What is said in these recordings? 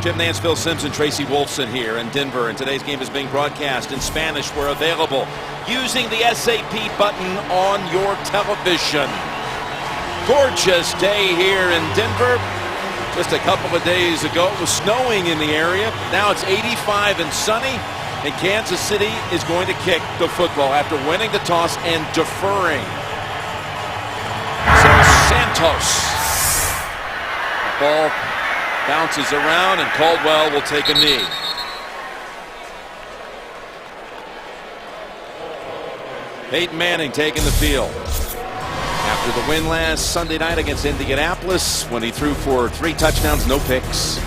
Jim Nance, Phil Simpson, Tracy Wolfson here in Denver, and today's game is being broadcast in Spanish. We're available using the SAP button on your television. Gorgeous day here in Denver. Just a couple of days ago, it was snowing in the area. Now it's 85 and sunny, and Kansas City is going to kick the football after winning the toss and deferring. So Santos. Ball bounces around, and Caldwell will take a knee. Peyton Manning taking the field. After the win last Sunday night against Indianapolis, when he threw for 3 touchdowns, no picks.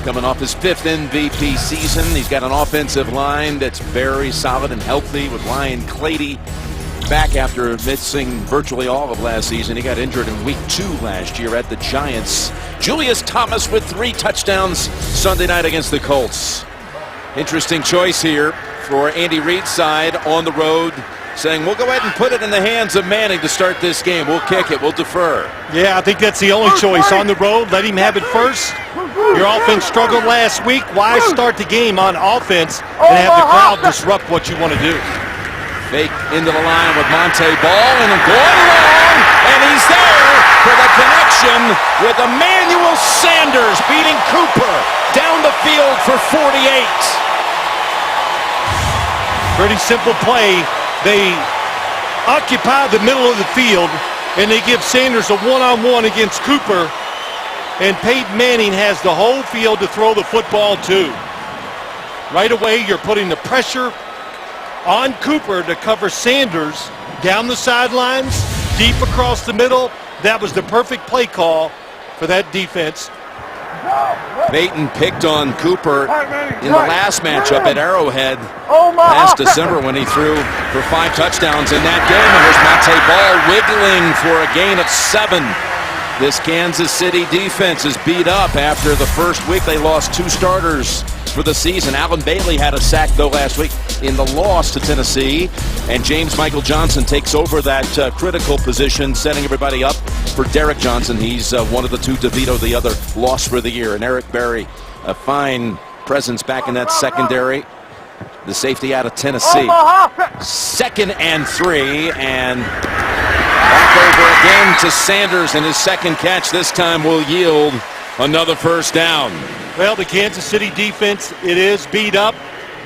Coming off his 5th MVP season. He's got an offensive line that's very solid and healthy, with Ryan Clady back after missing virtually all of last season. He got injured in week 2 last year at the Giants. Julius Thomas with 3 touchdowns Sunday night against the Colts. Interesting choice here for Andy Reid's side on the road, saying we'll go ahead and put it in the hands of Manning to start this game. We'll kick it. We'll defer. Yeah, I think that's the only choice. On the road, let him have it first. Your offense struggled last week. Why start the game on offense and have the crowd disrupt what you want to do? Fake into the line with Monte Ball, and going long, and he's there for the connection with Emmanuel Sanders beating Cooper down the field for 48. Pretty simple play. They occupy the middle of the field, and they give Sanders a one-on-one against Cooper, and Peyton Manning has the whole field to throw the football to. Right away, you're putting the pressure on Cooper to cover Sanders down the sidelines, deep across the middle. That was the perfect play call for that defense. Peyton picked on Cooper in the last matchup at Arrowhead last December when he threw for 5 touchdowns in that game. And there's Monte Ball wiggling for a gain of 7. This Kansas City defense is beat up after the first week. They lost 2 starters for the season. Alan Bailey had a sack, though, last week in the loss to Tennessee. And James Michael Johnson takes over that critical position, setting everybody up for Derek Johnson. He's one of the 2 to veto the other loss for the year. And Eric Berry, a fine presence back in that secondary. The safety out of Tennessee. 2nd and 3, and back over again to Sanders, and his second catch this time will yield another first down. Well, the Kansas City defense, it is beat up.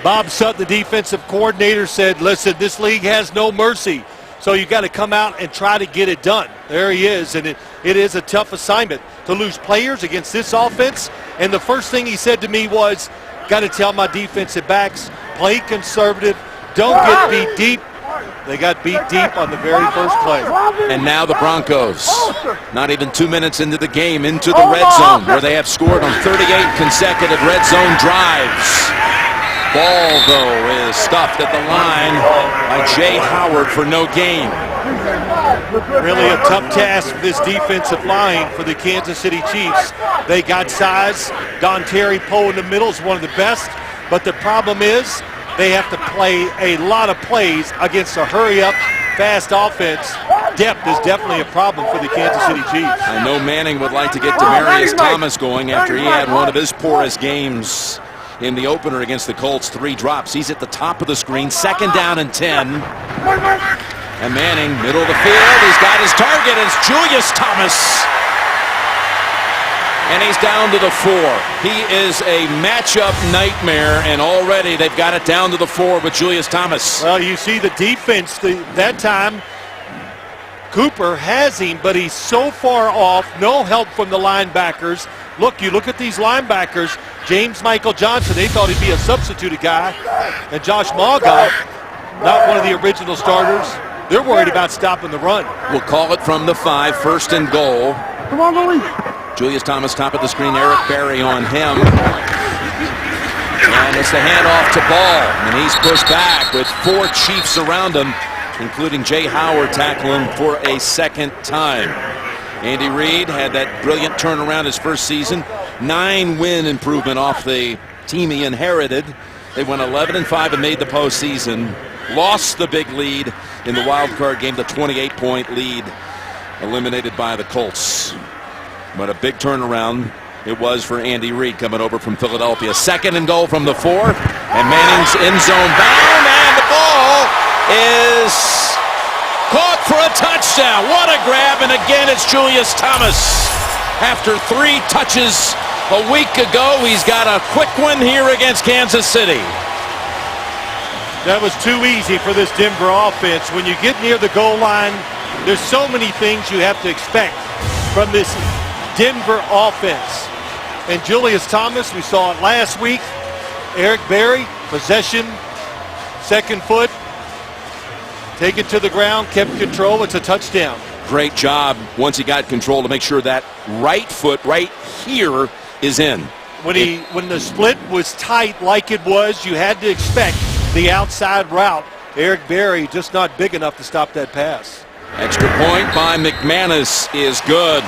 Bob Sutton, the defensive coordinator, said, listen, this league has no mercy. So you got to come out and try to get it done. There he is, and it is a tough assignment to lose players against this offense. And the first thing he said to me was, got to tell my defensive backs, play conservative, don't get beat deep. They got beat deep on the very first play. And now the Broncos, not even 2 minutes into the game, into the red zone, where they have scored on 38 consecutive red zone drives. Ball, though, is stuffed at the line by Jay Howard for no gain. Really a tough task for this defensive line for the Kansas City Chiefs. They got size. Dontari Poe in the middle is one of the best, but the problem is they have to play a lot of plays against a hurry-up, fast offense. Depth is definitely a problem for the Kansas City Chiefs. I know Manning would like to get Demaryius Thomas going after he had one of his poorest games in the opener against the Colts. 3 drops. He's at the top of the screen. 2nd down and 10. And Manning, middle of the field. He's got his target. It's Julius Thomas. And he's down to the 4. He is a matchup nightmare, and already they've got it down to the 4 with Julius Thomas. Well, you see the defense that time. Cooper has him, but he's so far off. No help from the linebackers. Look, you look at these linebackers. James Michael Johnson, they thought he'd be a substitute guy. And Josh Malgoff, not one of the original starters. They're worried about stopping the run. We'll call it from the 5, 1st and goal. Come on, Louis. Julius Thomas, top of the screen, Eric Berry on him. And it's the handoff to Ball. And he's pushed back with 4 Chiefs around him, including Jay Howard tackling for a 2nd time. Andy Reid had that brilliant turnaround his first season. 9-win improvement off the team he inherited. They went 11-5 and made the postseason. Lost the big lead in the wild card game, the 28-point lead, eliminated by the Colts. But a big turnaround It was for Andy Reid coming over from Philadelphia. 2nd and goal from the 4. And Manning's end zone bound. And the ball is caught for a touchdown. What a grab. And again, it's Julius Thomas. After 3 touches a week ago, he's got a quick one here against Kansas City. That was too easy for this Denver offense. When you get near the goal line, there's so many things you have to expect from this Denver offense. And Julius Thomas, we saw it last week. Eric Berry, possession, 2nd foot, take it to the ground, kept control. It's a touchdown. Great job once he got control to make sure that right foot right here is in. When the split was tight like it was, you had to expect the outside route. Eric Berry just not big enough to stop that pass. Extra point by McManus is good.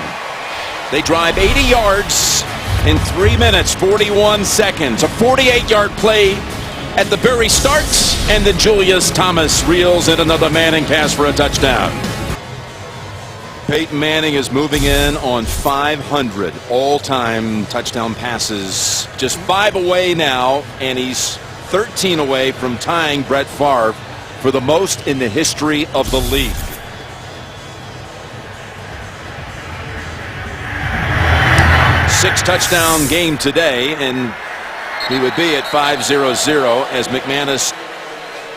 They drive 80 yards in 3 minutes, 41 seconds. A 48-yard play at the very start, and then Julius Thomas reels in another Manning pass for a touchdown. Peyton Manning is moving in on 500 all-time touchdown passes. Just 5 away now, and he's 13 away from tying Brett Favre for the most in the history of the league. Six touchdown game today, and he would be at 5-0-0 as McManus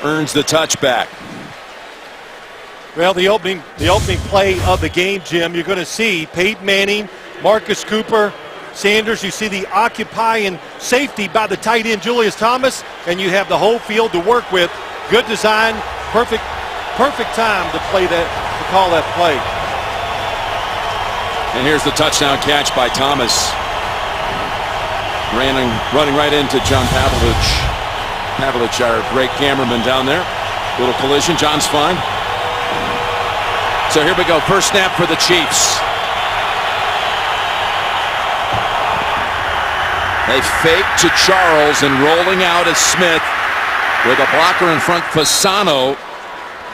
earns the touchback. Well, the opening play of the game, Jim, you're going to see Peyton Manning, Marcus Cooper, Sanders. You see the occupying safety by the tight end Julius Thomas, and you have the whole field to work with. Good design, perfect time to play that, to call that play. And here's the touchdown catch by Thomas. Running right into John Pavlich. Pavlich, our great cameraman down there. Little collision. John's fine. So here we go. First snap for the Chiefs. They fake to Charles, and rolling out is Smith with a blocker in front. Fasano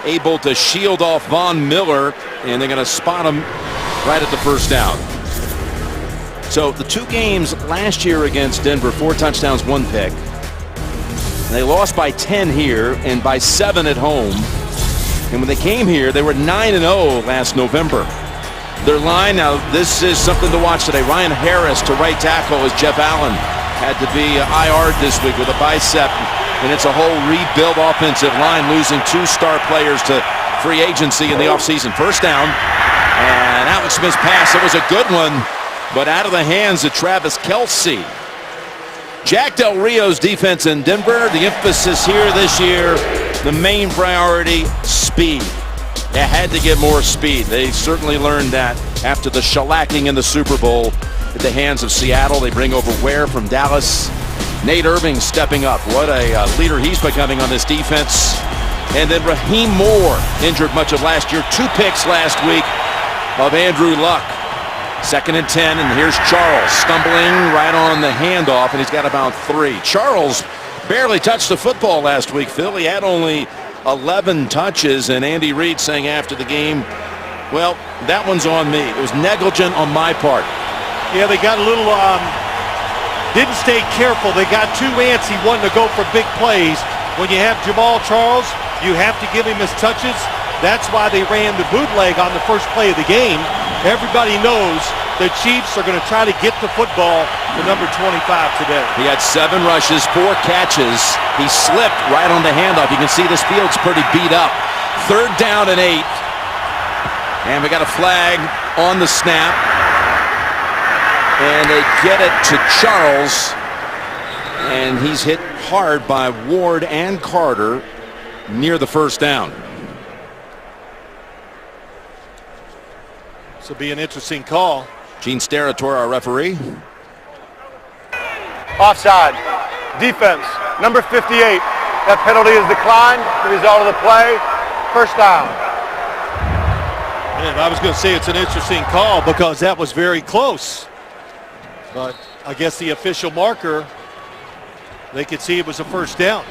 able to shield off Von Miller, and they're going to spot him right at the first down. So the 2 games last year against Denver, 4 touchdowns, 1 pick. They lost by 10 here and by 7 at home. And when they came here, they were 9-0 last November. Their line, now this is something to watch today. Ryan Harris to right tackle as Jeff Allen had to be IR'd this week with a bicep. And it's a whole rebuild offensive line, losing 2 star players to free agency in the offseason. First down. And Alex Smith's pass, it was a good one, but out of the hands of Travis Kelce. Jack Del Rio's defense in Denver, the emphasis here this year, the main priority, speed. They had to get more speed. They certainly learned that after the shellacking in the Super Bowl at the hands of Seattle. They bring over Ware from Dallas. Nate Irving stepping up. What a leader he's becoming on this defense. And then Raheem Moore, injured much of last year. 2 picks last week of Andrew Luck. 2nd and 10, and here's Charles stumbling right on the handoff, and he's got about 3. Charles barely touched the football last week, Phil. He had only 11 touches, and Andy Reid saying after the game, well, that one's on me. It was negligent on my part. Yeah, they got a little, didn't stay careful. They got too antsy wanting to go for big plays. When you have Jamal Charles, you have to give him his touches. That's why they ran the bootleg on the first play of the game. Everybody knows the Chiefs are going to try to get the football to number 25 today. He had 7 rushes, 4 catches. He slipped right on the handoff. You can see this field's pretty beat up. 3rd down and 8. And we got a flag on the snap. And they get it to Charles. And he's hit hard by Ward and Carter near the first down. This will be an interesting call. Gene Steratore, our referee. Offside. Defense. Number 58. That penalty is declined. The result of the play. First down. Man, I was going to say it's an interesting call because that was very close. But I guess the official marker, they could see it was a first down.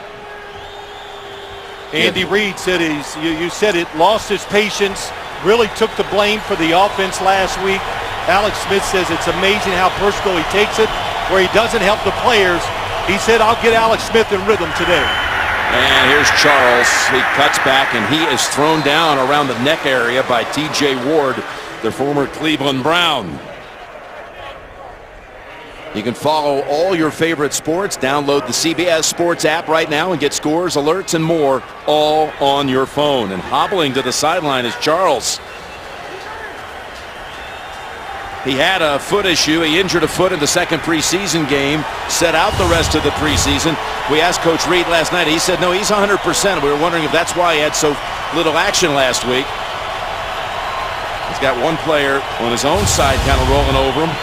Andy Reid said you said it, lost his patience, really took the blame for the offense last week. Alex Smith says it's amazing how personal he takes it, where he doesn't help the players. He said, I'll get Alex Smith in rhythm today. And here's Charles. He cuts back, and he is thrown down around the neck area by T.J. Ward, the former Cleveland Brown. You can follow all your favorite sports. Download the CBS Sports app right now and get scores, alerts, and more all on your phone. And hobbling to the sideline is Charles. He had a foot issue. He injured a foot in the second preseason game, set out the rest of the preseason. We asked Coach Reed last night. He said, no, he's 100%. We were wondering if that's why he had so little action last week. He's got one player on his own side kind of rolling over him.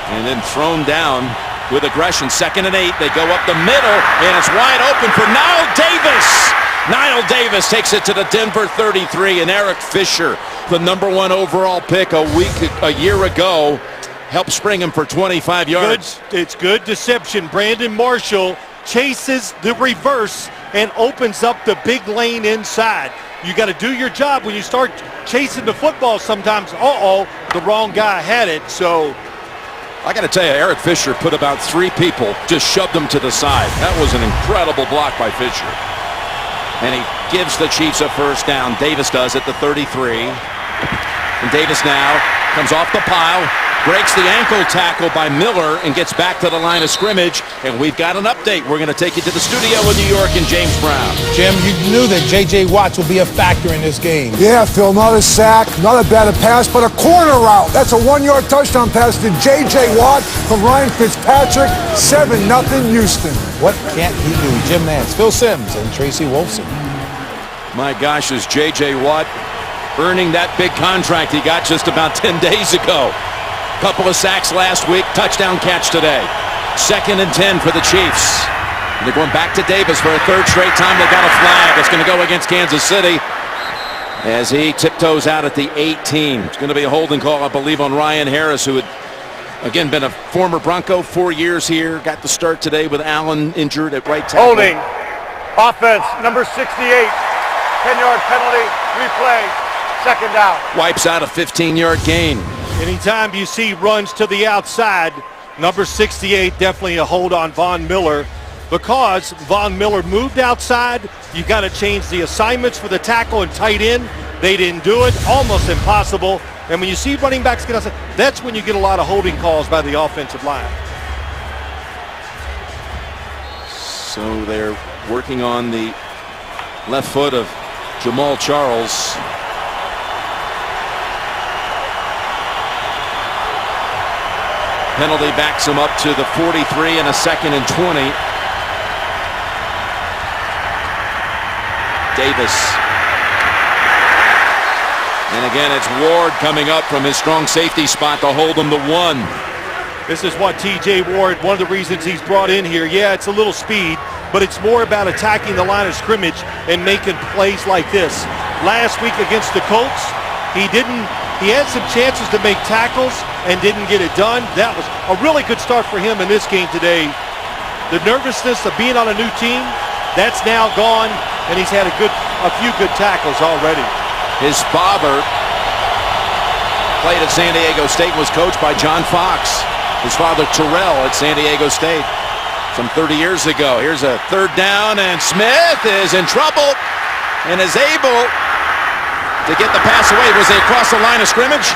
And then thrown down with aggression. 2nd and 8. They go up the middle, and it's wide open for Niall Davis. Niall Davis takes it to the Denver 33, and Eric Fisher, the #1 overall pick a year ago, helped spring him for 25 yards. It's good deception. Brandon Marshall chases the reverse and opens up the big lane inside. You got to do your job when you start chasing the football sometimes. The wrong guy had it. So I got to tell you, Eric Fisher put about 3 people, just shoved them to the side. That was an incredible block by Fisher. And he gives the Chiefs a first down. Davis does at the 33. And Davis now comes off the pile, breaks the ankle tackle by Miller, and gets back to the line of scrimmage. And we've got an update. We're going to take you to the studio in New York and James Brown. Jim, you knew that J.J. Watts will be a factor in this game. Yeah, Phil, not a sack, not a bad pass, but a corner route. That's a 1-yard touchdown pass to J.J. Watt from Ryan Fitzpatrick. 7-0 Houston. What can't he do? Jim Nance, Phil Simms, and Tracy Wolfson. My gosh, is J.J. Watt earning that big contract he got just about 10 days ago. Couple of sacks last week, touchdown catch today. 2nd and 10 for the Chiefs. And they're going back to Davis for a 3rd straight time. They got a flag. It's going to go against Kansas City as he tiptoes out at the 18. It's going to be a holding call, I believe, on Ryan Harris, who had, again, been a former Bronco, 4 years here. Got the start today with Allen injured at right tackle. Holding. Offense, number 68. 10-yard penalty. Replay. 2nd down. Wipes out a 15-yard gain. anytime you see runs to the outside, number 68, definitely a hold on Von Miller. Because Von Miller moved outside, you got to change the assignments for the tackle and tight end. They didn't do it. Almost impossible. And when you see running backs get outside, that's when you get a lot of holding calls by the offensive line. So they're working on the left foot of Jamal Charles. Penalty backs him up to the 43 and a 2nd and 20. Davis. And again, it's Ward coming up from his strong safety spot to hold him to 1. This is what T.J. Ward, one of the reasons he's brought in here. Yeah, it's a little speed, but it's more about attacking the line of scrimmage and making plays like this. Last week against the Colts, he had some chances to make tackles and didn't get it done. That was a really good start for him in this game today. The nervousness of being on a new team, that's now gone, and he's had a few good tackles already. His father played at San Diego State, was coached by John Fox. His father, Terrell, at San Diego State some 30 years ago. Here's a 3rd down, and Smith is in trouble and is able to get the pass away. Was he across the line of scrimmage?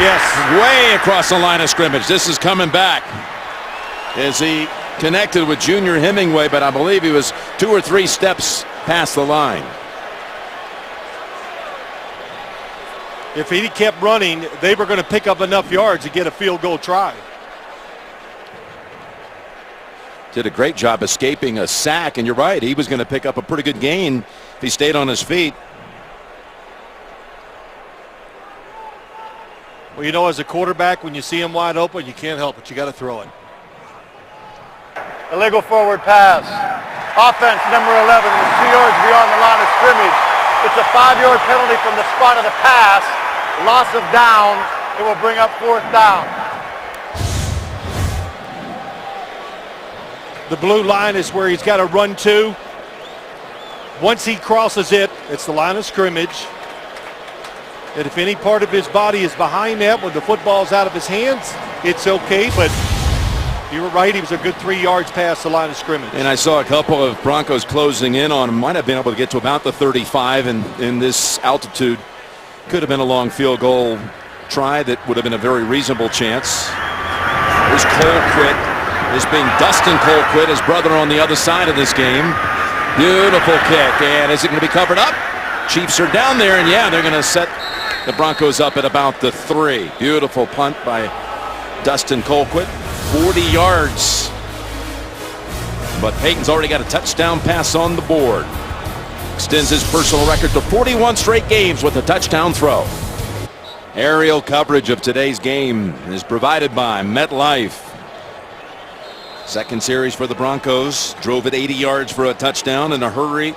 Yes. Way across the line of scrimmage. This is coming back. As he connected with Junior Hemingway, but I believe he was 2 or 3 steps past the line. If he kept running, they were going to pick up enough yards to get a field goal try. Did a great job escaping a sack, and you're right, he was going to pick up a pretty good gain if he stayed on his feet. Well, you know, as a quarterback, when you see him wide open, you can't help it. You got to throw it. Illegal forward pass. Offense, number 11, was 2 yards beyond the line of scrimmage. It's a 5-yard penalty from the spot of the pass. Loss of down. It will bring up 4th down. The blue line is where he's got to run to. Once he crosses it, it's the line of scrimmage. that if any part of his body is behind that when the football's out of his hands, it's okay. But you were right, he was a good 3 yards past the line of scrimmage. And I saw a couple of Broncos closing in on him. Might have been able to get to about the 35, and in this altitude, could have been a long field goal try that would have been a very reasonable chance. There's Colquitt. This being Dustin Colquitt, his brother on the other side of this game. Beautiful kick, and is it going to be covered up? Chiefs are down there, and yeah, they're going to set the Broncos up at about the 3. Beautiful punt by Dustin Colquitt. 40 yards. But Peyton's already got a touchdown pass on the board. Extends his personal record to 41 straight games with a touchdown throw. Aerial coverage of today's game is provided by MetLife. Second series for the Broncos. Drove it 80 yards for a touchdown in a hurry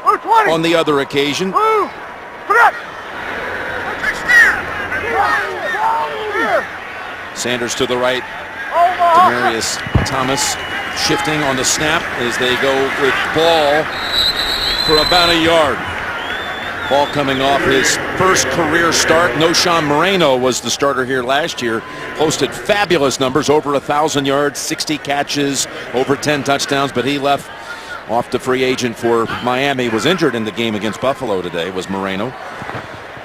on the other occasion. Sanders to the right. Demaryius Thomas shifting on the snap as they go with Ball for about a yard. Ball coming off his first career start. Noshawn Moreno was the starter here last year. Posted fabulous numbers, over 1,000 yards, 60 catches, over 10 touchdowns, but he left off to free agent for Miami. Was injured in the game against Buffalo today, was Moreno.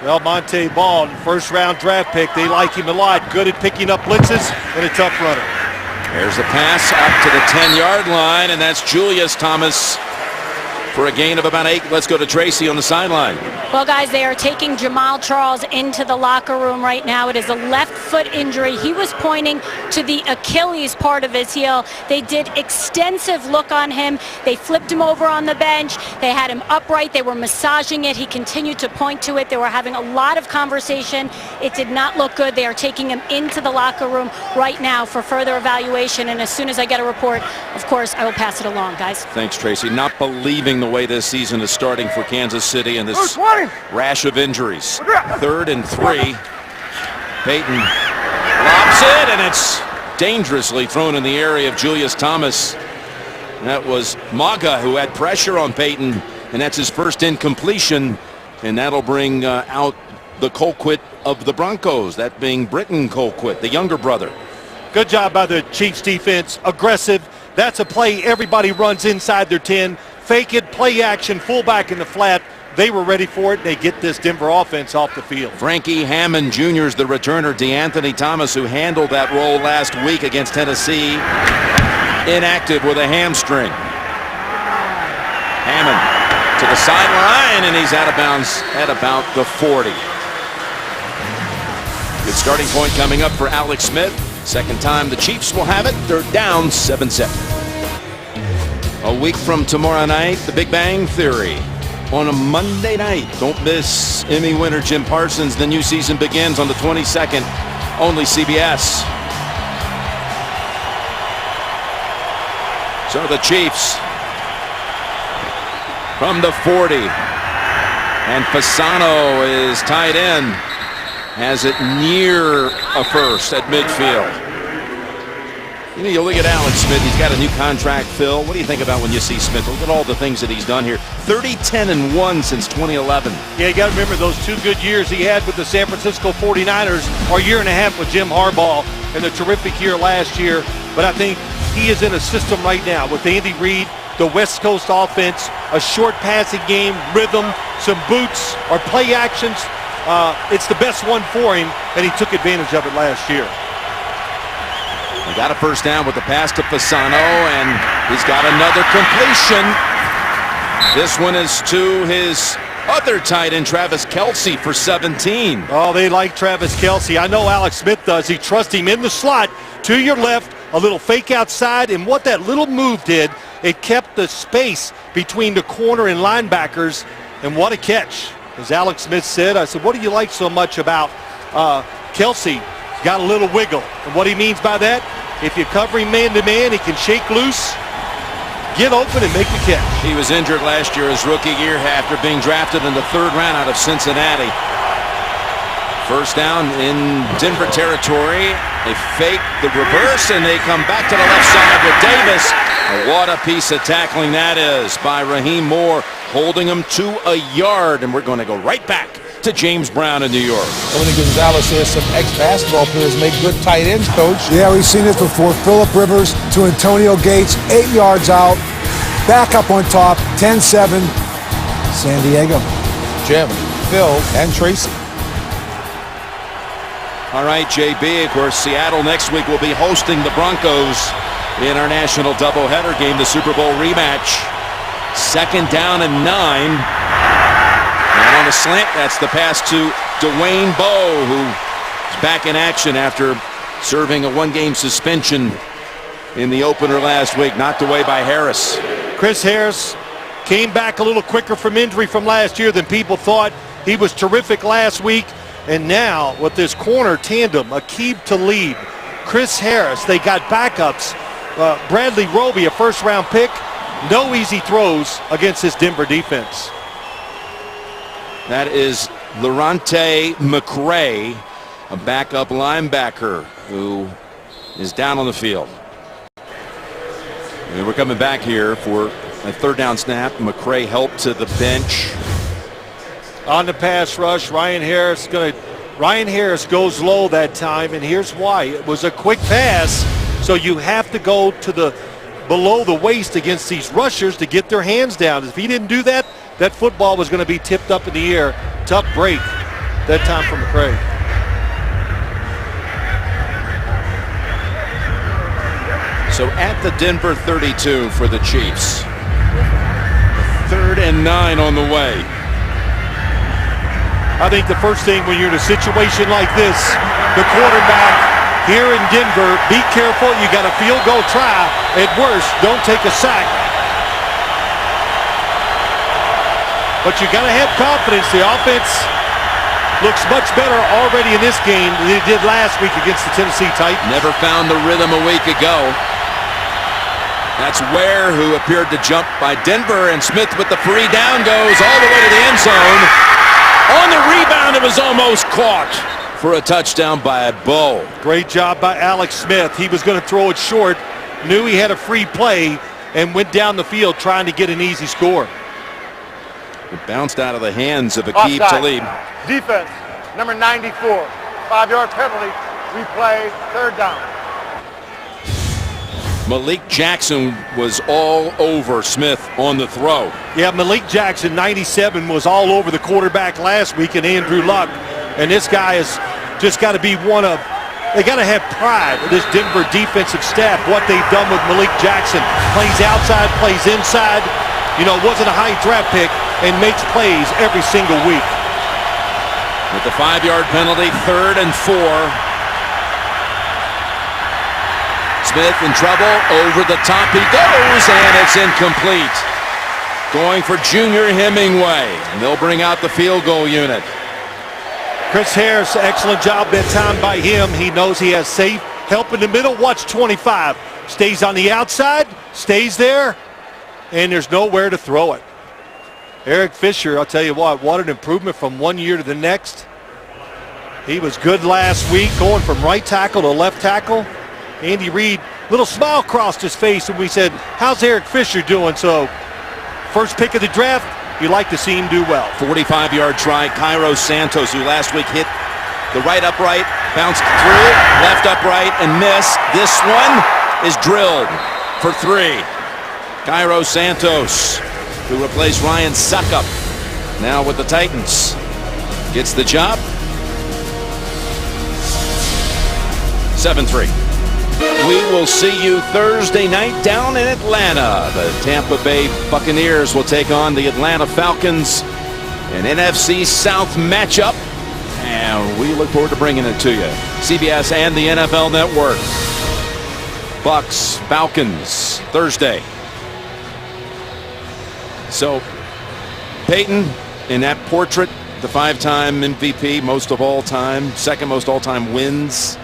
Well, Monte Ball, first round draft pick. They like him a lot. Good at picking up blitzes and a tough runner. There's a pass up to the 10-yard line, and that's Julius Thomas for a gain of about 8. Let's go to Tracy on the sideline. Well, guys, they are taking Jamal Charles into the locker room right now. It is a left foot injury. He was pointing to the Achilles part of his heel. They did extensive look on him. They flipped him over on the bench. They had him upright. They were massaging it. He continued to point to it. They were having a lot of conversation. It did not look good. They are taking him into the locker room right now for further evaluation. And as soon as I get a report, of course, I will pass it along, guys. Thanks, Tracy. Not believing the way this season is starting for Kansas City and this rash of injuries. 3rd and 3. Peyton lobs it, and it's dangerously thrown in the area of Julius Thomas. That was Maga who had pressure on Peyton, and that's his first incompletion, and that'll bring out the Colquitt of the Broncos, that being Britton Colquitt, the younger brother. Good job by the Chiefs defense. Aggressive. That's a play everybody runs inside their 10. Fake it, play action, fullback in the flat. They were ready for it. They get this Denver offense off the field. Frankie Hammond Jr. is the returner. DeAnthony Thomas, who handled that role last week against Tennessee, inactive with a hamstring. Hammond to the sideline, and he's out of bounds at about the 40. Good starting point coming up for Alex Smith. Second time the Chiefs will have it. They're down 7-7. A week from tomorrow night, The Big Bang Theory on a Monday night. Don't miss Emmy winner Jim Parsons. The new season begins on the 22nd. Only CBS. So the Chiefs from the 40. And Fasano is tied in. Has it near a first at midfield. You know, you look at Alex Smith, he's got a new contract, Phil. What do you think about when you see Smith? Look at all the things that he's done here. 30-10-1 since 2011. Yeah, you got to remember those 2 good years he had with the San Francisco 49ers, or a year and a half with Jim Harbaugh, and a terrific year last year. But I think he is in a system right now with Andy Reid, the West Coast offense, a short passing game, rhythm, some boots or play actions. It's the best one for him, and he took advantage of it last year. He got a first down with the pass to Fasano, and he's got another completion. This one is to his other tight end, Travis Kelce, for 17. Oh, they like Travis Kelce. I know Alex Smith does. He trusts him in the slot to your left, a little fake outside, and what that little move did, it kept the space between the corner and linebackers, and what a catch. As Alex Smith said, I said, what do you like so much about Kelce? Got a little wiggle. And what he means by that, if you cover him man-to-man, he can shake loose, get open, and make the catch. He was injured last year his rookie year after being drafted in the 3rd round out of Cincinnati. First down in Denver territory. They fake the reverse, and they come back to the left side with Davis. What a piece of tackling that is by Raheem Moore, holding him to a yard. And we're going to go right back to James Brown in New York. Tony Gonzalez says some ex-basketball players make good tight ends, Coach. Yeah, we've seen this before. Phillip Rivers to Antonio Gates, 8 yards out. Back up on top, 10-7, San Diego. Jim, Phil, and Tracy. All right, JB, of course, Seattle next week will be hosting the Broncos in our national doubleheader game, the Super Bowl rematch. 2nd down and 9. And on a slant, that's the pass to Dwayne Bowe, who is back in action after serving a 1-game suspension in the opener last week, knocked away by Harris. Chris Harris came back a little quicker from injury from last year than people thought. He was terrific last week. And now with this corner tandem, Aqib Talib, Chris Harris, they got backups. Bradley Roby, a first-round pick. No easy throws against this Denver defense. That is Lorante McRae, a backup linebacker who is down on the field. And we're coming back here for a 3rd down snap. McRae helped to the bench. On the pass rush, Ryan Harris goes low that time, and here's why. It was a quick pass, so you have to go to the below the waist against these rushers to get their hands down. If he didn't do that, that football was going to be tipped up in the air. Tough break that time from McRae. So at the Denver 32 for the Chiefs. 3rd and 9 on the way. I think the first thing when you're in a situation like this, the quarterback here in Denver, be careful. You got a field goal try. At worst, don't take a sack. But you got to have confidence. The offense looks much better already in this game than it did last week against the Tennessee Titans. Never found the rhythm a week ago. That's Ware, who appeared to jump by Denver, and Smith with the free down goes all the way to the end zone. On the rebound, it was almost caught for a touchdown by Bowe. Great job by Alex Smith. He was going to throw it short, knew he had a free play, and went down the field trying to get an easy score. It bounced out of the hands of Aqib Talib. Defense, number 94. 5-yard penalty. Replay, 3rd down. Malik Jackson was all over Smith on the throw. Yeah, Malik Jackson, 97, was all over the quarterback last week, and Andrew Luck. And this guy has just got to be one of, they got to have pride with this Denver defensive staff, what they've done with Malik Jackson. Plays outside, plays inside. You know, wasn't a high draft pick, and makes plays every single week. With the 5-yard penalty, 3rd and 4. Smith in trouble, over the top he goes, and it's incomplete. Going for Junior Hemingway, and they'll bring out the field goal unit. Chris Harris, excellent job that time by him. He knows he has safe help in the middle. Watch 25. Stays on the outside, stays there, and there's nowhere to throw it. Eric Fisher, I'll tell you what an improvement from one year to the next. He was good last week, going from right tackle to left tackle. Andy Reid, little smile crossed his face when we said, how's Eric Fisher doing? So, first pick of the draft, you like to see him do well. 45-yard try, Cairo Santos, who last week hit the right upright, bounced through, left upright, and missed. This one is drilled for 3. Cairo Santos, who replaced Ryan Suckup, now with the Titans, gets the job. 7-3. We will see you Thursday night down in Atlanta. The Tampa Bay Buccaneers will take on the Atlanta Falcons, an NFC South matchup, and we look forward to bringing it to you. CBS and the NFL Network. Bucs, Falcons, Thursday. So, Peyton, in that portrait, the 5-time MVP, most of all time, second most all-time wins.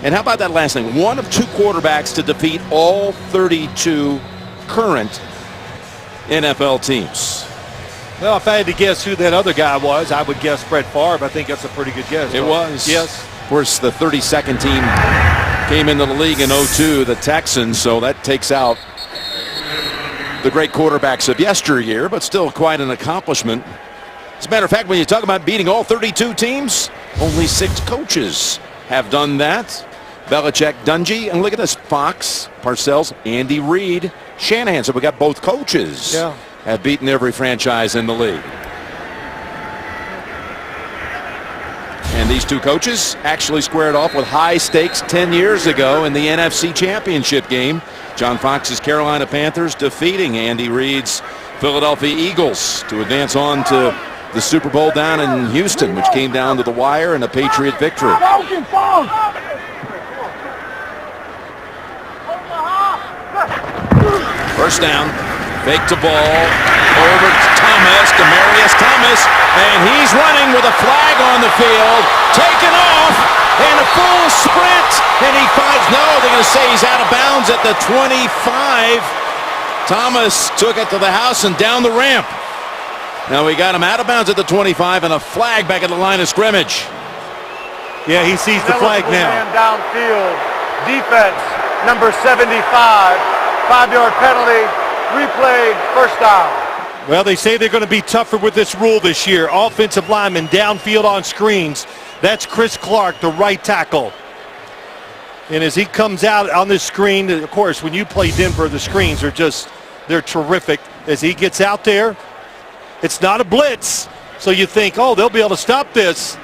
And how about that last thing? One of 2 quarterbacks to defeat all 32 current NFL teams. Well, if I had to guess who that other guy was, I would guess Brett Favre. I think that's a pretty good guess. It was. Yes. Of course, the 32nd team came into the league in 2002, the Texans, so that takes out the great quarterbacks of yesteryear, but still quite an accomplishment. As a matter of fact, when you talk about beating all 32 teams, only 6 coaches have done that. Belichick, Dungy, and look at this, Fox, Parcells, Andy Reid, Shanahan. So we got both coaches have beaten every franchise in the league. And these 2 coaches actually squared off with high stakes 10 years ago in the NFC Championship game. John Fox's Carolina Panthers defeating Andy Reid's Philadelphia Eagles to advance on to the Super Bowl down in Houston, which came down to the wire in a Patriot victory. First down, fake to ball, over to Thomas, Demaryius Thomas, and he's running with a flag on the field, taken off, and a full sprint, and he finds, no, they're going to say he's out of bounds at the 25. Thomas took it to the house and down the ramp. Now we got him out of bounds at the 25 and a flag back at the line of scrimmage. Yeah, he sees the flag now. Downfield, defense, number 75. 5-yard penalty, replay, first down. Well, they say they're going to be tougher with this rule this year. Offensive lineman downfield on screens. That's Chris Clark, the right tackle. And as he comes out on this screen, of course, when you play Denver, the screens are they're terrific. As he gets out there, it's not a blitz. So you think, oh, they'll be able to stop this.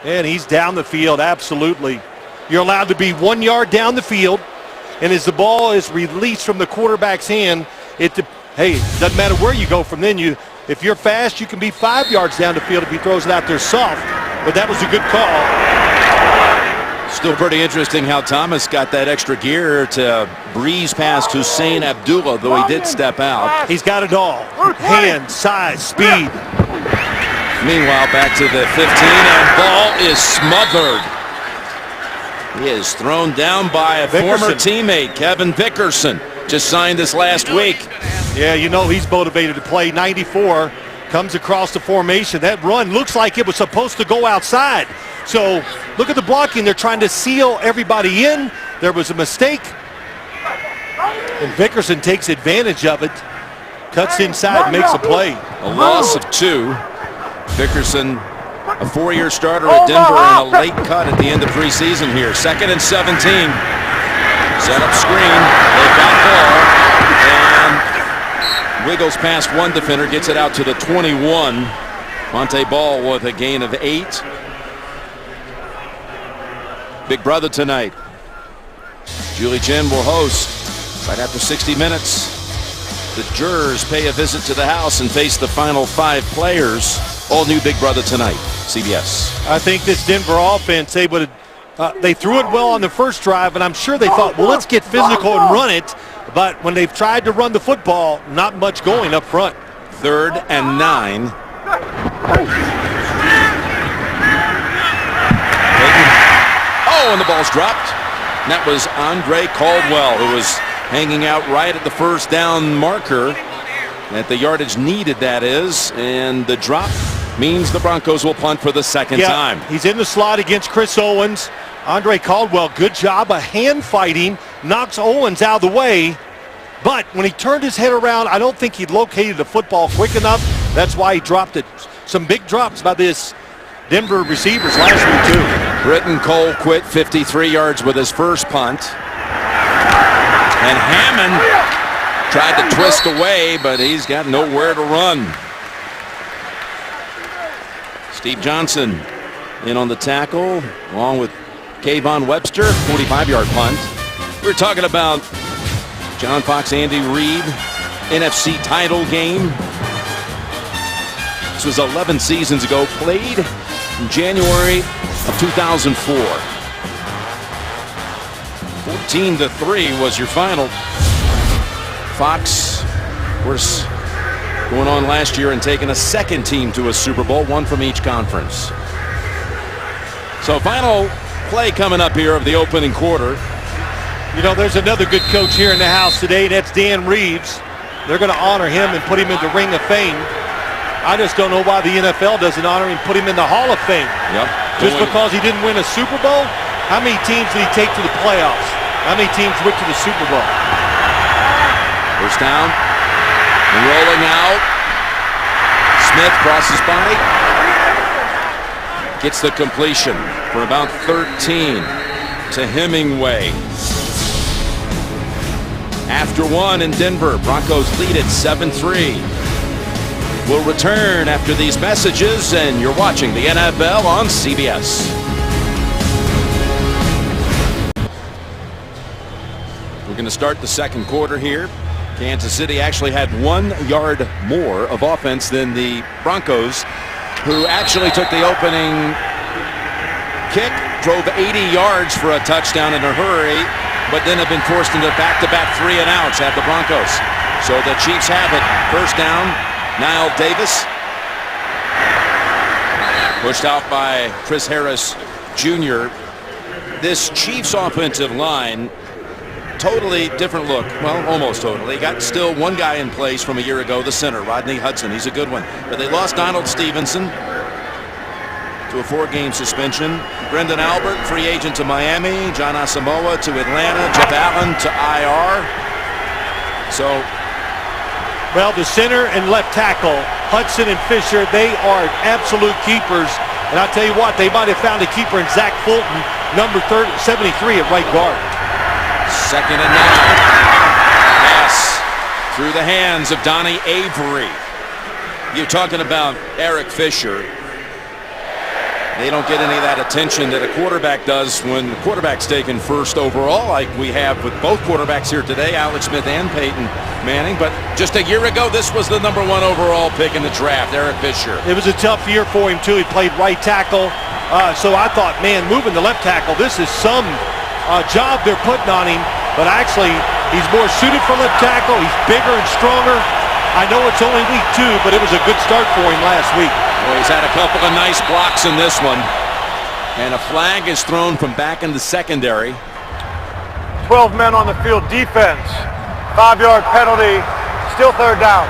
And he's down the field, absolutely. You're allowed to be 1 yard down the field. And as the ball is released from the quarterback's hand, hey, doesn't matter where you go from then. If you're fast, you can be 5 yards down the field if he throws it out there soft. But that was a good call. Still pretty interesting how Thomas got that extra gear to breeze past Hussein Abdullah, though he did step out. He's got it all. Hand, size, speed. Meanwhile, back to the 15, and ball is smothered. He is thrown down by a former teammate, Kevin Vickerson. Just signed this last week. Yeah, you know he's motivated to play. 94 comes across the formation. That run looks like it was supposed to go outside. So look at the blocking. They're trying to seal everybody in. There was a mistake. And Vickerson takes advantage of it. Cuts inside, makes a play. A loss of 2. Vickerson, a 4-year starter at Denver, and a late cut at the end of preseason here. 2nd and 17. Set up screen. They've got ball. And wiggles past one defender, gets it out to the 21. Monte Ball with a gain of 8. Big Brother tonight. Julie Chen will host right after 60 minutes. The jurors pay a visit to the house and face the final 5 players. All new Big Brother tonight. CBS. I think this Denver offense, they threw it well on the first drive, and I'm sure they thought, well, let's get physical and run it. But when they've tried to run the football, not much going up front. 3rd and 9. Oh, and the ball's dropped. And that was Andre Caldwell, who was hanging out right at the first down marker. At the yardage needed, that is. And the drop means the Broncos will punt for the second time. He's in the slot against Chris Owens. Andre Caldwell, good job of hand fighting, knocks Owens out of the way. But when he turned his head around, I don't think he located the football quick enough. That's why he dropped it. Some big drops by this Denver receivers last week, too. Britton Cole quit 53 yards with his first punt. And Hammond tried to twist away, but he's got nowhere to run. Steve Johnson in on the tackle, along with Kayvon Webster, 45-yard punt. We're talking about John Fox, Andy Reid, NFC title game. This was 11 seasons ago, played in January of 2004. 14-3 was your final. Fox, of course, going on last year and taking a second team to a Super Bowl, one from each conference. So final play coming up here of the opening quarter. You know, there's another good coach here in the house today. That's Dan Reeves. They're going to honor him and put him in the Ring of Fame. I just don't know why the NFL doesn't honor him and put him in the Hall of Fame. Yep. Just because he didn't win a Super Bowl? How many teams did he take to the playoffs? How many teams went to the Super Bowl? First down. And rolling out. Smith crosses by. Gets the completion for about 13 to Hemingway. After one in Denver, Broncos lead at 7-3. We'll return after these messages, and you're watching the NFL on CBS. We're going to start the second quarter here. Kansas City actually had 1 yard more of offense than the Broncos, who actually took the opening kick, drove 80 yards for a touchdown in a hurry, but then have been forced into back-to-back 3 and outs at the Broncos. So the Chiefs have it. First down, Nile Davis. Pushed out by Chris Harris Jr. This Chiefs offensive line, totally different look. Well, almost totally. Got still one guy in place from a year ago, the center, Rodney Hudson. He's a good one. But they lost Donald Stevenson to a 4-game suspension. Brendan Albert, free agent to Miami. John Asamoah to Atlanta. Jeff Allen to IR. So, well, the center and left tackle, Hudson and Fisher, they are absolute keepers. And I'll tell you what, they might have found a keeper in Zach Fulton, number 73 at right guard. 2nd and 9. Pass through the hands of Donnie Avery. You're talking about Eric Fisher. They don't get any of that attention that a quarterback does when the quarterback's taken first overall, like we have with both quarterbacks here today, Alex Smith and Peyton Manning. But just a year ago, this was the number 1 overall pick in the draft, Eric Fisher. It was a tough year for him, too. He played right tackle. So I thought, man, moving the left tackle, this is some job they're putting on him. But actually, he's more suited for left tackle. He's bigger and stronger. I know it's only week 2, but it was a good start for him last week. Well, he's had a couple of nice blocks in this one. And a flag is thrown from back in the secondary. 12 men on the field, defense. 5-yard penalty, still 3rd down.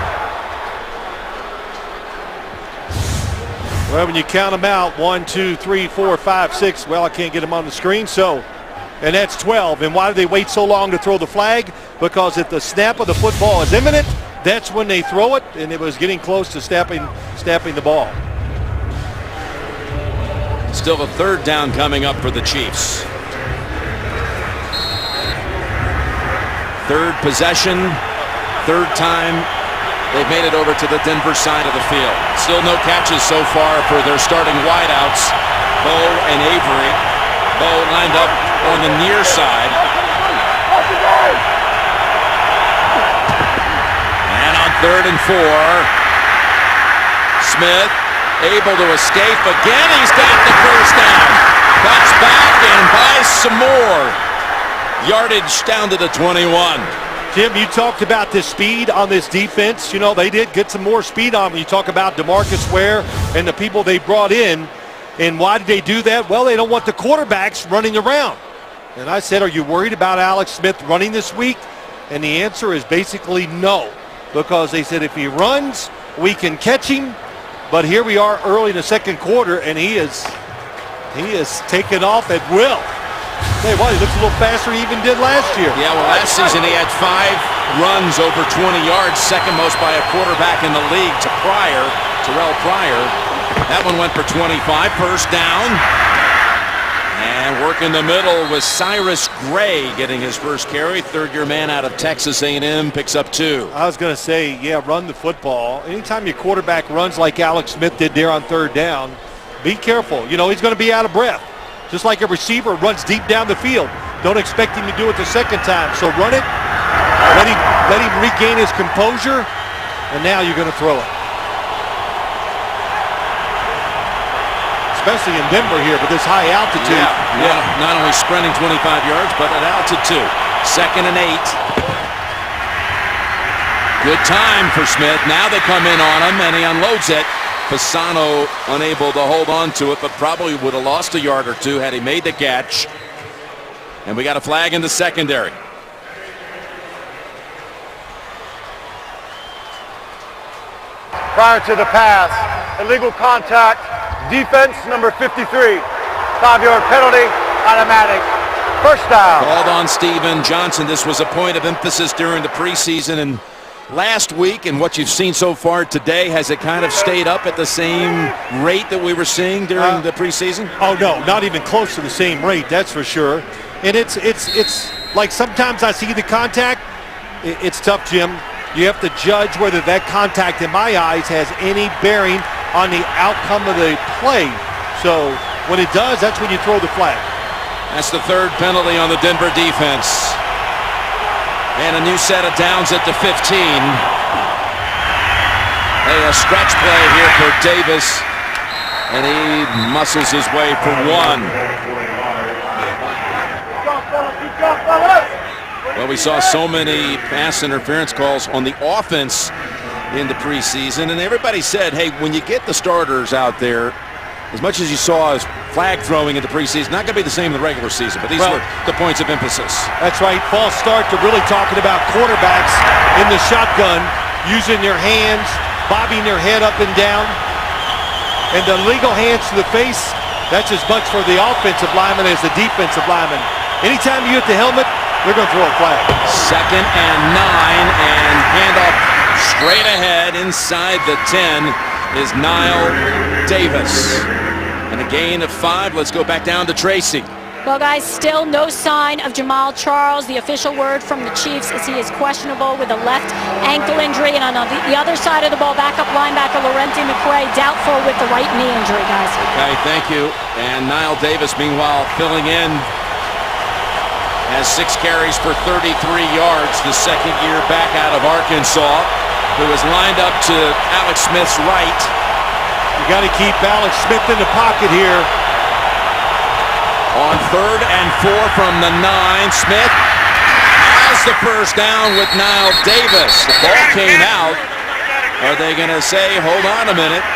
Well, when you count them out, 1, 2, 3, 4, 5, 6. Well, I can't get them on the screen, so. And that's 12. And why do they wait so long to throw the flag? Because if the snap of the football is imminent, that's when they throw it, and it was getting close to snapping the ball. Still a 3rd down coming up for the Chiefs. 3rd possession, 3rd time they've made it over to the Denver side of the field. Still no catches so far for their starting wideouts, Bo and Avery. Bo lined up on the near side. And on 3rd and 4, Smith able to escape again. He's got the first down. Cuts back and buys some more yardage down to the 21. Jim, you talked about the speed on this defense. You know, they did get some more speed on them. You talk about DeMarcus Ware and the people they brought in. And why did they do that? Well, they don't want the quarterbacks running around. And I said, are you worried about Alex Smith running this week? And the answer is basically no. Because they said if he runs, we can catch him. But here we are early in the second quarter, and he is taken off at will. Hey, well, he looks a little faster than he even did last year. Yeah, well, last season he had 5 runs over 20 yards, second most by a quarterback in the league to Terrell Pryor. That one went for 25, first down. And working the middle was Cyrus Gray getting his first carry. 3rd-year man out of Texas A&M picks up 2. I was going to say, yeah, run the football. Anytime your quarterback runs like Alex Smith did there on 3rd down, be careful. You know, he's going to be out of breath. Just like a receiver runs deep down the field. Don't expect him to do it the second time. So run it, let him regain his composure, and now you're going to throw it. Especially in Denver here with this high altitude. Yeah. Not only sprinting 25 yards, but at altitude. 2nd and 8. Good time for Smith. Now they come in on him, and he unloads it. Pisano unable to hold on to it, but probably would have lost a yard or 2 had he made the catch. And we got a flag in the secondary. Prior to the pass, illegal contact, defense number 53. 5-yard penalty, automatic. First down. Called on Steven Johnson. This was a point of emphasis during the preseason, and last week and what you've seen so far today, has it kind of stayed up at the same rate that we were seeing during the preseason? Oh, no, not even close to the same rate, that's for sure. And it's like sometimes I see the contact. It's tough, Jim. You have to judge whether that contact, in my eyes, has any bearing on the outcome of the play. So when it does, that's when you throw the flag. That's the third penalty on the Denver defense. And a new set of downs at the 15. A stretch play here for Davis. And he muscles his way for one. Well, we saw so many pass interference calls on the offense in the preseason. And everybody said, hey, when you get the starters out there, as much as you saw as flag throwing in the preseason, not going to be the same in the regular season, but these were the points of emphasis. That's right. False start to really talking about quarterbacks in the shotgun, using their hands, bobbing their head up and down. And the legal hands to the face, that's as much for the offensive lineman as the defensive lineman. Anytime you hit the helmet, they're going to throw a flag. 2nd and 9, and handoff straight ahead inside the 10 is Niall Davis. And a gain of 5. Let's go back down to Tracy. Well, guys, still no sign of Jamal Charles. The official word from the Chiefs is he is questionable with a left ankle injury. And on the other side of the ball, backup linebacker Laurenti McRae, doubtful with the right knee injury, guys. Okay, thank you. And Niall Davis, meanwhile, filling in, has 6 carries for 33 yards. The second-year back out of Arkansas, who is lined up to Alex Smith's right. You got to keep Alex Smith in the pocket here. On 3rd and 4 from the 9, Smith has the first down with Niall Davis. The ball came out. Are they going to say, hold on a minute,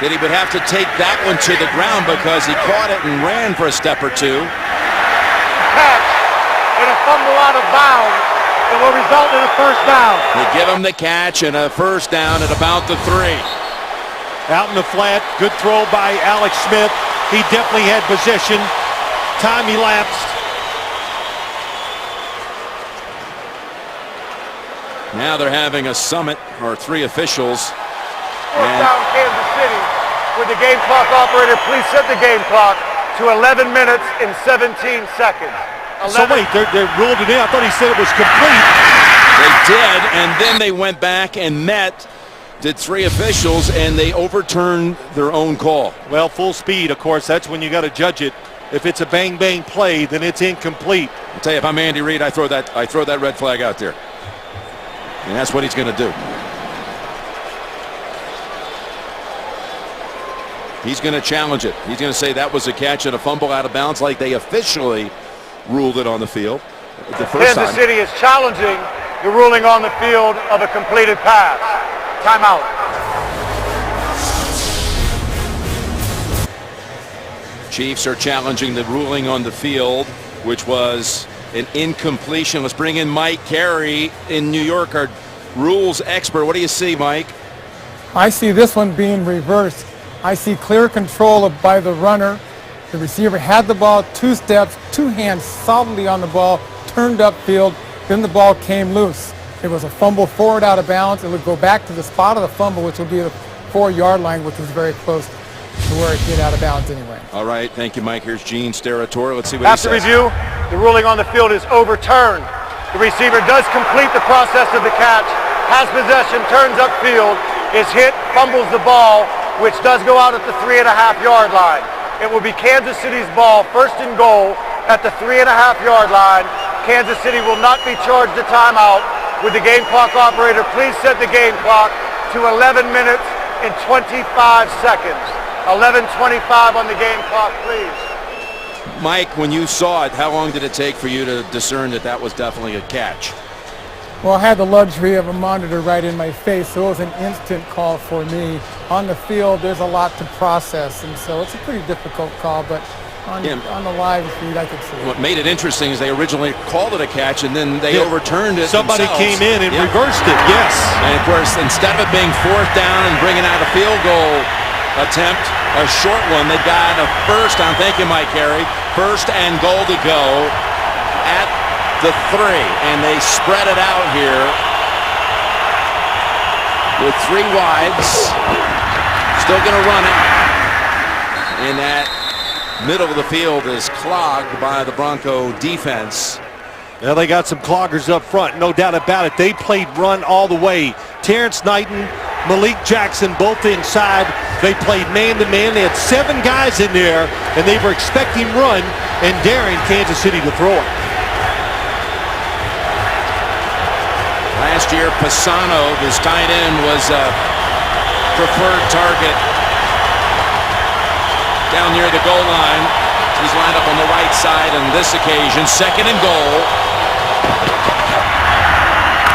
that he would have to take that one to the ground because he caught it and ran for a step or two? Catch and a fumble out of bounds. It will result in a first down. They give him the catch and a first down at about the 3. Out in the flat, good throw by Alex Smith. He definitely had possession. Time elapsed. Now they're having a summit, or 3 officials. Fourth down, Kansas City. With the game clock operator, please set the game clock to 11 minutes and 17 seconds. 11. So wait, they ruled it in. I thought he said it was complete. They did, and then they went back and did 3 officials, and they overturned their own call. Well, full speed, of course, that's when you got to judge it. If it's a bang-bang play, then it's incomplete. I'll tell you, if I'm Andy Reid, I throw that red flag out there. And that's what he's going to do. He's going to challenge it. He's going to say that was a catch and a fumble out of bounds like they officially ruled it on the field the first time. Kansas City is challenging the ruling on the field of a completed pass. Timeout. Chiefs are challenging the ruling on the field, which was an incompletion. Let's bring in Mike Carey in New York, our rules expert. What do you see, Mike? I see this one being reversed. I see clear control by the runner. The receiver had the ball, 2 steps, 2 hands solidly on the ball, turned upfield, then the ball came loose. It was a fumble forward out of bounds. It would go back to the spot of the fumble, which would be the 4-yard line, which was very close to where it hit out of bounds anyway. All right, thank you, Mike. Here's Gene Steratore. Let's see what he says. After review, the ruling on the field is overturned. The receiver does complete the process of the catch, has possession, turns upfield, is hit, fumbles the ball, which does go out at the 3.5-yard line. It will be Kansas City's ball, 1st and goal at the 3.5-yard line. Kansas City will not be charged a timeout. With the game clock operator, please set the game clock to 11 minutes and 25 seconds. 11:25 on the game clock, please. Mike, when you saw it, how long did it take for you to discern that that was definitely a catch? Well, I had the luxury of a monitor right in my face, so it was an instant call for me. On the field, there's a lot to process, and so it's a pretty difficult call, but on the live feed, I could see it. What made it interesting is they originally called it a catch, and then they overturned it. Somebody came in and reversed it, yes. And, of course, instead of it being 4th down and bringing out a field goal attempt, a short one, they got a first down. Thank you, Mike Carey. 1st and goal to go at the 3, and they spread it out here. with 3 wides. Still going to run it. And that middle of the field is clogged by the Bronco defense. Well, they got some cloggers up front, no doubt about it. They played run all the way. Terrence Knighton, Malik Jackson, both inside. They played man-to-man. They had 7 guys in there, and they were expecting run and daring Kansas City to throw it. Last year, Pisano, this tight end, was a preferred target down near the goal line. He's lined up on the right side on this occasion. 2nd and goal.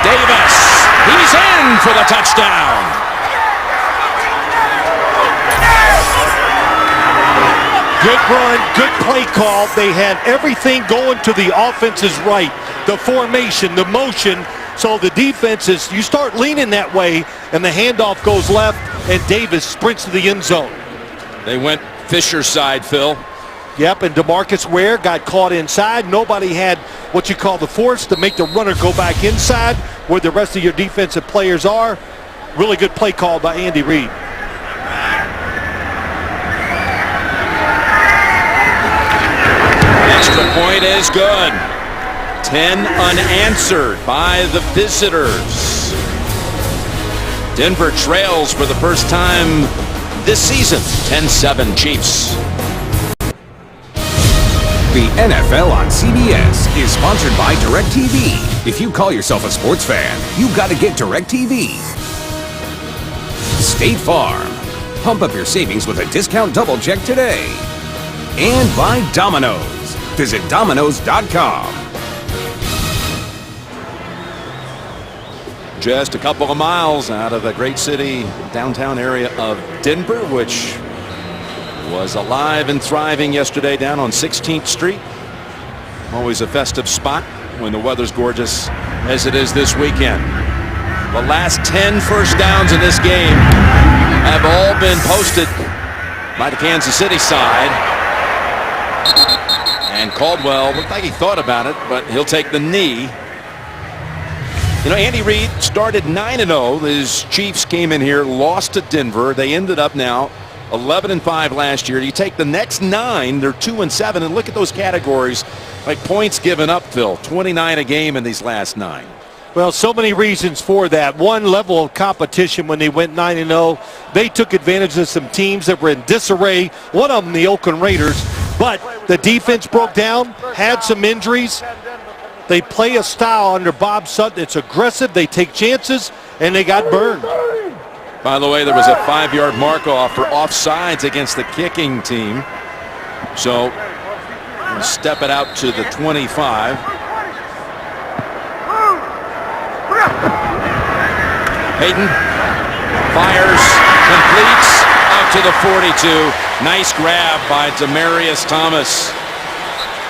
Davis, he's in for the touchdown. Good run, good play call. They had everything going to the offense's right. The formation, the motion. So the defense is, you start leaning that way, and the handoff goes left, and Davis sprints to the end zone. They went Fisher's side, Phil. Yep, and DeMarcus Ware got caught inside. Nobody had what you call the force to make the runner go back inside where the rest of your defensive players are. Really good play call by Andy Reid. Extra point is good. 10 unanswered by the visitors. Denver trails for the first time this season. 10-7 Chiefs. The NFL on CBS is sponsored by DirecTV. If you call yourself a sports fan, you got to get DirecTV. State Farm. Pump up your savings with a discount double check today. And by Domino's. Visit Domino's.com. Just a couple of miles out of the great city downtown area of Denver, which was alive and thriving yesterday down on 16th Street. Always a festive spot when the weather's gorgeous as it is this weekend. The last 10 first downs in this game have all been posted by the Kansas City side. And Caldwell looked like he thought about it, but he'll take the knee. You know, Andy Reid started 9-0. His Chiefs came in here, lost to Denver. They ended up now 11-5 last year. You take the next 9, they're 2-7, and look at those categories like points given up, Phil. 29 a game in these last 9. Well, so many reasons for that. One, level of competition when they went 9-0. They took advantage of some teams that were in disarray. One of them, the Oakland Raiders. But the defense broke down, had some injuries. They play a style under Bob Sutton. It's aggressive. They take chances, and they got burned. By the way, there was a 5-yard mark-off for offsides against the kicking team. So we'll step it out to the 25. Peyton fires, completes out to the 42. Nice grab by Demaryius Thomas.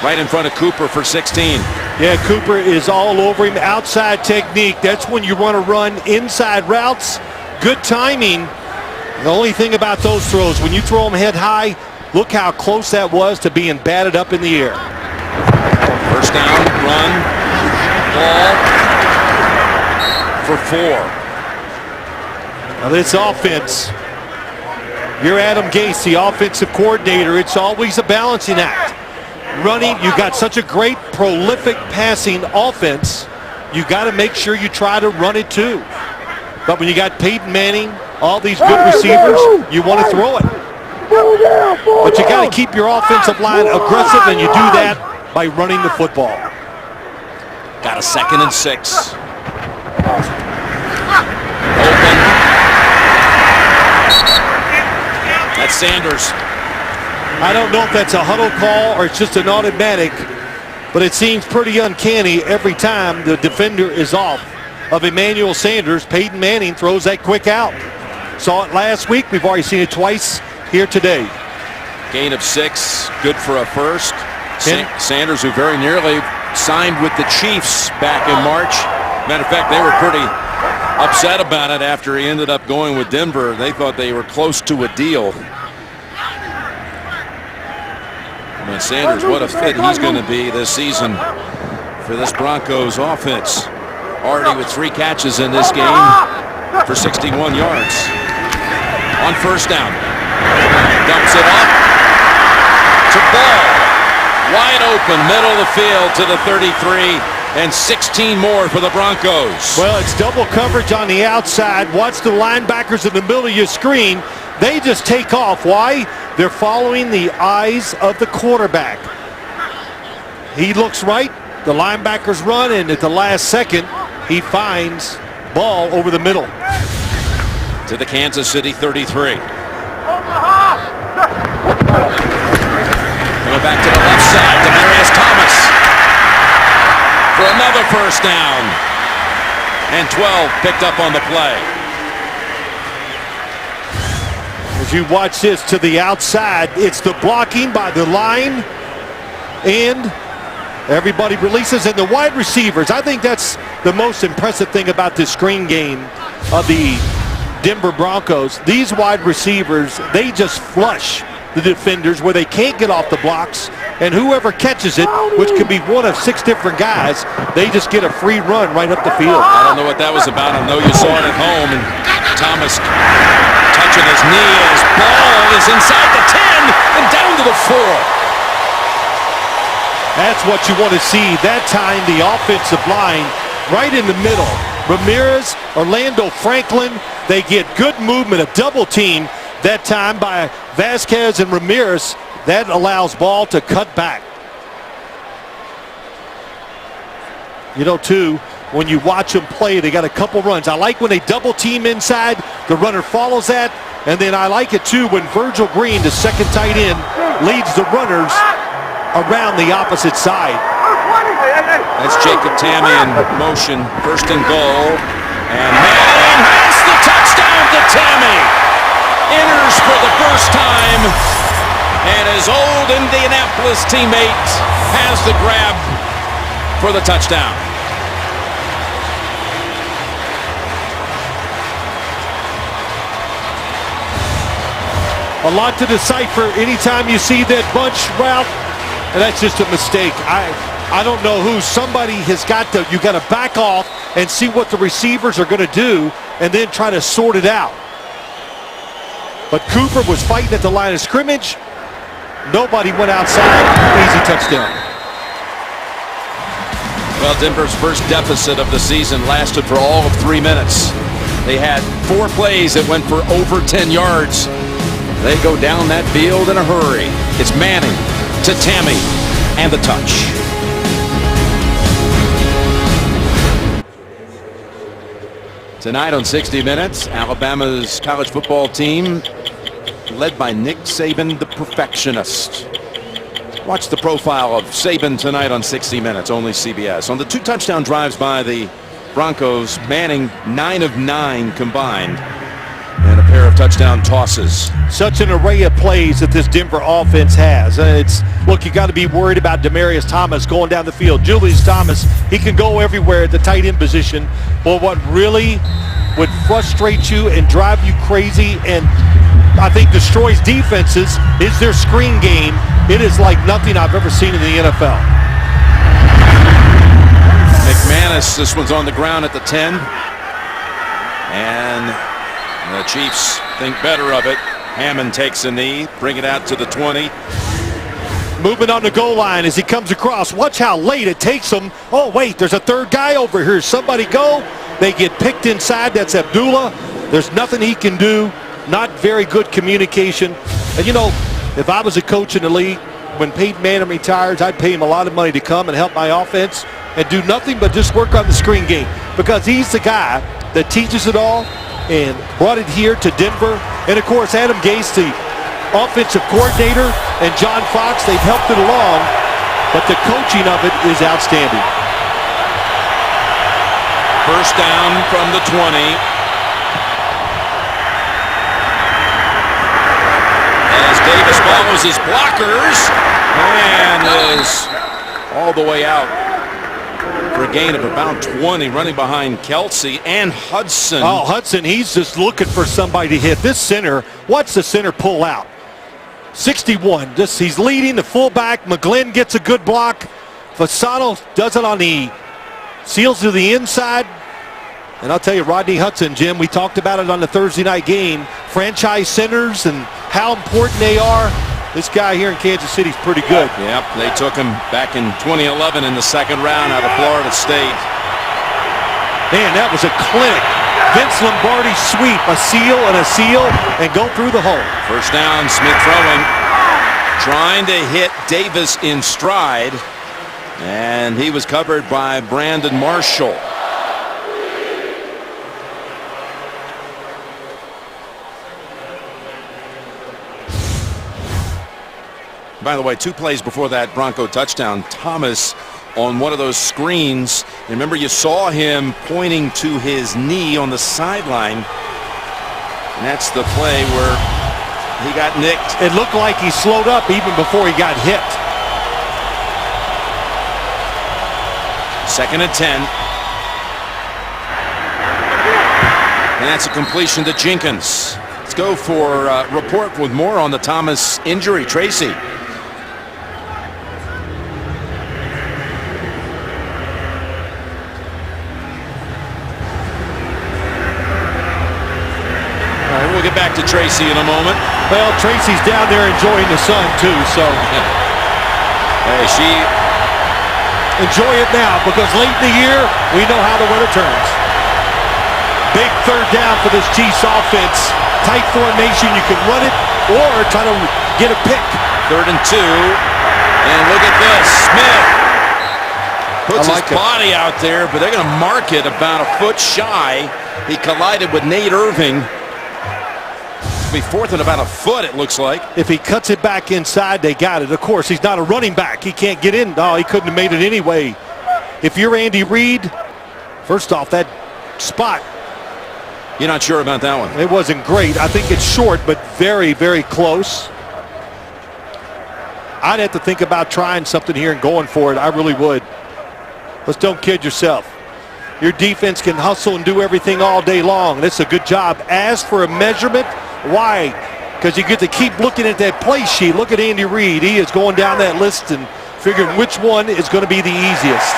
Right in front of Cooper for 16. Yeah, Cooper is all over him. Outside technique. That's when you want to run inside routes. Good timing. The only thing about those throws, when you throw them head high, look how close that was to being batted up in the air. First down, run, ball for 4. Now this offense, you're Adam Gase, the offensive coordinator. It's always a balancing act. Running, you got such a great prolific passing offense, you got to make sure you try to run it too. But when you got Peyton Manning, all these good receivers, you want to throw it. But you got to keep your offensive line aggressive, and you do that by running the football. Got a 2nd and 6. Open. That's Sanders. I don't know if that's a huddle call or it's just an automatic, but it seems pretty uncanny every time the defender is off of Emmanuel Sanders. Peyton Manning throws that quick out. Saw it last week. We've already seen it twice here today. Gain of 6, good for a first. Sanders, who very nearly signed with the Chiefs back in March. Matter of fact, they were pretty upset about it after he ended up going with Denver. They thought they were close to a deal. And Sanders, what a fit he's going to be this season for this Broncos offense. Already with 3 catches in this game. for 61 yards. On first down. Dumps it off to Ball. Wide open, middle of the field to the 33, and 16 more for the Broncos. Well, it's double coverage on the outside. Watch the linebackers in the middle of your screen. They just take off. Why? They're following the eyes of the quarterback. He looks right, the linebackers run, and at the last second, he finds Ball over the middle. To the Kansas City 33. Coming back to the left side, Demaryius Thomas for another first down. And 12 picked up on the play. As you watch this to the outside, it's the blocking by the line, and everybody releases, and the wide receivers. I think that's the most impressive thing about this screen game of the Denver Broncos. These wide receivers, they just flush the defenders where they can't get off the blocks, and whoever catches it, which could be one of 6 different guys, they just get a free run right up the field. I don't know what that was about. I know you saw it at home, and Thomas touching his knee as Ball is inside the 10 and down to the 4. That's what you want to see. That time, the offensive line right in the middle. Ramirez, Orlando Franklin, they get good movement, a double team that time by Vasquez and Ramirez. That allows Ball to cut back. You know, too, when you watch them play, they got a couple runs. I like when they double team inside, the runner follows that, and then I like it too when Virgil Green, the second tight end, leads the runners around the opposite side. That's Jacob Tamme in motion, first and goal. And Manning has the touchdown to Tamme. Enters for the first time. And his old Indianapolis teammate has the grab for the touchdown. A lot to decipher anytime you see that bunch route, and that's just a mistake. I don't know who. Somebody has got to, you got to back off and see what the receivers are going to do and then try to sort it out. But Cooper was fighting at the line of scrimmage. Nobody went outside. Easy touchdown. Well, Denver's first deficit of the season lasted for all of 3 minutes. They had 4 plays that went for over 10 yards. They go down that field in a hurry. It's Manning to Tamme and the touch. Tonight on 60 Minutes, Alabama's college football team led by Nick Saban, the perfectionist. Watch the profile of Saban tonight on 60 Minutes, only CBS. On the 2 touchdown drives by the Broncos, Manning 9 of 9 combined, and a pair of touchdown tosses. Such an array of plays that this Denver offense has. Look, you got to be worried about Demaryius Thomas going down the field. Julius Thomas, he can go everywhere at the tight end position. But what really would frustrate you and drive you crazy and I think destroys defenses is their screen game. It is like nothing I've ever seen in the NFL. McManus, this one's on the ground at the 10. And the Chiefs think better of it. Hammond takes a knee, bring it out to the 20. Movement on the goal line as he comes across. Watch how late it takes him. Oh, wait, there's a third guy over here. Somebody go. They get picked inside. That's Abdullah. There's nothing he can do. Not very good communication. And, you know, if I was a coach in the league, when Peyton Manning retires, I'd pay him a lot of money to come and help my offense and do nothing but just work on the screen game because he's the guy that teaches it all and brought it here to Denver. And, of course, Adam Gase, the offensive coordinator, and John Fox, they've helped it along, but the coaching of it is outstanding. First down from the 20. As Davis follows his blockers and is all the way out for a gain of about 20, running behind Kelsey and Hudson. Oh, Hudson, he's just looking for somebody to hit. This center, watch the center pull out. 61, he's leading the fullback. McGlynn gets a good block. Fasano does it on the seals to the inside. And I'll tell you, Rodney Hudson, Jim, we talked about it on the Thursday night game. Franchise centers and how important they are. This guy here in Kansas City is pretty good. Yep, they took him back in 2011 in the second round out of Florida State. Man, that was a clinic. Vince Lombardi sweep, a seal, and go through the hole. First down, Smith throwing. Trying to hit Davis in stride. And he was covered by Brandon Marshall. By the way, 2 plays before that Bronco touchdown, Thomas on one of those screens. Remember, you saw him pointing to his knee on the sideline. And that's the play where he got nicked. It looked like he slowed up even before he got hit. 2nd and 10. And that's a completion to Jenkins. Let's go for a report with more on the Thomas injury. Tracy. We'll get back to Tracy in a moment. Well, Tracy's down there enjoying the sun too, so hey, she enjoy it now, because late in the year we know how the weather turns. Big third down for this Chiefs offense. Tight formation, you can run it or try to get a pick. 3rd and 2, and look at this. Smith puts his body out there, but they're going to mark it about a foot shy. He collided with Nate Irving. Be 4th and about a foot, it looks like. If he cuts it back inside, they got it. Of course, he's not a running back. He can't get in. No, he couldn't have made it anyway. If you're Andy Reid, first off, that spot, you're not sure about that one. It wasn't great. I think it's short, but very, very close. I'd have to think about trying something here and going for it. I really would. Let's don't kid yourself. Your defense can hustle and do everything all day long. That's a good job. As for a measurement, why? Because you get to keep looking at that play sheet. Look at Andy Reid. He is going down that list and figuring which one is going to be the easiest.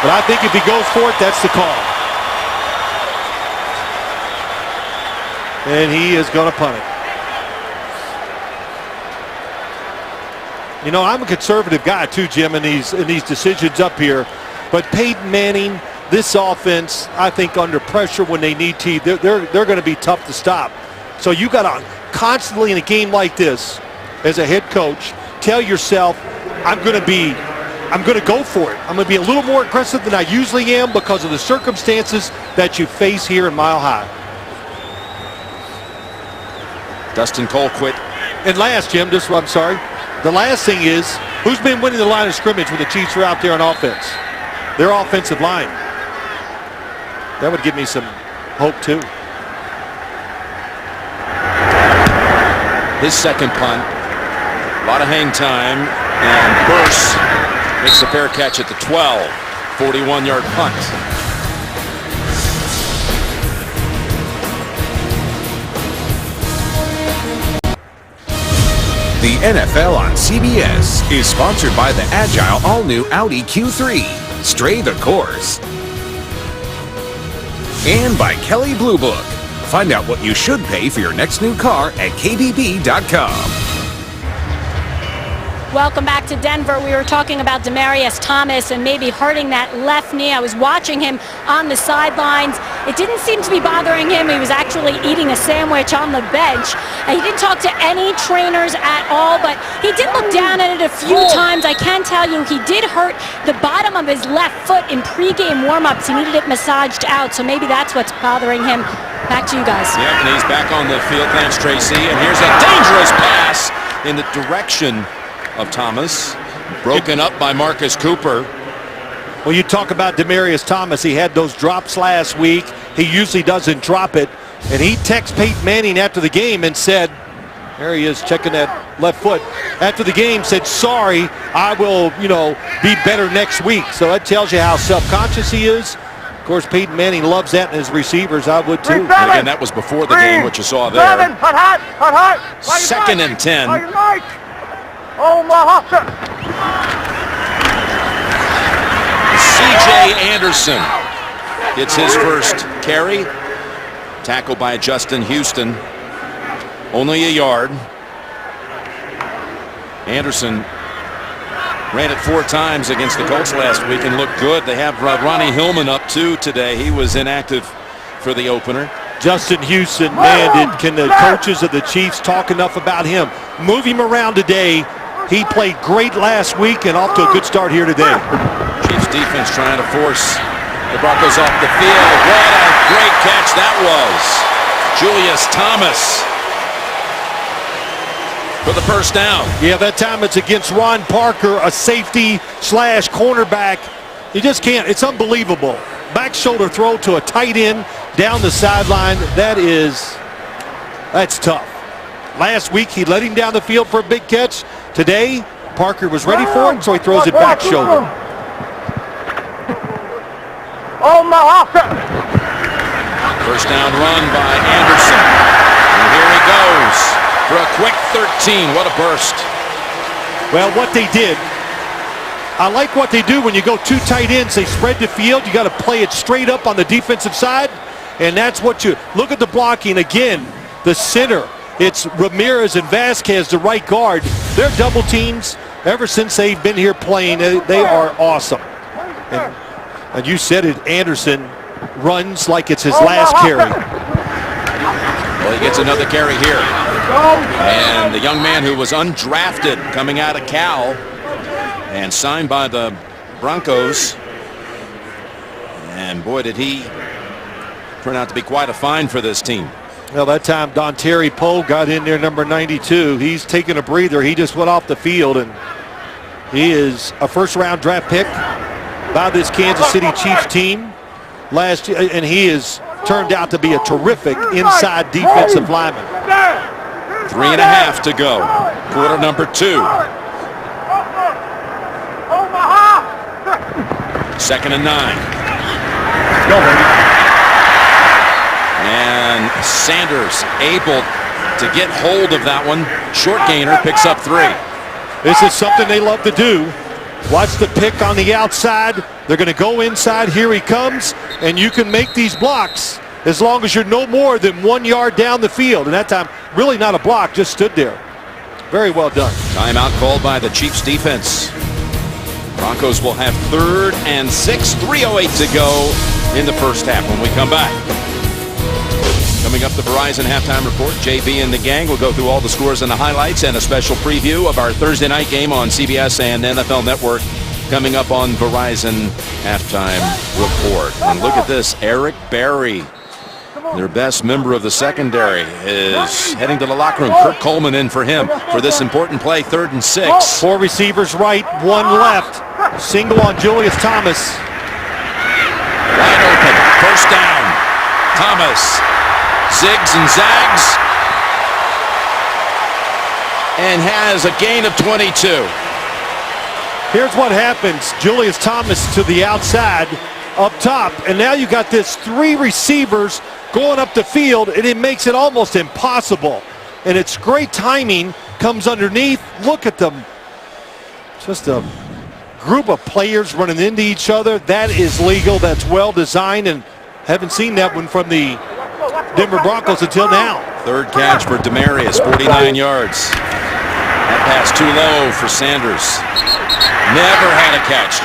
But I think if he goes for it, that's the call. And he is going to punt it. You know, I'm a conservative guy too, Jim, in these decisions up here. But Peyton Manning, this offense, I think under pressure when they need to, they're going to be tough to stop. So you got to constantly in a game like this, as a head coach, tell yourself, I'm going to go for it. I'm going to be a little more aggressive than I usually am because of the circumstances that you face here in Mile High. Dustin Colquitt. And last, Jim, I'm sorry. The last thing is, who's been winning the line of scrimmage when the Chiefs are out there on offense? Their offensive line. That would give me some hope too. His second punt. A lot of hang time. And Burse makes a fair catch at the 12. 41-yard punt. The NFL on CBS is sponsored by the agile all-new Audi Q3. Stray the course. And by Kelley Blue Book. Find out what you should pay for your next new car at kbb.com. Welcome back to Denver. We were talking about Demaryius Thomas and maybe hurting that left knee. I was watching him on the sidelines. It didn't seem to be bothering him. He was actually eating a sandwich on the bench. He didn't talk to any trainers at all, but he did look down at it a few times. I can tell you he did hurt the bottom of his left foot in pregame warm-ups. He needed it massaged out, so maybe that's what's bothering him. Back to you guys. Yeah, and he's back on the field. Thanks, Tracy. And here's a dangerous pass in the direction of Thomas, broken up by Marcus Cooper. Well, you talk about Demaryius Thomas. He had those drops last week. He usually doesn't drop it. And he texted Peyton Manning after the game and said, there he is checking that left foot. After the game said, sorry, I will, be better next week. So that tells you how self-conscious he is. Of course, Peyton Manning loves that in his receivers. I would too. And again, that was before the game, what you saw there. 2nd and 10. CJ Anderson gets his first carry. Tackled by Justin Houston. Only a yard. Anderson ran it 4 times against the Colts last week and looked good. They have Ronnie Hillman up too today. He was inactive for the opener. Justin Houston, man, can the coaches of the Chiefs talk enough about him? Move him around today. He played great last week and off to a good start here today. Chiefs defense trying to force the Broncos off the field. What a great catch that was. Julius Thomas for the first down. Yeah, that time it's against Ron Parker, a safety slash cornerback. You just can't. It's unbelievable. Back shoulder throw to a tight end down the sideline. That's tough. Last week he let him down the field for a big catch. Today Parker was ready for it, so he throws it back shoulder. First down run by Anderson. And here he goes for a quick 13. What a burst. Well, what they did, I like what they do when you go 2 tight ends. They spread the field. You got to play it straight up on the defensive side. And that's what you look at the blocking again. The center, it's Ramirez and Vasquez, the right guard. They're double teams ever since they've been here playing. They are awesome. And you said it, Anderson runs like it's his last carry. Well, he gets another carry here. And the young man who was undrafted coming out of Cal and signed by the Broncos. And boy, did he turn out to be quite a find for this team. Well, that time Don Terry Poe got in there, number 92. He's taking a breather. He just went off the field, and he is a first-round draft pick by this Kansas City Chiefs team last year, and he has turned out to be a terrific inside defensive lineman. 3.5 to go. Quarter number 2. Second and 9. Go, baby. And Sanders able to get hold of that one. Short gainer, picks up 3. This is something they love to do. Watch the pick on the outside. They're going to go inside. Here he comes. And you can make these blocks as long as you're no more than 1 yard down the field. And that time, really not a block, just stood there. Very well done. Timeout called by the Chiefs defense. Broncos will have 3rd and 6. 3:08 to go in the first half when we come back. Coming up, the Verizon Halftime Report. JB and the gang will go through all the scores and the highlights and a special preview of our Thursday night game on CBS and NFL Network coming up on Verizon Halftime Report. And look at this, Eric Berry, their best member of the secondary, is heading to the locker room. Kurt Coleman in for him for this important play, 3rd and 6. 4 receivers right, 1 left. Single on Julius Thomas. Wide open, first down. Thomas zigs and zags and has a gain of 22. Here's what happens. Julius Thomas to the outside up top, and now you got this 3 receivers going up the field, and it makes it almost impossible. And it's great timing, comes underneath. Look at them. Just a group of players running into each other. That is legal. That's well designed, and haven't seen that one from the Denver Broncos until now. 3rd catch for Demarius, 49 yards. That pass too low for Sanders. Never had a catch.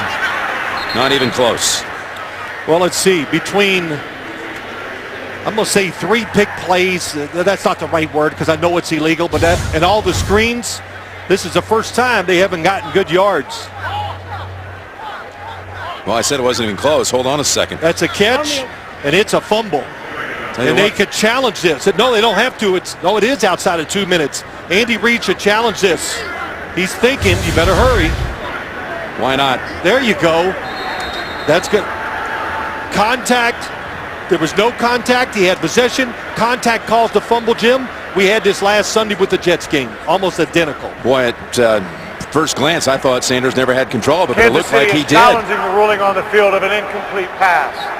Not even close. Well, let's see. Between, I'm going to say 3 pick plays. That's not the right word because I know it's illegal, but that and all the screens, this is the first time they haven't gotten good yards. Well, I said it wasn't even close. Hold on a second. That's a catch, and it's a fumble. And they could challenge this. No, they don't have to. It is outside of 2 minutes. Andy Reid should challenge this. He's thinking, you better hurry. Why not? There you go. That's good. Contact. There was no contact. He had possession. Contact calls the fumble, Jim. We had this last Sunday with the Jets game. Almost identical. Boy, at first glance, I thought Sanders never had control, but it looked like he did. Challenging the ruling on the field of an incomplete pass.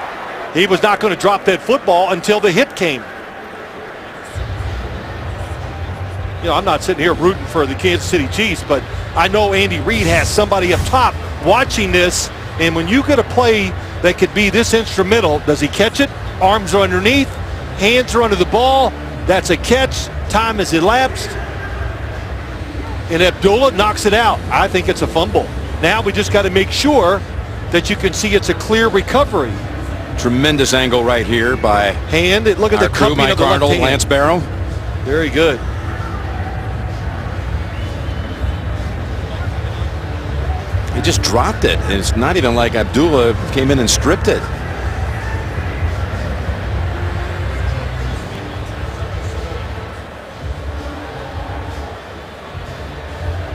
He was not going to drop that football until the hit came. You know, I'm not sitting here rooting for the Kansas City Chiefs, but I know Andy Reid has somebody up top watching this, and when you get a play that could be this instrumental. Does he catch it? Arms are underneath, hands are under the ball. That's a catch. Time has elapsed. And Abdullah knocks it out. I think it's a fumble. Now we just got to make sure that you can see it's a clear recovery. Tremendous angle right here by hand. Look at our the crew, cupping Mike of the left Arnold, hand. Lance Barrow. Very good. He just dropped it. And it's not even like Abdullah came in and stripped it.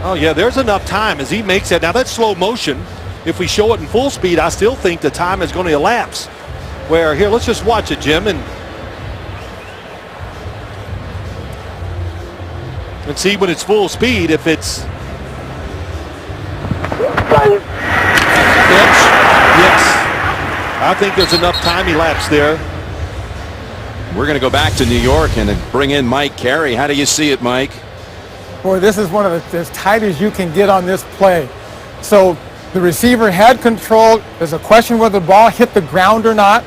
Oh, yeah, there's enough time as he makes that. Now, that's slow motion. If we show it in full speed, I still think the time is going to elapse. Where, here, let's just watch it, Jim, and see when it's full speed if it's... Yes. I think there's enough time elapsed there. We're going to go back to New York and bring in Mike Carey. How do you see it, Mike? Boy, this is one of the, as tight as you can get on this play. So the receiver had control. There's a question whether the ball hit the ground or not.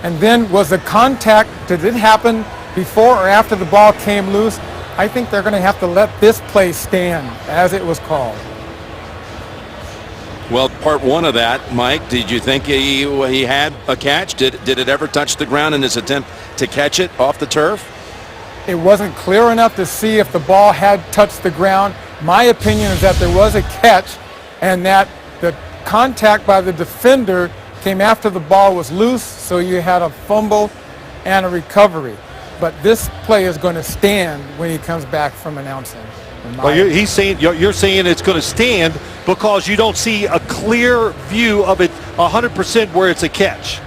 And then was the contact, did it happen before or after the ball came loose? I think they're going to have to let this play stand as it was called. Well, part one of that, Mike, did you think he had a catch? Did it ever touch the ground in his attempt to catch it off the turf? It wasn't clear enough to see if the ball had touched the ground. My opinion is that there was a catch and that the contact by the defender came after the ball was loose, so you had a fumble and a recovery. But this play is going to stand when he comes back from announcing. Well, you're saying it's going to stand because you don't see a clear view of it 100% where it's a catch.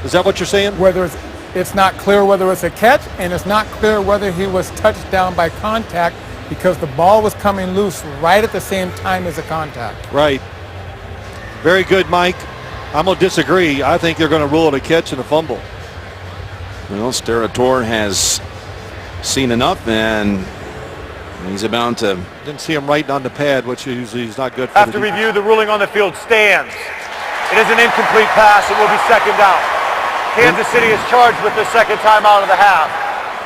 Is that what you're saying? Whether it's not clear whether it's a catch, and it's not clear whether he was touched down by contact because the ball was coming loose right at the same time as the contact. Right. Very good, Mike. I'm going to disagree. I think they're going to rule it a catch and a fumble. Well, Sterator has seen enough, and he's about to... Didn't see him writing on the pad, which usually is not good for After review, the ruling on the field stands. It is an incomplete pass. It will be second down. Kansas City is charged with their second time out of the half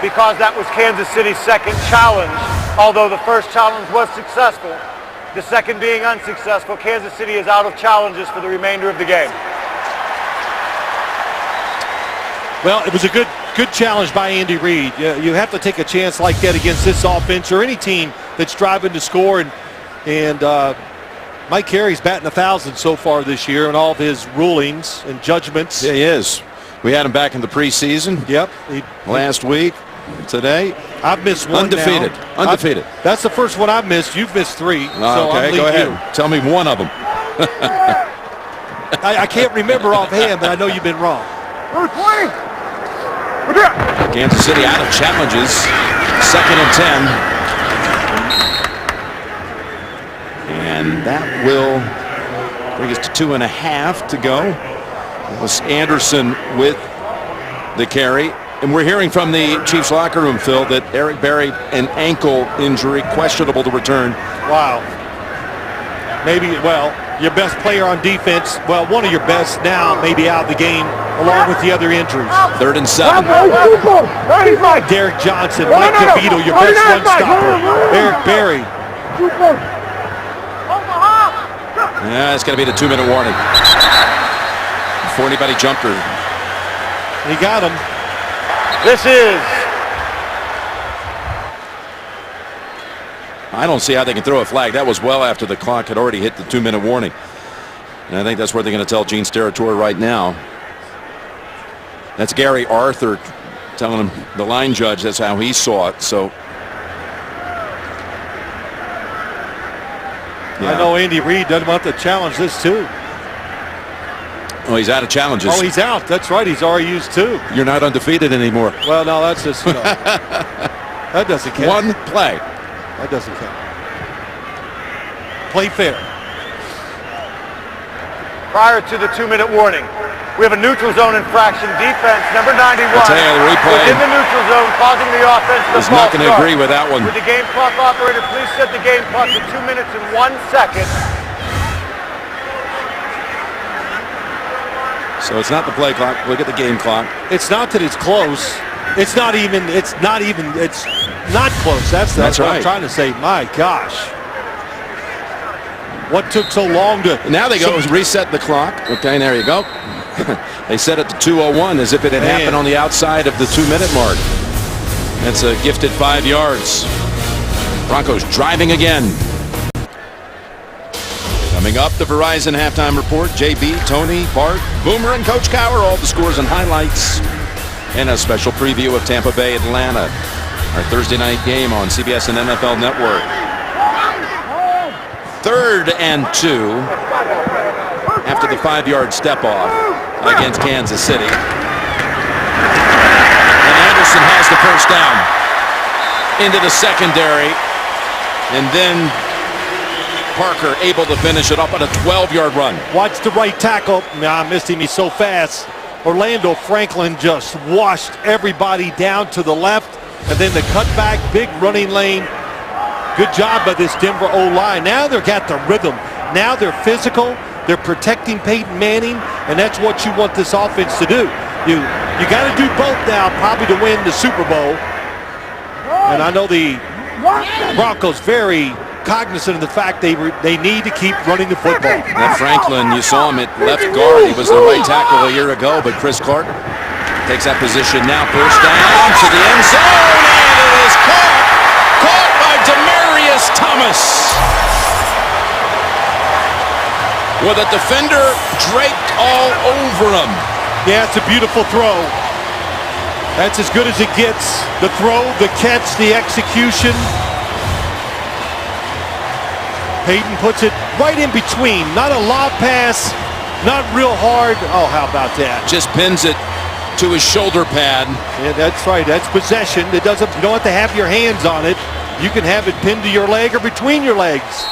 because that was Kansas City's second challenge. Although the first challenge was successful, the second being unsuccessful, Kansas City is out of challenges for the remainder of the game. Well, it was a good challenge by Andy Reid. You have to take a chance like that against this offense or any team that's driving to score. And Mike Carey's batting 1,000 so far this year in all of his rulings and judgments. Yeah, he is. We had him back in the preseason. Yep. Last week. Today. I've missed one Undefeated. now. Undefeated. That's the first one I've missed. You've missed 3. So okay, go ahead. Tell me one of them. I can't remember offhand, but I know you've been wrong. Kansas City out of challenges. 2nd and 10. And that will bring us to 2.5 to go. It was Anderson with the carry. And we're hearing from the Chiefs locker room, Phil, that Eric Berry, an ankle injury, questionable to return. Wow. Maybe, well, your best player on defense, well, one of your best now, maybe out of the game, along with the other injuries. 3rd and 7. Derek Johnson, Mike DeVito, your best run stopper. Eric Berry. Yeah, it's going to be the 2-minute warning. Before anybody jumped her. He got him. This is... I don't see how they can throw a flag. That was well after the clock had already hit the 2-minute warning. And I think that's what they're going to tell Gene Sterator right now. That's Gary Arthur telling him, the line judge, that's how he saw it. So I know Andy Reid doesn't want to challenge this too. Oh, he's out of challenges. Oh, he's out. That's right. He's already used 2. You're not undefeated anymore. Well, no, that's just, no. That doesn't count. One play. That doesn't count. Play fair. Prior to the 2-minute warning, we have a neutral zone infraction. Defense, number 91. I'll tell you, the replay in the neutral zone, causing the offense to is not going to agree with that one. Would the game clock operator please set the game clock to 2 minutes and 1 second? So it's not the play clock. Look at the game clock. It's not that it's close. It's not close. That's right. what I'm trying to say. My gosh. What took so long to... Now they go reset the clock. Okay, there you go. They set it to 2:01 as if it had happened on the outside of the 2-minute mark. That's a gifted 5 yards. Broncos driving again. Coming up, the Verizon halftime report. JB, Tony, Bart, Boomer, and Coach Cower. All the scores and highlights. And a special preview of Tampa Bay, Atlanta. Our Thursday night game on CBS and NFL Network. 3rd and 2 after the 5-yard step off against Kansas City. And Anderson has the first down into the secondary. And then Parker able to finish it up on a 12-yard run. Watch the right tackle. I missed him. He's so fast. Orlando Franklin just washed everybody down to the left. And then the cutback, big running lane. Good job by this Denver O-line. Now they've got the rhythm. Now they're physical. They're protecting Peyton Manning. And that's what you want this offense to do. You got to do both now probably to win the Super Bowl. And I know the Broncos very cognizant of the fact they need to keep running the football. Now Franklin, you saw him at left guard. He was the right tackle a year ago, but Chris Clark takes that position now. First down to the end zone, and it is caught by Demaryius Thomas. With a defender draped all over him. Yeah, it's a beautiful throw. That's as good as it gets. The throw, the catch, the execution. Peyton puts it right in between. Not a lob pass, not real hard. Oh, how about that? Just pins it to his shoulder pad. Yeah, that's right. That's possession. You don't have to have your hands on it. You can have it pinned to your leg or between your legs.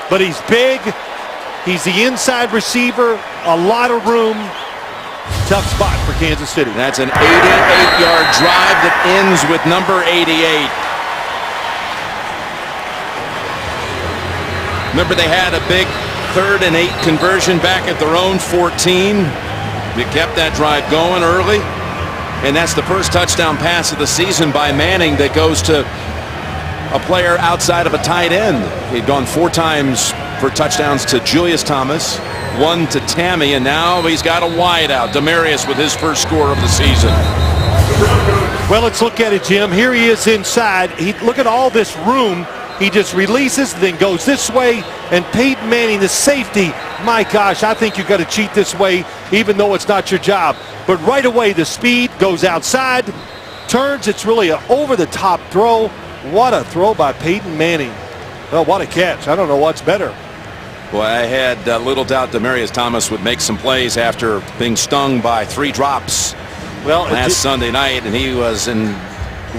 But he's big. He's the inside receiver. A lot of room. Tough spot for Kansas City. That's an 88-yard drive that ends with number 88. Remember, they had a big 3rd and 8 conversion back at their own 14. They kept that drive going early. And that's the first touchdown pass of the season by Manning that goes to a player outside of a tight end. He'd gone 4 times for touchdowns to Julius Thomas, 1 to Tammy, and now he's got a wide out. Demaryius with his first score of the season. Well, let's look at it, Jim. Here he is inside. Look at all this room. He just releases, then goes this way, and Peyton Manning, the safety, my gosh, I think you've got to cheat this way, even though it's not your job. But right away, the speed goes outside, turns. It's really an over-the-top throw. What a throw by Peyton Manning. Well, what a catch. I don't know what's better. Well, I had little doubt Demaryius Thomas would make some plays after being stung by 3 drops last Sunday night, and he was, in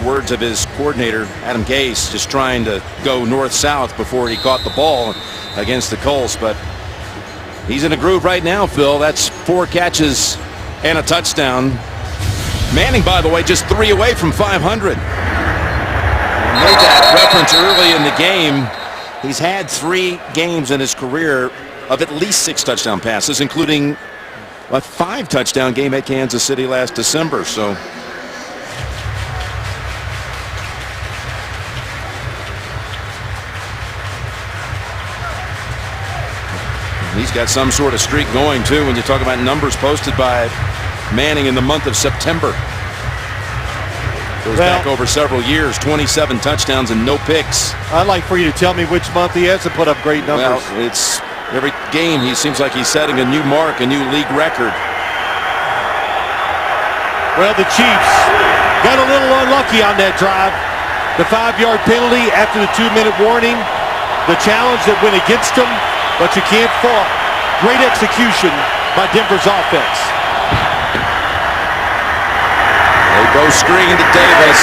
words of his coordinator, Adam Gase, just trying to go north-south before he caught the ball against the Colts. But he's in a groove right now, Phil. That's 4 catches and a touchdown. Manning, by the way, just 3 away from 500. I made that reference early in the game. He's had 3 games in his career of at least 6 touchdown passes, including a 5 touchdown game at Kansas City last December. So he's got some sort of streak going too when you talk about numbers posted by Manning in the month of September. Goes back over several years, 27 touchdowns and no picks. I'd like for you to tell me which month he has to put up great numbers. Well, it's every game he seems like he's setting a new mark, a new league record. Well, the Chiefs got a little unlucky on that drive. The 5-yard penalty after the 2-minute warning. The challenge that went against them, but you can't fault. Great execution by Denver's offense. They go screen to Davis,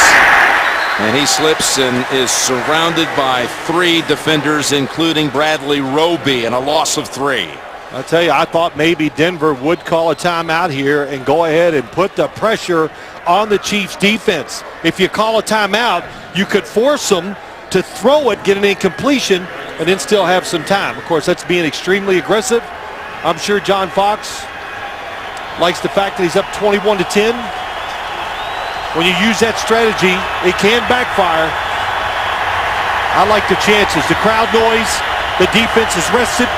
and he slips and is surrounded by 3 defenders, including Bradley Roby, and a loss of 3. I'll tell you, I thought maybe Denver would call a timeout here and go ahead and put the pressure on the Chiefs defense. If you call a timeout, you could force them to throw it, get an incompletion, and then still have some time. Of course, that's being extremely aggressive. I'm sure John Fox likes the fact that he's up 21-10. When you use that strategy, it can backfire. I like the chances. The crowd noise, the defense is rested.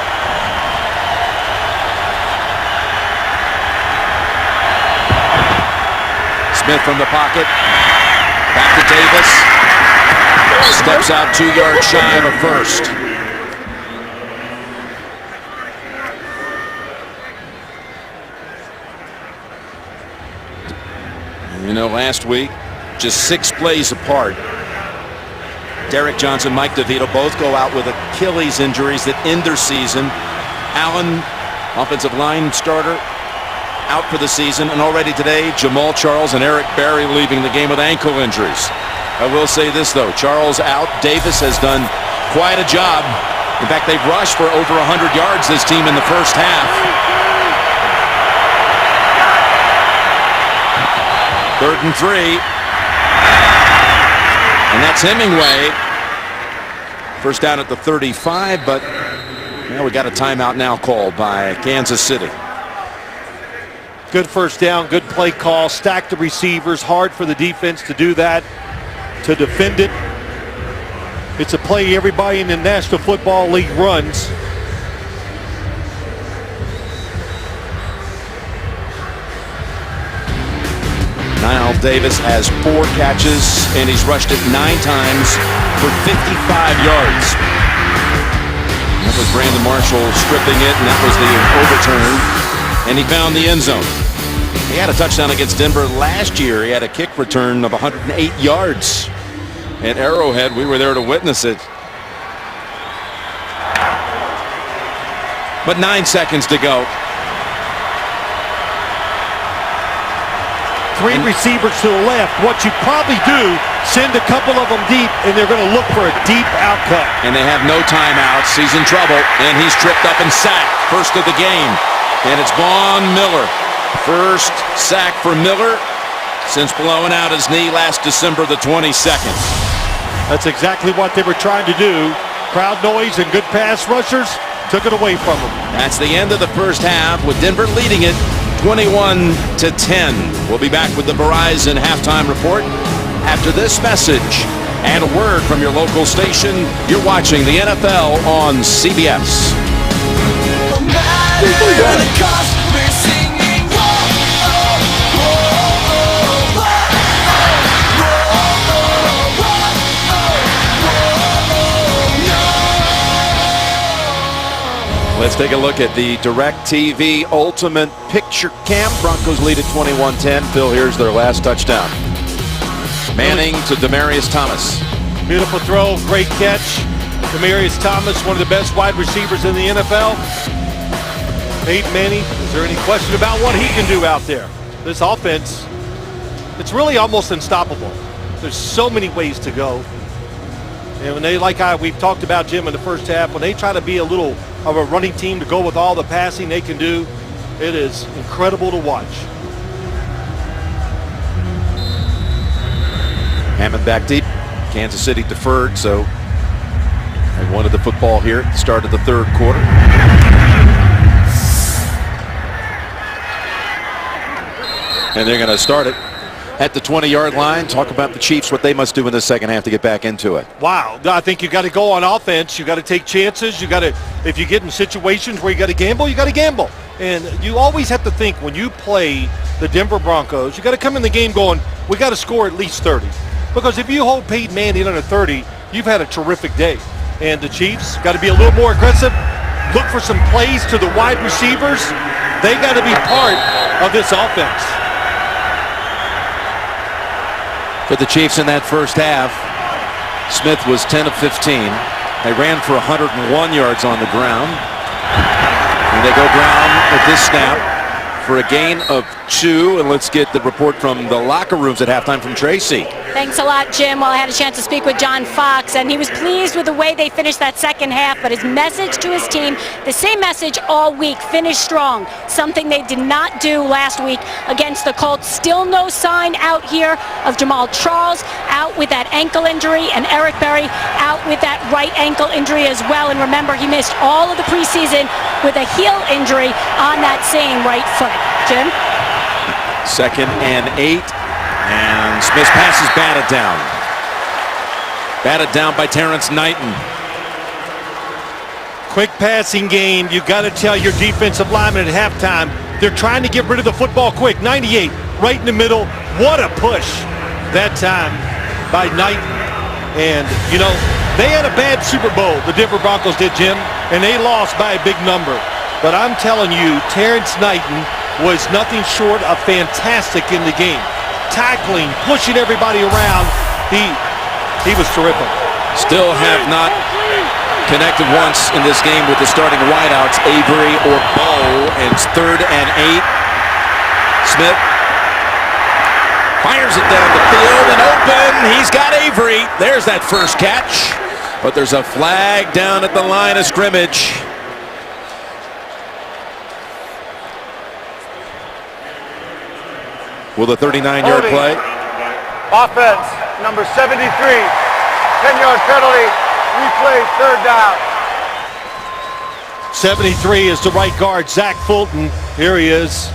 Smith from the pocket. Back to Davis. Steps out 2 yards shy of a first. You know, last week, just 6 plays apart. Derek Johnson, Mike DeVito both go out with Achilles injuries that end their season. Allen, offensive line starter, out for the season. And already today, Jamal Charles and Eric Berry leaving the game with ankle injuries. I will say this, though. Charles out. Davis has done quite a job. In fact, they've rushed for over 100 yards, this team, in the first half. 3rd and 3. And that's Hemingway. First down at the 35, but we got a timeout now called by Kansas City. Good first down, good play call, stack the receivers, hard for the defense to do that, to defend it. It's a play everybody in the National Football League runs. Niall Davis has 4 catches, and he's rushed it 9 times for 55 yards. That was Brandon Marshall stripping it, and that was the overturn, and he found the end zone. He had a touchdown against Denver last year. He had a kick return of 108 yards at Arrowhead. We were there to witness it. But 9 seconds to go. 3 receivers to the left. What you probably do, send a couple of them deep, and they're going to look for a deep outcut. And they have no timeouts. He's in trouble, and he's tripped up and sacked. First of the game. And it's Von Miller. First sack for Miller since blowing out his knee last December the 22nd. That's exactly what they were trying to do. Crowd noise and good pass rushers took it away from them. That's the end of the first half with Denver leading it 21-10. We'll be back with the Verizon halftime report after this message and a word from your local station. You're watching the NFL on CBS. No matter the cost, we're singing, whoa, oh, whoa, oh, whoa, oh, whoa, oh, Let's take a look at the DirecTV Ultimate Picture Cam. Broncos lead at 21-10. Phil, here's their last touchdown. Manning to Demaryius Thomas. Beautiful throw, great catch. Demaryius Thomas, one of the best wide receivers in the NFL. Peyton Manning, is there any question about what he can do out there? This offense, it's really almost unstoppable. There's so many ways to go. And when they, we've talked about, Jim, in the first half, when they try to be a little of a running team to go with all the passing they can do, it is incredible to watch. Hammond back deep. Kansas City deferred, so they wanted the football here at the start of the 3rd quarter. And they're going to start it at the 20-yard line. Talk about the Chiefs, what they must do in the second half to get back into it. Wow. I think you got to go on offense. You got to take chances. You got to, if you get in situations where you got to gamble, you got to gamble. And you always have to think when you play the Denver Broncos, you got to come in the game going, we got to score at least 30. Because if you hold Peyton Manning under 30, you've had a terrific day. And the Chiefs got to be a little more aggressive. Look for some plays to the wide receivers. They got to be part of this offense. For the Chiefs in that first half, Smith was 10 of 15. They ran for 101 yards on the ground. And they go Brown with this snap for a gain of 2. And let's get the report from the locker rooms at halftime from Tracy. Thanks a lot, Jim. Well, I had a chance to speak with John Fox, and he was pleased with the way they finished that second half, but his message to his team, the same message all week, finish strong, something they did not do last week against the Colts. Still no sign out here of Jamal Charles out with that ankle injury, and Eric Berry out with that right ankle injury as well. And remember, he missed all of the preseason with a heel injury on that same right foot. Jim? 2nd and 8. And Smith's pass is batted down. Batted down by Terrence Knighton. Quick passing game. You got to tell your defensive lineman at halftime, they're trying to get rid of the football quick. 98, right in the middle. What a push that time by Knighton. And, you know, they had a bad Super Bowl, the Denver Broncos did, Jim, and they lost by a big number. But I'm telling you, Terrence Knighton was nothing short of fantastic in the game. Tackling, pushing everybody around. He was terrific. Still have not connected once in this game with the starting wideouts, Avery or Bow, and it's 3rd and 8. Smith fires it down the field and open. He's got Avery. There's that first catch. But there's a flag down at the line of scrimmage. Will the 39-yard play? Offense, number 73. 10-yard penalty. Replay, 3rd down. 73 is the right guard, Zach Fulton. Here he is.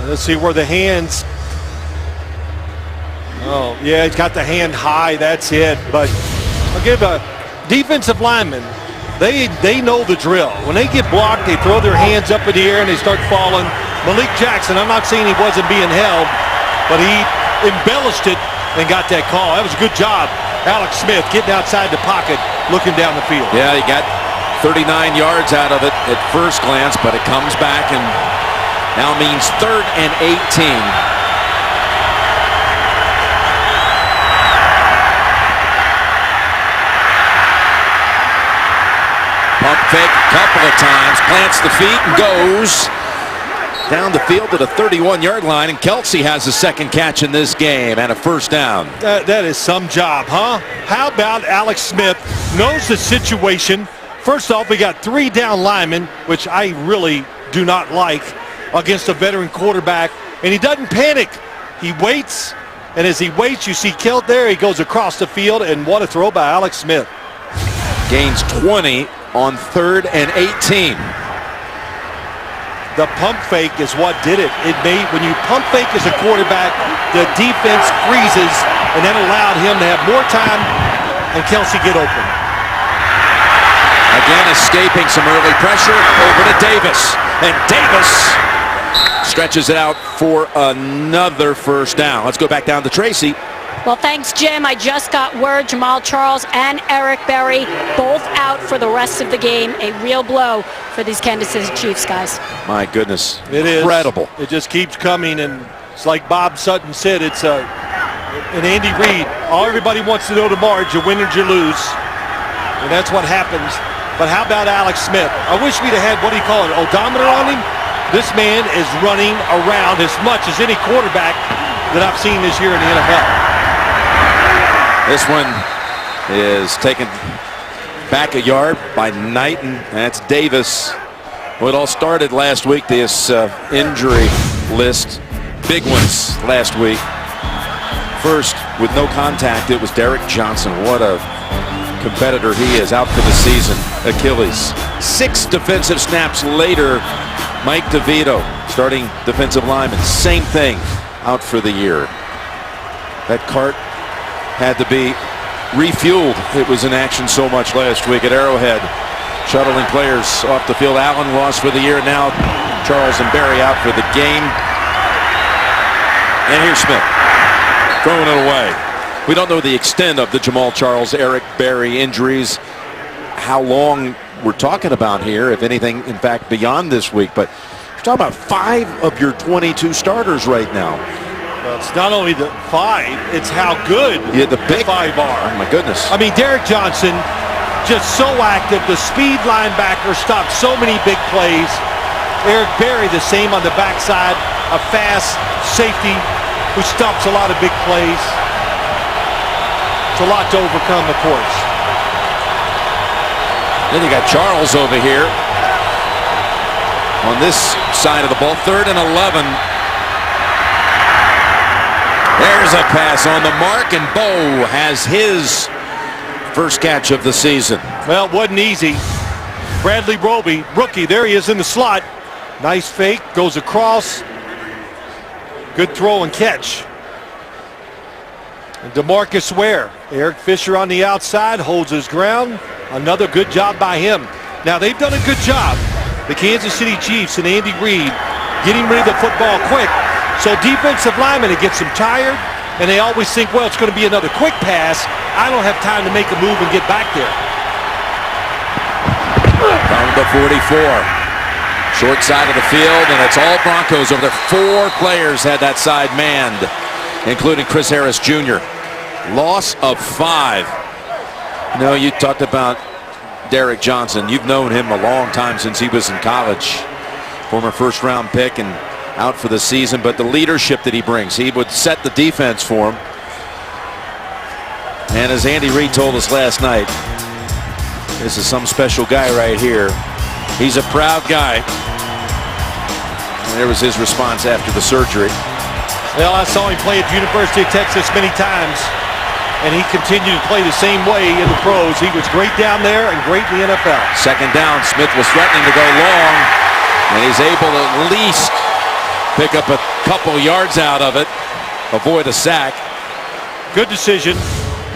Let's see where the hands. Oh, yeah, he's got the hand high. That's it. But I'll give a defensive lineman. They know the drill. When they get blocked, they throw their hands up in the air and they start falling. Malik Jackson, I'm not saying he wasn't being held, but he embellished it and got that call. That was a good job. Alex Smith getting outside the pocket, looking down the field. Yeah, he got 39 yards out of it at first glance, but it comes back and now means 3rd and 18. Pump fake a couple of times, plants the feet and goes down the field to the 31-yard line, and Kelsey has a second catch in this game and a first down. That is some job, huh? How about Alex Smith knows the situation? First off, we got 3 down linemen, which I really do not like, against a veteran quarterback, and he doesn't panic. He waits, and as he waits, you see Kelt there. He goes across the field, and what a throw by Alex Smith. Gains 20 on 3rd and 18. The pump fake is what did it. When you pump fake as a quarterback, the defense freezes, and that allowed him to have more time and Kelsey get open. Again, escaping some early pressure over to Davis. And Davis stretches it out for another first down. Let's go back down to Tracy. Well, thanks, Jim. I just got word Jamal Charles and Eric Berry both out for the rest of the game. A real blow for these Kansas City Chiefs, guys. My goodness. It is. Incredible. It just keeps coming, and it's like Bob Sutton said, it's an Andy Reid. All everybody wants to know tomorrow is you win or you lose, and that's what happens. But how about Alex Smith? I wish we'd have had, what do you call it, odometer on him? This man is running around as much as any quarterback that I've seen this year in the NFL. This one is taken back a yard by Knighton. That's Davis. Well, it all started last week, this injury list. Big ones last week. First, with no contact, it was Derek Johnson. What a competitor he is, out for the season. Achilles. 6 defensive snaps later, Mike DeVito, starting defensive lineman. Same thing, out for the year. That cart had to be refueled. It was in action so much last week at Arrowhead. Shuttling players off the field. Allen lost for the year. Now Charles and Berry out for the game. And here's Smith throwing it away. We don't know the extent of the Jamal Charles, Eric Berry injuries. How long we're talking about here, if anything, in fact, beyond this week. But you're talking about 5 of your 22 starters right now. Well, it's not only the 5, it's how good the big 5 are. Oh, my goodness. I mean, Derek Johnson, just so active. The speed linebacker stopped so many big plays. Eric Berry, the same on the backside. A fast safety who stops a lot of big plays. It's a lot to overcome, of course. Then you got Charles over here on this side of the ball. 3rd and 11. There's a pass on the mark, and Bo has his first catch of the season. Well, it wasn't easy. Bradley Roby, rookie, there he is in the slot. Nice fake, goes across. Good throw and catch. And DeMarcus Ware, Eric Fisher on the outside, holds his ground. Another good job by him. Now they've done a good job, the Kansas City Chiefs and Andy Reid, getting rid of the football quick. So defensive linemen, it gets them tired, and they always think, well, it's going to be another quick pass. I don't have time to make a move and get back there. Down to 44. Short side of the field, and it's all Broncos over there. 4 players had that side manned, including Chris Harris Jr. Loss of 5. No, you talked about Derek Johnson. You've known him a long time, since he was in college. Former first-round pick and out for the season, but the leadership that he brings, he would set the defense for him. And as Andy Reid told us last night, this is some special guy right here. He's a proud guy. And there was his response after the surgery. Well, I saw him play at the University of Texas many times, and he continued to play the same way in the pros. He was great down there and great in the NFL. Second down, Smith was threatening to go long, and he's able to at least pick up a couple yards out of it, avoid a sack. Good decision.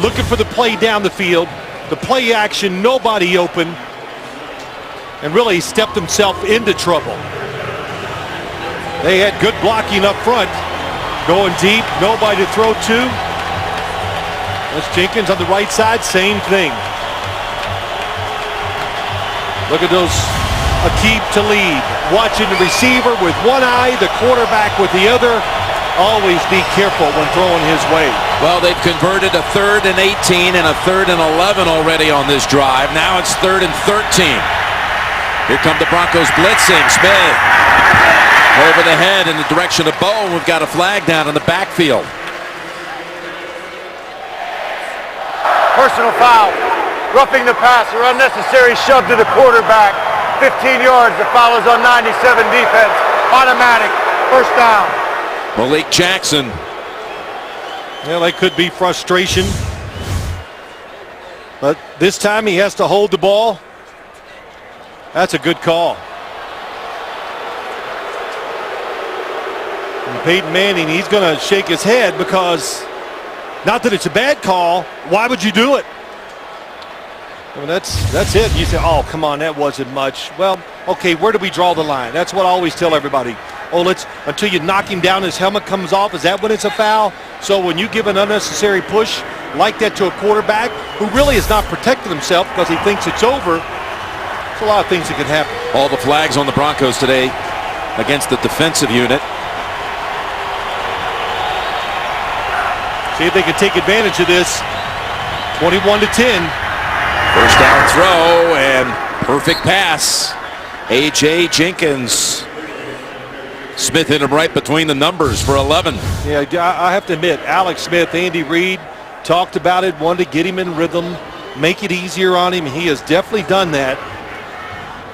Looking for the play down the field. The play action, nobody open. And really stepped himself into trouble. They had good blocking up front. Going deep, nobody to throw to. That's Jenkins on the right side, same thing. Look at those Aqib Talib watching the receiver with one eye, the quarterback with the other. Always be careful when throwing his way. Well, they've converted a 3rd and 18 and a 3rd and 11 already on this drive. Now it's 3rd and 13. Here come the Broncos blitzing. Smith over the head in the direction of Bowe. We've got a flag down in the backfield. Personal foul. Roughing the passer. Unnecessary shove to the quarterback. 15 yards. The foul is on 97 defense. Automatic. First down. Malik Jackson. Well, that could be frustration. But this time he has to hold the ball. That's a good call. And Peyton Manning, he's going to shake his head because, not that it's a bad call, why would you do it? I mean, that's it. You say, oh, come on, that wasn't much. Well, okay, where do we draw the line? That's what I always tell everybody. Oh, until you knock him down, his helmet comes off. Is that when it's a foul? So when you give an unnecessary push like that to a quarterback who really is not protecting himself because he thinks it's over, there's a lot of things that could happen. All the flags on the Broncos today against the defensive unit. See if they can take advantage of this. 21-10. First down throw and perfect pass. A.J. Jenkins. Smith hit him right between the numbers for 11. Yeah, I have to admit, Alex Smith, Andy Reid talked about it, wanted to get him in rhythm, make it easier on him. He has definitely done that.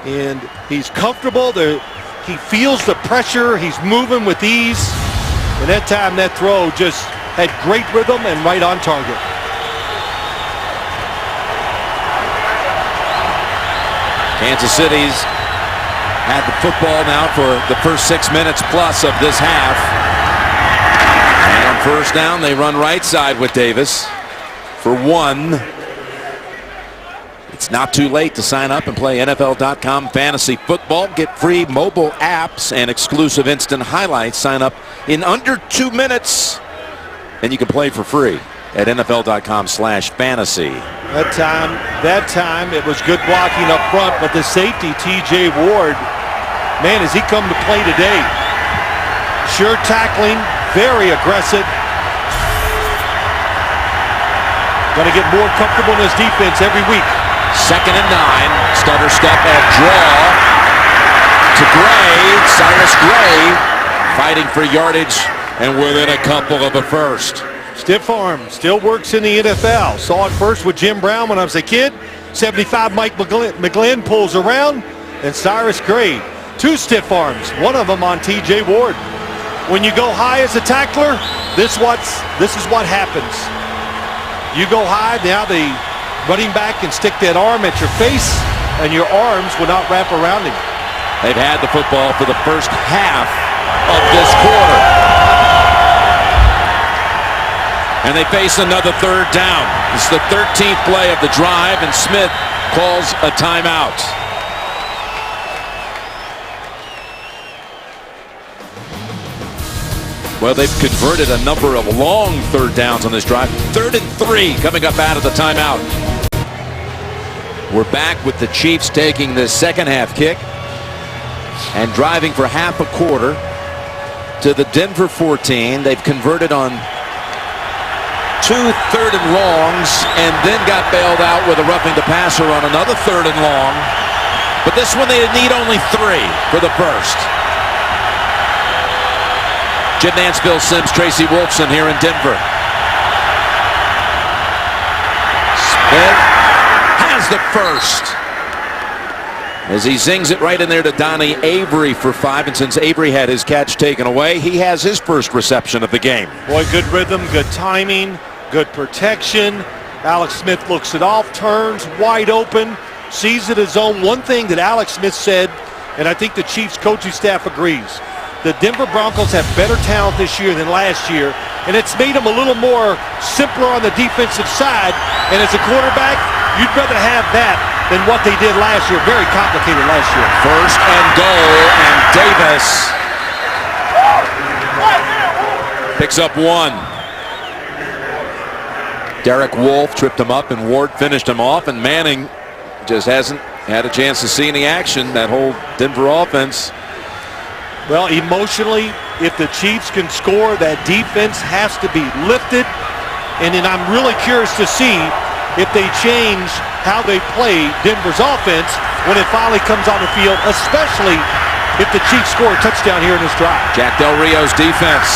And he's comfortable. He feels the pressure. He's moving with ease. And that time, that throw just had great rhythm and right on target. Kansas City's had the football now for the first 6 minutes plus of this half. And on first down, they run right side with Davis for 1. It's not too late to sign up and play NFL.com fantasy football. Get free mobile apps and exclusive instant highlights. Sign up in under 2 minutes, and you can play for free at NFL.com/fantasy. That time it was good blocking up front, but the safety, T.J. Ward, man, has he come to play today? Sure tackling, very aggressive. Going to get more comfortable in his defense every week. 2nd and 9. Stutter step and draw to Gray. Cyrus Gray fighting for yardage and within a couple of a first. Stiff arm, still works in the NFL. Saw it first with Jim Brown when I was a kid. 75 Mike McGlynn pulls around, and Cyrus Gray. 2 stiff arms, one of them on T.J. Ward. When you go high as a tackler, this is what happens. You go high, now the running back can stick that arm at your face, and your arms will not wrap around him. They've had the football for the first half of this quarter. And they face another third down. This is the 13th play of the drive, and Smith calls a timeout. Well, they've converted a number of long third downs on this drive. 3rd and 3 coming up out of the timeout. We're back with the Chiefs taking the second half kick and driving for half a quarter to the Denver 14. They've converted on 2 third and longs and then got bailed out with a roughing the passer on another 3rd and long. But this one they need only 3 for the first. Jim Nance, Phil Simms, Tracy Wolfson here in Denver. Smith has the first as he zings it right in there to Donnie Avery for 5. And since Avery had his catch taken away, he has his first reception of the game. Boy, good rhythm, good timing, good protection. Alex Smith looks it off, turns wide open, sees it his own. One thing that Alex Smith said, and I think the Chiefs coaching staff agrees, the Denver Broncos have better talent this year than last year, and it's made them a little more simpler on the defensive side. And as a quarterback, you'd rather have that than what they did last year. Very complicated last year. 1st and goal, and Davis picks up 1. Derek Wolfe tripped him up, and Ward finished him off, and Manning just hasn't had a chance to see any action. That whole Denver offense. Well, emotionally, if the Chiefs can score, that defense has to be lifted. And then I'm really curious to see if they change how they play Denver's offense when it finally comes on the field, especially if the Chiefs score a touchdown here in this drive. Jack Del Rio's defense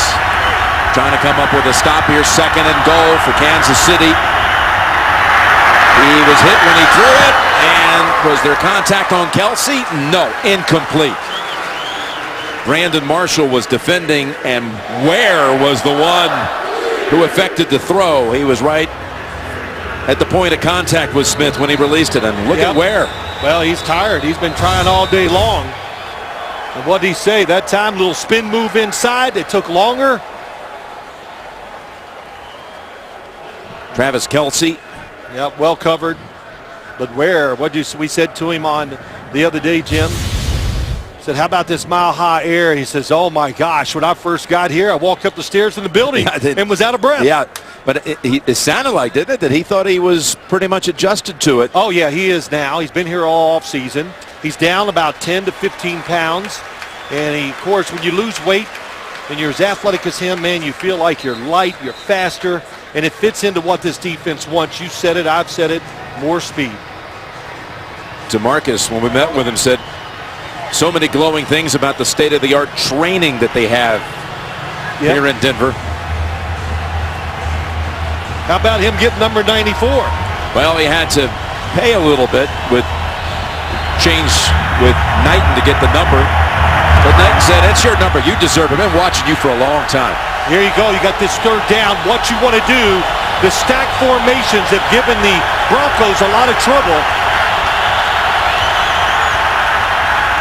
trying to come up with a stop here. 2nd and goal for Kansas City. He was hit when he threw it. And was there contact on Kelsey? No, incomplete. Brandon Marshall was defending, and Ware was the one who effected the throw. He was right at the point of contact with Smith when he released it, and look at Ware. Well, he's tired. He's been trying all day long. And what did he say that time? Little spin move inside. It took longer. Travis Kelce. Yep, well covered. But Ware, we said to him on the other day, Jim? Said, how about this mile-high air? He says, oh, my gosh, when I first got here, I walked up the stairs in the building and was out of breath. Yeah, but it sounded like, didn't it, that he thought he was pretty much adjusted to it. Oh, yeah, he is now. He's been here all offseason. He's down about 10 to 15 pounds. And, of course, when you lose weight and you're as athletic as him, man, you feel like you're light, you're faster, and it fits into what this defense wants. You said it, I've said it, more speed. DeMarcus, when we met with him, said, so many glowing things about the state-of-the-art training that they have here in Denver. How about him getting number 94? Well, he had to pay a little bit with change with Knighton to get the number. But Knighton said, it's your number. You deserve it. I've been watching you for a long time. Here you go. You got this 3rd down. What you want to do, the stack formations have given the Broncos a lot of trouble.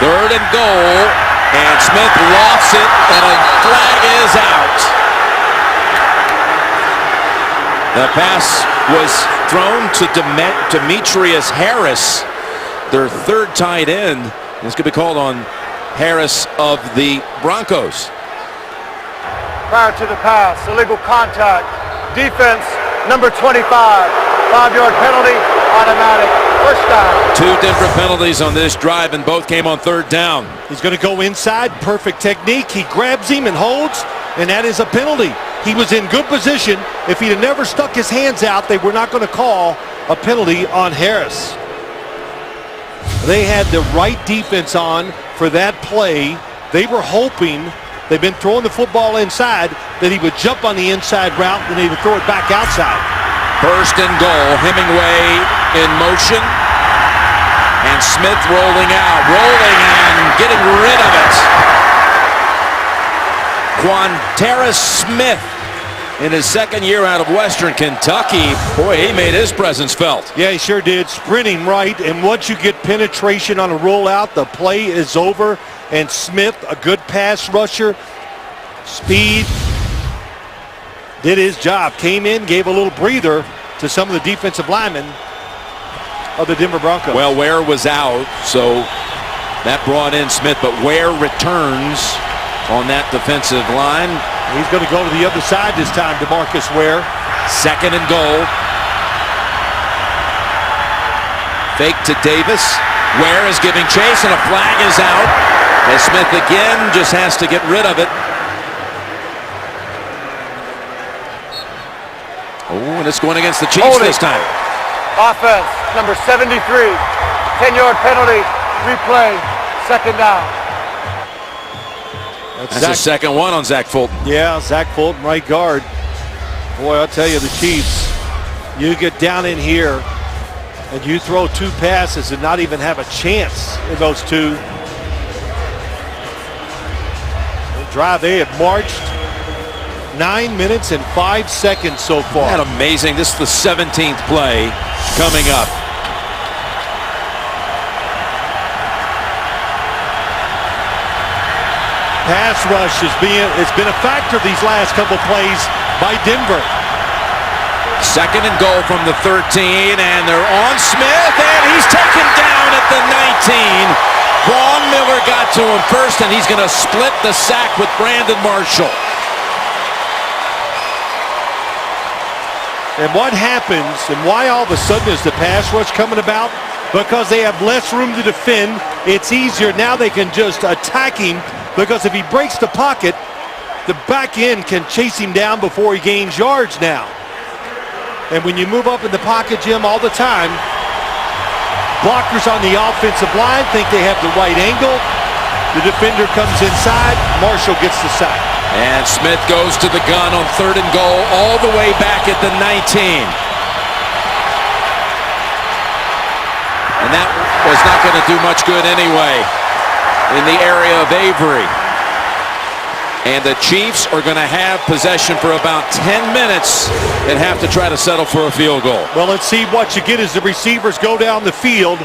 3rd and goal, and Smith lofts it, and a flag is out. The pass was thrown to Demetrius Harris, their 3rd tight end. This could be called on Harris of the Broncos. Prior to the pass, illegal contact. Defense, number 25. 5-yard penalty, automatic. First down. 2 different penalties on this drive, and both came on 3rd down. He's going to go inside. Perfect technique. He grabs him and holds, and that is a penalty. He was in good position. If he'd have never stuck his hands out, they were not going to call a penalty on Harris. They had the right defense on for that play. They were hoping, they've been throwing the football inside, that he would jump on the inside route and he would throw it back outside. 1st and goal. Hemingway in motion. And Smith rolling out. Rolling and getting rid of it. Quanterra Smith in his second year out of Western Kentucky. Boy, he made his presence felt. Yeah, he sure did. Sprinting right, and once you get penetration on a rollout, the play is over. And Smith, a good pass rusher, speed, did his job. Came in, gave a little breather to some of the defensive linemen of the Denver Broncos. Well, Ware was out, so that brought in Smith, but Ware returns on that defensive line. He's going to go to the other side this time, DeMarcus Ware. Second and goal. Fake to Davis. Ware is giving chase, and a flag is out. And Smith again just has to get rid of it. Oh, and it's going against the Chiefs this time. Offense, number 73. 10-yard penalty. Replay. Second down. That's the second one on Zach Fulton. Yeah, Zach Fulton, right guard. Boy, I'll tell you, the Chiefs, you get down in here and you throw two passes and not even have a chance in those two. The drive, they have marched 9 minutes and 5 seconds so far. Isn't that amazing? This is the 17th play coming up. Pass rush it's been a factor these last couple plays by Denver. Second and goal from the 13, and they're on Smith, and he's taken down at the 19. Vaughn Miller got to him first, and he's going to split the sack with Brandon Marshall. And what happens, and why all of a sudden is the pass rush coming about? Because they have less room to defend. It's easier. Now they can just attack him, because if he breaks the pocket, the back end can chase him down before he gains yards now. And when you move up in the pocket, Jim, all the time, blockers on the offensive line think they have the right angle. The defender comes inside. Marshall gets the sack. And Smith goes to the gun on third and goal all the way back at the 19. And that was not going to do much good anyway in the area of Avery. And the Chiefs are going to have possession for about 10 minutes and have to try to settle for a field goal. Well, let's see what you get as the receivers go down the field.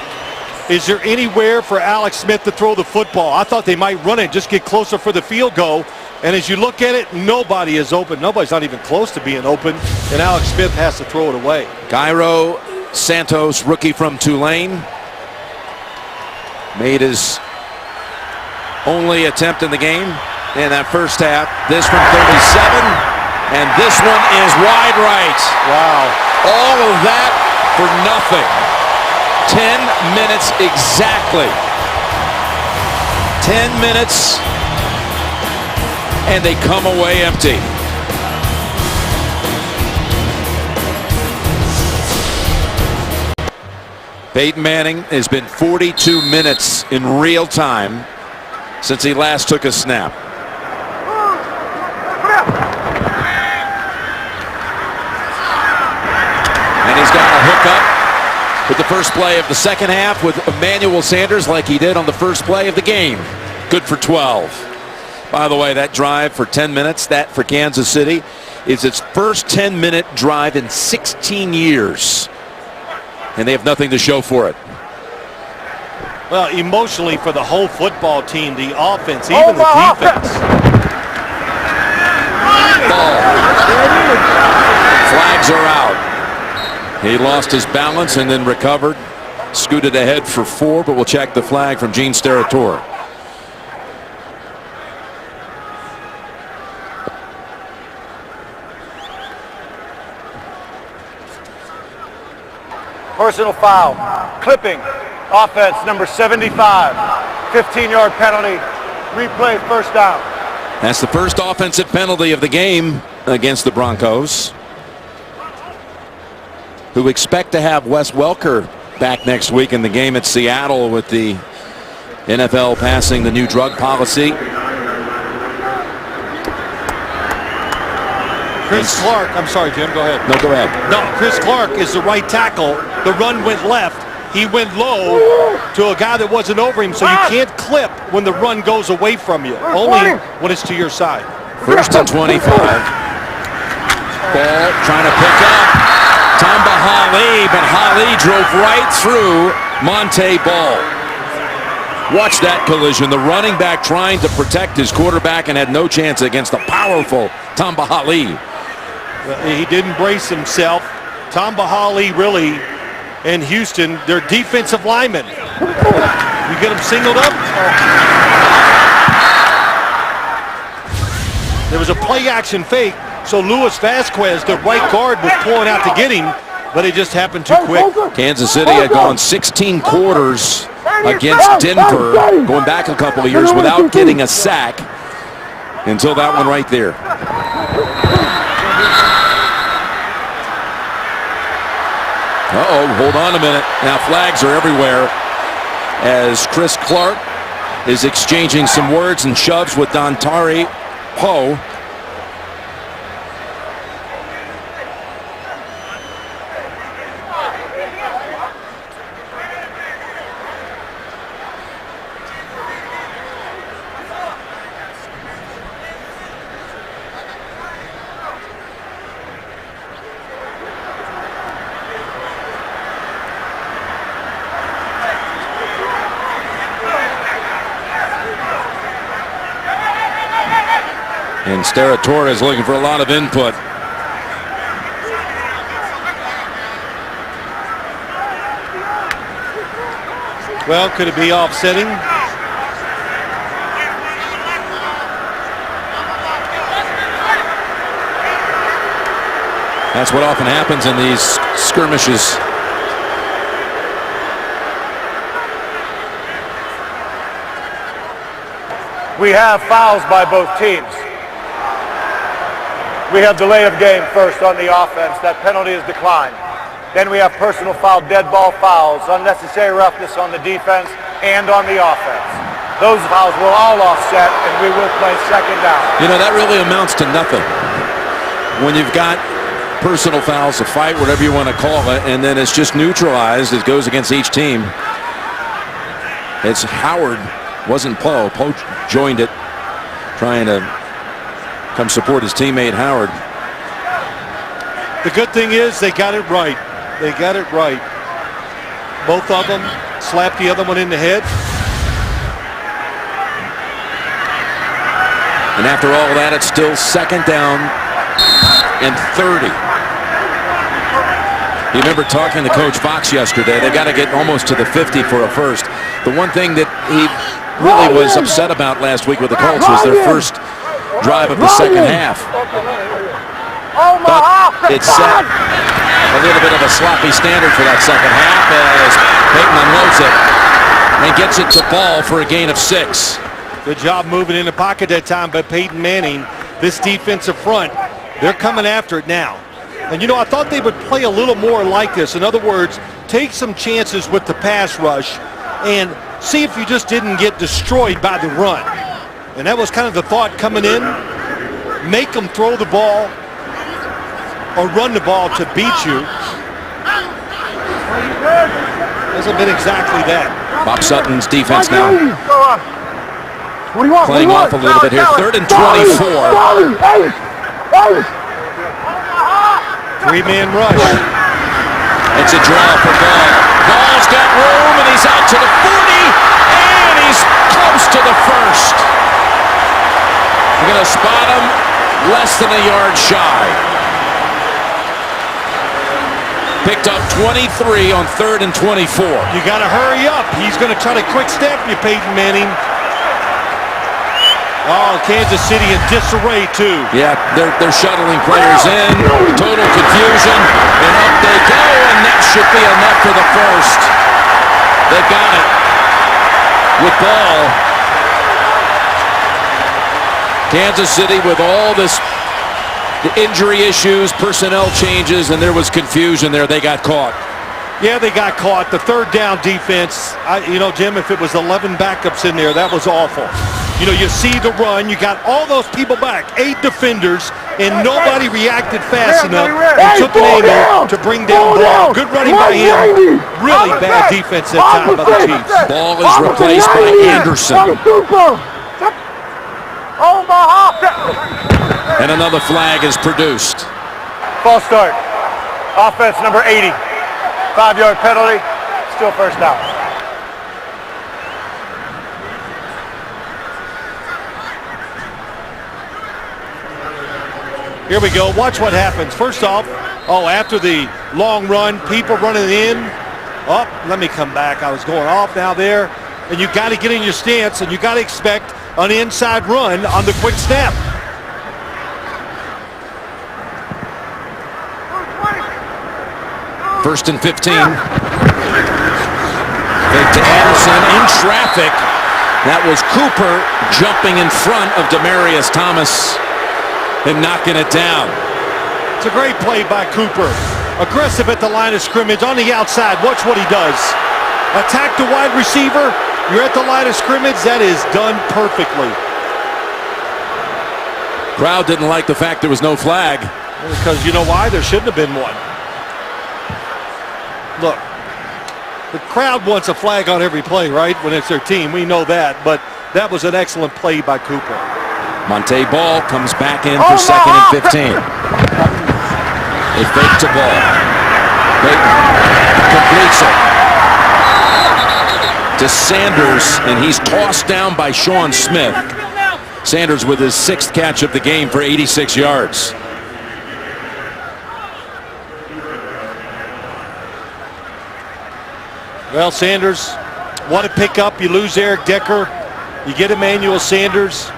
Is there anywhere for Alex Smith to throw the football? I thought they might run it, just get closer for the field goal. And as you look at it, nobody is open. Nobody's not even close to being open. And Alex Smith has to throw it away. Cairo Santos, rookie from Tulane, made his only attempt in the game in that first half. This from 37, and this one is wide right. Wow. All of that for nothing. 10 minutes exactly. 10 minutes, and they come away empty. Peyton Manning has been 42 minutes in real time since he last took a snap. And he's got a hookup with the first play of the second half with Emmanuel Sanders, like he did on the first play of the game. Good for 12. By the way, that drive for 10 minutes, that for Kansas City, is its first 10-minute drive in 16 years. And they have nothing to show for it. Well, emotionally for the whole football team, the offense, even the defense. Ball. Flags are out. He lost his balance and then recovered. Scooted ahead for 4, but we'll check the flag from Gene Steratore. Personal foul. Clipping. Offense, number 75. 15-yard penalty. Replay, first down. That's the first offensive penalty of the game against the Broncos, who expect to have Wes Welker back next week in the game at Seattle with the NFL passing the new drug policy. Chris Clark, I'm sorry, Jim, go ahead. No, go ahead. No, Chris Clark is the right tackle. The run went left. He went low to a guy that wasn't over him, so you can't clip when the run goes away from you. Only when it's to your side. First and 25. Ball trying to pick up Tamba Hali, but Hali drove right through Monte Ball. Watch that collision. The running back trying to protect his quarterback and had no chance against the powerful Tamba Hali. He didn't brace himself. Tamba Hali really, and Houston, their defensive linemen. You get them singled up. There was a play action fake, so Luis Vasquez, the right guard, was pulling out to get him, but it just happened too quick. Kansas City had gone 16 quarters against Denver, going back a couple of years without getting a sack until that one right there. Uh-oh, hold on a minute. Now flags are everywhere as Chris Clark is exchanging some words and shoves with Dontari Poe. And Steratora is looking for a lot of input. Well, could it be offsetting? That's what often happens in these skirmishes. We have fouls by both teams. We have delay of game first on the offense. That penalty is declined. Then we have personal foul, dead ball fouls, unnecessary roughness on the defense and on the offense. Those fouls will all offset, and we will play second down. You know, that really amounts to nothing. When you've got personal fouls, a fight, whatever you want to call it, and then it's just neutralized. It goes against each team. It's Howard, wasn't Poe. Poe joined it, trying to come support his teammate Howard. The good thing is they got it right. They got it right. Both of them slapped the other one in the head. And after all that, it's still second down and 30. You remember talking to Coach Fox yesterday. They got to get almost to the 50 for a first. The one thing that he really was upset about last week with the Colts was their first drive of the second half. But it set a little bit of a sloppy standard for that second half as Peyton unloads it and gets it to Ball for a gain of 6. Good job moving in the pocket that time by Peyton Manning. This defensive front, they're coming after it now. And you know, I thought they would play a little more like this. In other words, take some chances with the pass rush and see if you just didn't get destroyed by the run. And that was kind of the thought coming in. Make them throw the ball or run the ball to beat you. Hasn't been exactly that. Bob Sutton's defense now playing off a little bit here. 3rd and 24. Three-man rush. It's a draw for Ball. Ball's got room and he's out to the 40 and he's close to the first. They're going to spot him less than a yard shy. Picked up 23 on 3rd and 24. You got to hurry up. He's going to try to quick step you, Peyton Manning. Oh, Kansas City in disarray, too. Yeah, they're shuttling players in. Total confusion. And up they go, and that should be enough for the first. They got it with Ball. Kansas City with all this injury issues, personnel changes, and there was confusion there. They got caught. Yeah, they got caught. The 3rd down defense, you know, Jim, if it was 11 backups in there, that was awful. You know, you see the run, you got all those people back, 8 defenders, and nobody reacted fast enough and took an angle to bring down Ball. Good running by him. Really bad defense that time by the Chiefs. Ball is replaced by Anderson. And another flag is produced. False start. Offense number 80. 5-yard penalty. Still first down. Here we go. Watch what happens. First off, after the long run, people running in. Let me come back. I was going off now there. And you got to get in your stance, and you got to expect an inside run on the quick snap. First and 15. Fake to Anderson in traffic. That was Cooper jumping in front of Demaryius Thomas and knocking it down. It's a great play by Cooper. Aggressive at the line of scrimmage on the outside. Watch what he does. Attack the wide receiver. You're at the line of scrimmage. That is done perfectly. Crowd didn't like the fact there was no flag. Because you know why? There shouldn't have been one. Look, the crowd wants a flag on every play, right? When it's their team. We know that. But that was an excellent play by Cooper. Monte Ball comes back in for second and 15. A fake to Ball. Peyton completes it to Sanders, and he's tossed down by Sean Smith. Sanders with his 6th catch of the game for 86 yards. Well, Sanders, what a pickup. You lose Eric Decker. You get Emmanuel Sanders.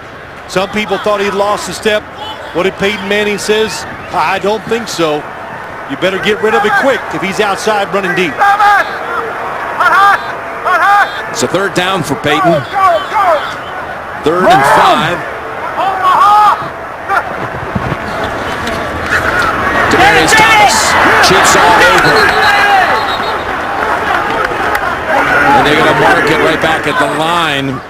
Some people thought he'd lost a step. What did Peyton Manning says? I don't think so. You better get rid of it quick if he's outside running deep. It's a third down for Peyton. 3rd and 5. Demaryius Thomas. Chiefs all over. And they're going to mark it right back at the line,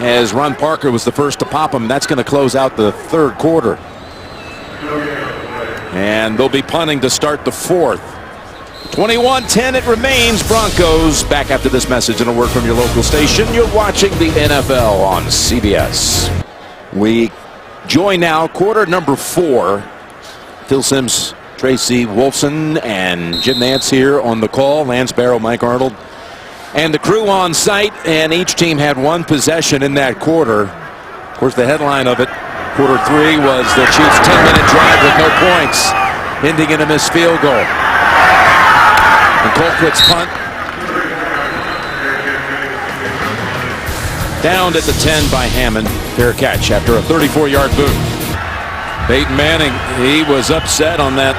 as Ron Parker was the first to pop him. That's going to close out the 3rd quarter. And they'll be punting to start the 4th. 21-10 it remains. Broncos back after this message and a word from your local station. You're watching the NFL on CBS. We join now quarter number 4. Phil Simms, Tracy Wolfson, and Jim Nantz here on the call. Lance Barrow, Mike Arnold, and the crew on site, and each team had one possession in that quarter. Of course, the headline of it, quarter 3, was the Chiefs' 10-minute drive with no points, ending in a missed field goal. And Colquitt's punt downed at the 10 by Hammond. Fair catch after a 34-yard boot. Peyton Manning, he was upset on that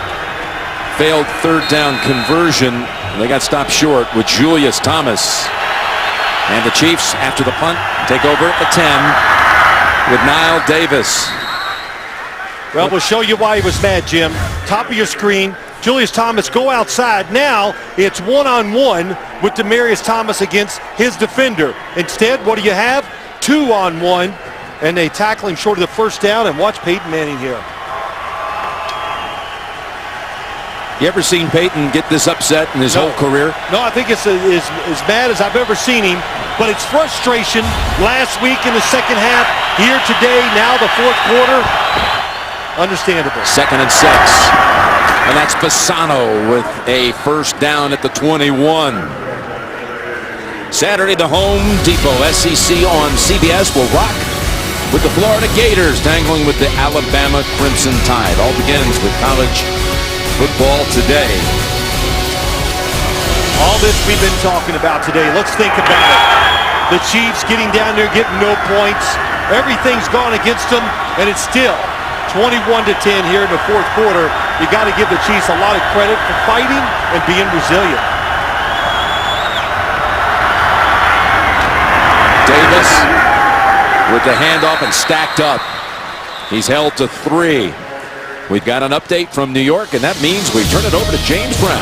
failed 3rd down conversion. They got stopped short with Julius Thomas. And the Chiefs, after the punt, take over at the 10 with Niall Davis. Well, we'll show you why he was mad, Jim. Top of your screen, Julius Thomas go outside. Now it's one-on-one with Demaryius Thomas against his defender. Instead, what do you have? 2-on-1, and they tackle him short of the first down. And watch Peyton Manning here. You ever seen Peyton get this upset in his whole career? No, I think it's as bad as I've ever seen him. But it's frustration. Last week in the second half, here today, now the 4th quarter. Understandable. 2nd and 6. And that's Fasano with a first down at the 21. Saturday, the Home Depot SEC on CBS will rock with the Florida Gators dangling with the Alabama Crimson Tide. All begins with college football today. All this we've been talking about today, let's think about it. The Chiefs getting down there, getting no points. Everything's gone against them, and it's still 21-10 here in the 4th quarter. You got to give the Chiefs a lot of credit for fighting and being resilient. Davis with the handoff and stacked up. He's held to 3. We've got an update from New York, and that means we turn it over to James Brown.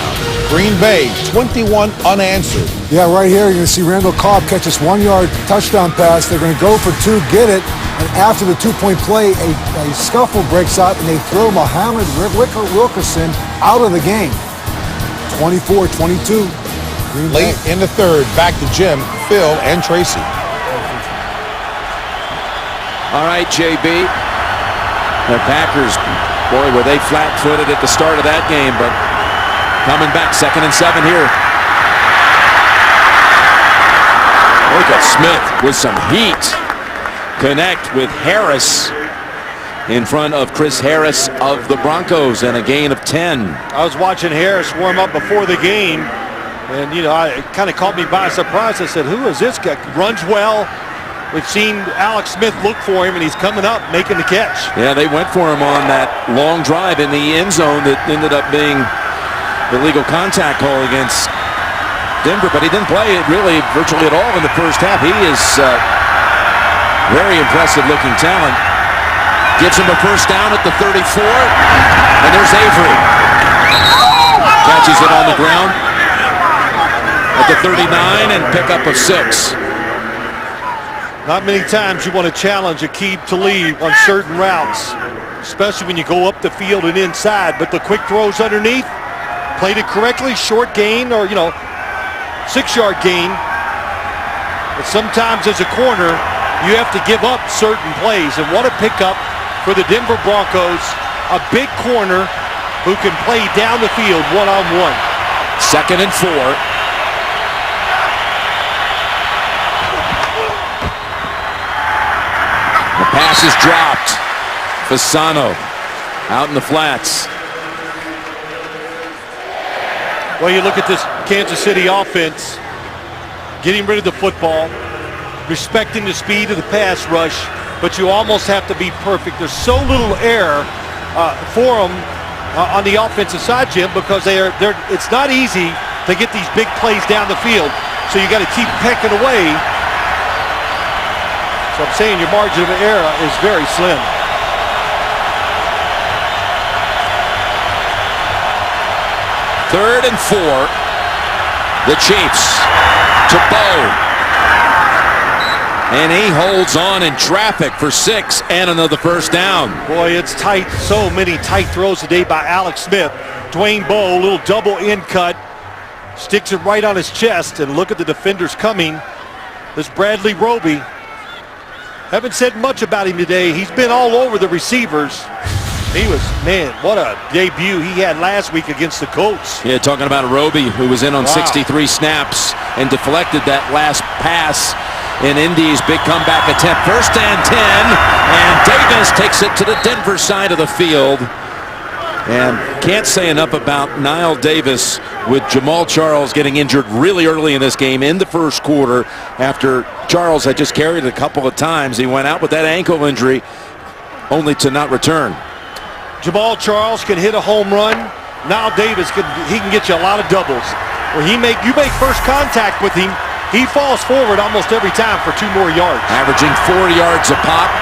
Green Bay, 21 unanswered. Yeah, right here you're going to see Randall Cobb catch this 1-yard touchdown pass. They're going to go for 2, get it, and after the 2-point play, a scuffle breaks out, and they throw Muhammad Wilkerson out of the game. 24-22. Late in the 3rd, back to Jim, Phil, and Tracy. All right, JB. The Packers Boy, were they flat-footed at the start of that game, but coming back, 2nd and 7 here. Look at Smith with some heat. Connect with Harris in front of Chris Harris of the Broncos, and a gain of 10. I was watching Harris warm up before the game, and it kind of caught me by surprise. I said, who is this guy? Runs well. We've seen Alex Smith look for him, and he's coming up, making the catch. Yeah, they went for him on that long drive in the end zone that ended up being the illegal contact call against Denver, but he didn't play it really virtually at all in the first half. He is very impressive looking talent. Gives him a first down at the 34, and there's Avery. Catches it on the ground at the 39 and pick up a 6. Not many times you want to challenge Aqib Talib on certain routes, especially when you go up the field and inside, but the quick throws underneath, played it correctly, short gain or, 6-yard gain. But sometimes as a corner, you have to give up certain plays, and what a pickup for the Denver Broncos, a big corner who can play down the field one-on-one. 2nd and 4. The pass is dropped. Fasano out in the flats. Well, you look at this Kansas City offense, getting rid of the football, respecting the speed of the pass rush, but you almost have to be perfect. There's so little air for them on the offensive side, Jim, because it's not easy to get these big plays down the field. So you got to keep pecking away. So I'm saying your margin of error is very slim. Third and 4. The Chiefs to Bowe. And he holds on in traffic for 6 and another first down. Boy, it's tight. So many tight throws today by Alex Smith. Dwayne Bowe, little double in cut. Sticks it right on his chest. And look at the defenders coming. This Bradley Roby. Haven't said much about him today. He's been all over the receivers. He was, man, what a debut he had last week against the Colts. Yeah, talking about Roby, who was in on 63 snaps and deflected that last pass in Indy's big comeback attempt. 1st and 10, and Davis takes it to the Denver side of the field. And can't say enough about Niall Davis with Jamal Charles getting injured really early in this game in the first quarter after Charles had just carried it a couple of times. He went out with that ankle injury only to not return. Jamal Charles can hit a home run. Niall Davis can get you a lot of doubles. When you make first contact with him, he falls forward almost every time for 2 more yards. Averaging 4 yards a pop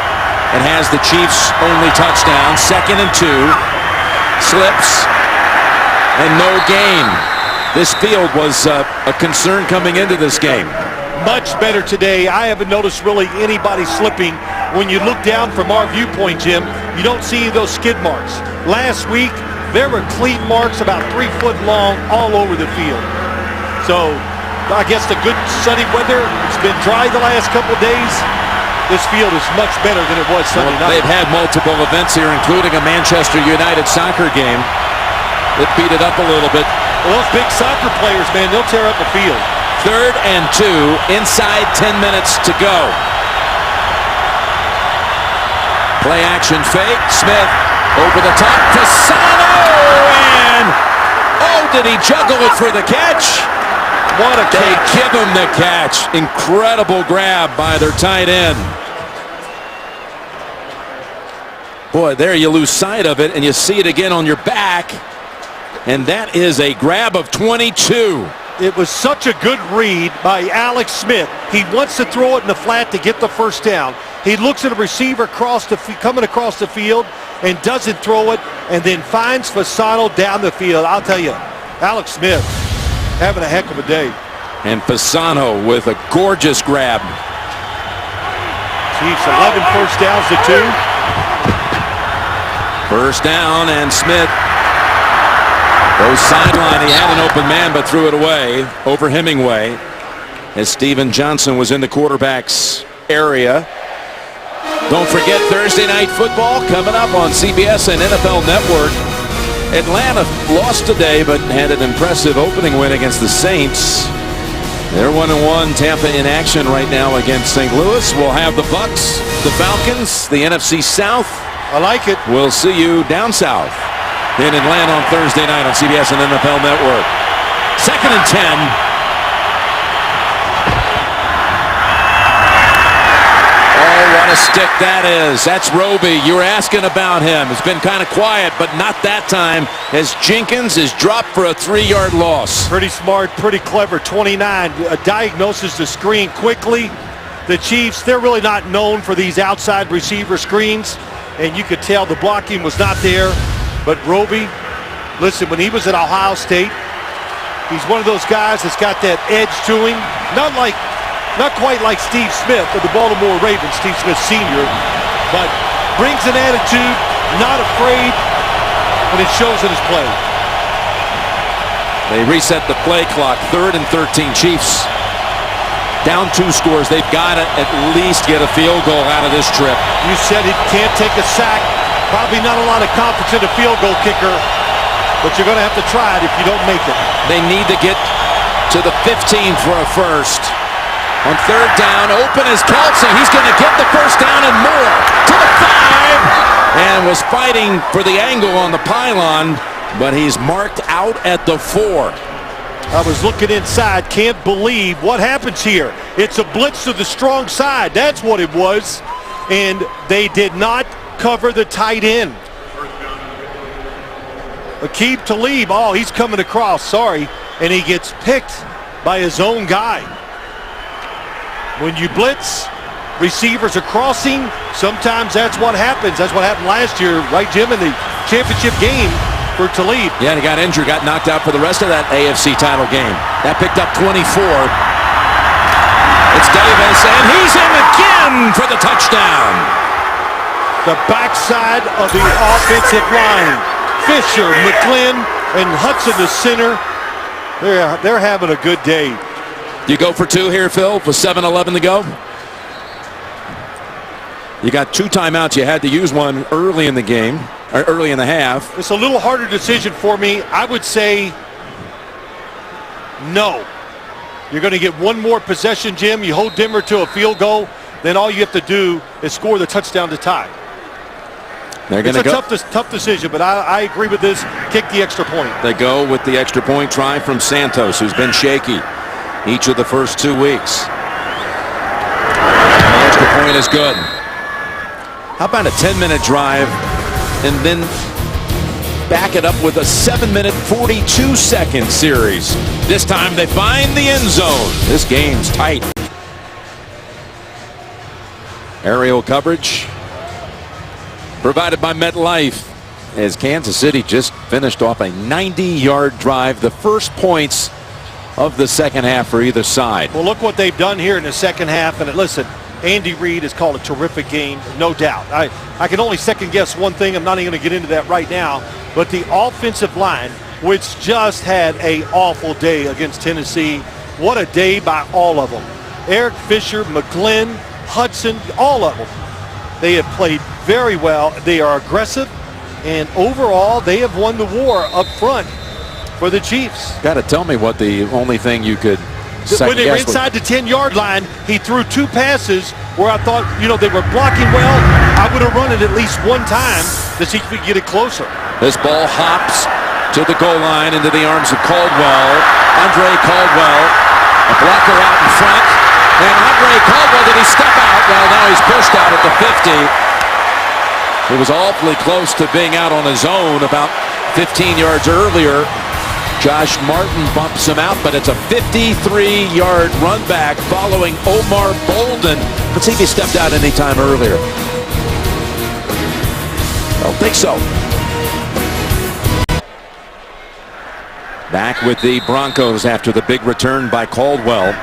and has the Chiefs' only touchdown. 2nd and 2. Slips and no gain. This field was a concern coming into this game. Much better today. I haven't noticed really anybody slipping. When you look down from our viewpoint, Jim, you don't see those skid marks. Last week, there were cleat marks about 3 foot long all over the field. So I guess the good sunny weather, it's been dry the last couple of days. This field is much better than it was Sunday night. They've had multiple events here, including a Manchester United soccer game. It beat it up a little bit. Well, those big soccer players, man, they'll tear up the field. 3rd and 2, inside 10 minutes to go. Play action fake. Smith over the top. Fasano, and did he juggle it for the catch? What a catch. They give him the catch. Incredible grab by their tight end. Boy, there you lose sight of it, and you see it again on your back. And that is a grab of 22. It was such a good read by Alex Smith. He wants to throw it in the flat to get the first down. He looks at a receiver coming across the field and doesn't throw it, and then finds Fasano down the field. I'll tell you, Alex Smith having a heck of a day. And Fasano with a gorgeous grab. Chiefs 11 first downs to 2. First down, and Smith goes sideline. He had an open man but threw it away over Hemingway as Steven Johnson was in the quarterback's area. Don't forget Thursday Night Football coming up on CBS and NFL Network. Atlanta lost today, but had an impressive opening win against the Saints. They're 1-1. Tampa in action right now against St. Louis. We'll have the Bucks, the Falcons, the NFC South. I like it. We'll see you down south in Atlanta on Thursday night on CBS and NFL Network. 2nd and 10. What a stick that is. That's Roby. You were asking about him. It's been kind of quiet, but not that time, as Jenkins is dropped for a 3-yard loss. Pretty smart, pretty clever. 29. Diagnoses the screen quickly. The Chiefs, they're really not known for these outside receiver screens, and you could tell the blocking was not there. But Roby, listen, when he was at Ohio State, he's one of those guys that's got that edge to him. Not quite like Steve Smith of the Baltimore Ravens, Steve Smith Sr., but brings an attitude, not afraid, and it shows in his play. They reset the play clock. 3rd and 13. Chiefs down 2 scores. They've got to at least get a field goal out of this trip. You said he can't take a sack. Probably not a lot of confidence in a field goal kicker, but you're going to have to try it if you don't make it. They need to get to the 15 for a first. On 3rd down, open is Kelsey. He's going to get the first down and more to the 5, and was fighting for the angle on the pylon, but he's marked out at the 4. I was looking inside. Can't believe what happens here. It's a blitz to the strong side. That's what it was, and they did not cover the tight end. Aqib Talib, oh, he's coming across, sorry, and he gets picked by his own guy. When you blitz, receivers are crossing. Sometimes that's what happens. That's what happened last year, right, Jim, in the championship game for Talib. Yeah, and he got injured, got knocked out for the rest of that AFC title game. That picked up 24. It's Davis, and he's in again for the touchdown. The backside of the offensive line. Fisher, McGlynn, and Hudson, the center. They're having a good day. You go for 2 here, Phil, with 7:11 to go. You got 2 timeouts. You had to use one early in the game, or early in the half. It's a little harder decision for me. I would say no. You're going to get one more possession, Jim. You hold Denver to a field goal, then all you have to do is score the touchdown to tie. They're going to go. It's a tough decision, but I agree with this. Kick the extra point. They go with the extra point try from Santos, who's been shaky each of the first 2 weeks. The extra point is good. How about a 10-minute drive and then back it up with a 7-minute 42-second series? This time they find the end zone. This game's tight. Aerial coverage provided by MetLife, as Kansas City just finished off a 90-yard drive, the first points of the second half for either side. Well, look what they've done here in the second half. And listen, Andy Reid has called a terrific game, no doubt. I can only second guess one thing. I'm not even going to get into that right now. But the offensive line, which just had an awful day against Tennessee. What a day by all of them. Eric Fisher, McGlynn, Hudson, all of them. They have played very well. They are aggressive. And overall, they have won the war up front for the Chiefs. Got to tell me what the only thing you could when they were inside the 10-yard line, he threw 2 passes where I thought, they were blocking well. I would have run it at least one time to see if we could get it closer. This ball hops to the goal line into the arms of Caldwell. Andre Caldwell, a blocker out in front. And Andre Caldwell, did he step out? Well, now he's pushed out at the 50. He was awfully close to being out on his own about 15 yards earlier. Josh Martin bumps him out, but it's a 53-yard run back following Omar Bolden. Let's see if he stepped out any time earlier. I don't think so. Back with the Broncos after the big return by Caldwell.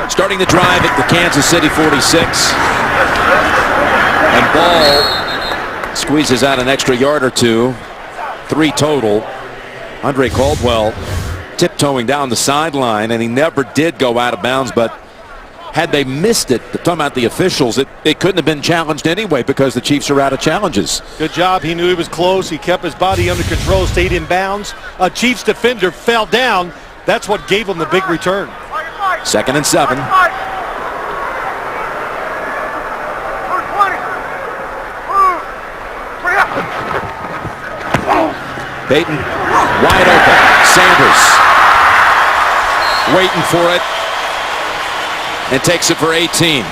Starting the drive at the Kansas City 46. And Ball squeezes out an extra yard or 2. 3 total. Andre Caldwell tiptoeing down the sideline, and he never did go out of bounds, but had they missed it, talking about the officials, it couldn't have been challenged anyway because the Chiefs are out of challenges. Good job. He knew he was close. He kept his body under control, stayed in bounds. A Chiefs defender fell down. That's what gave him the big return. 2nd and 7. Peyton wide open. Sanders waiting for it and takes it for 18.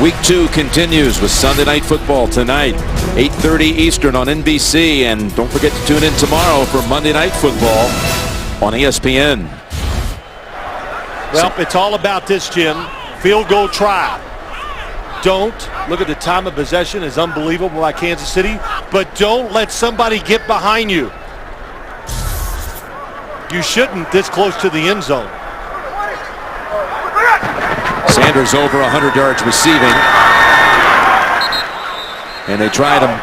Week 2 continues with Sunday Night Football tonight, 8:30 Eastern on NBC. And don't forget to tune in tomorrow for Monday Night Football on ESPN. Well, it's all about this, Jim. Field goal try. Don't look at the time of possession is unbelievable by Kansas City, but don't let somebody get behind you. You shouldn't this close to the end zone. Sanders over 100 yards receiving. And they tried him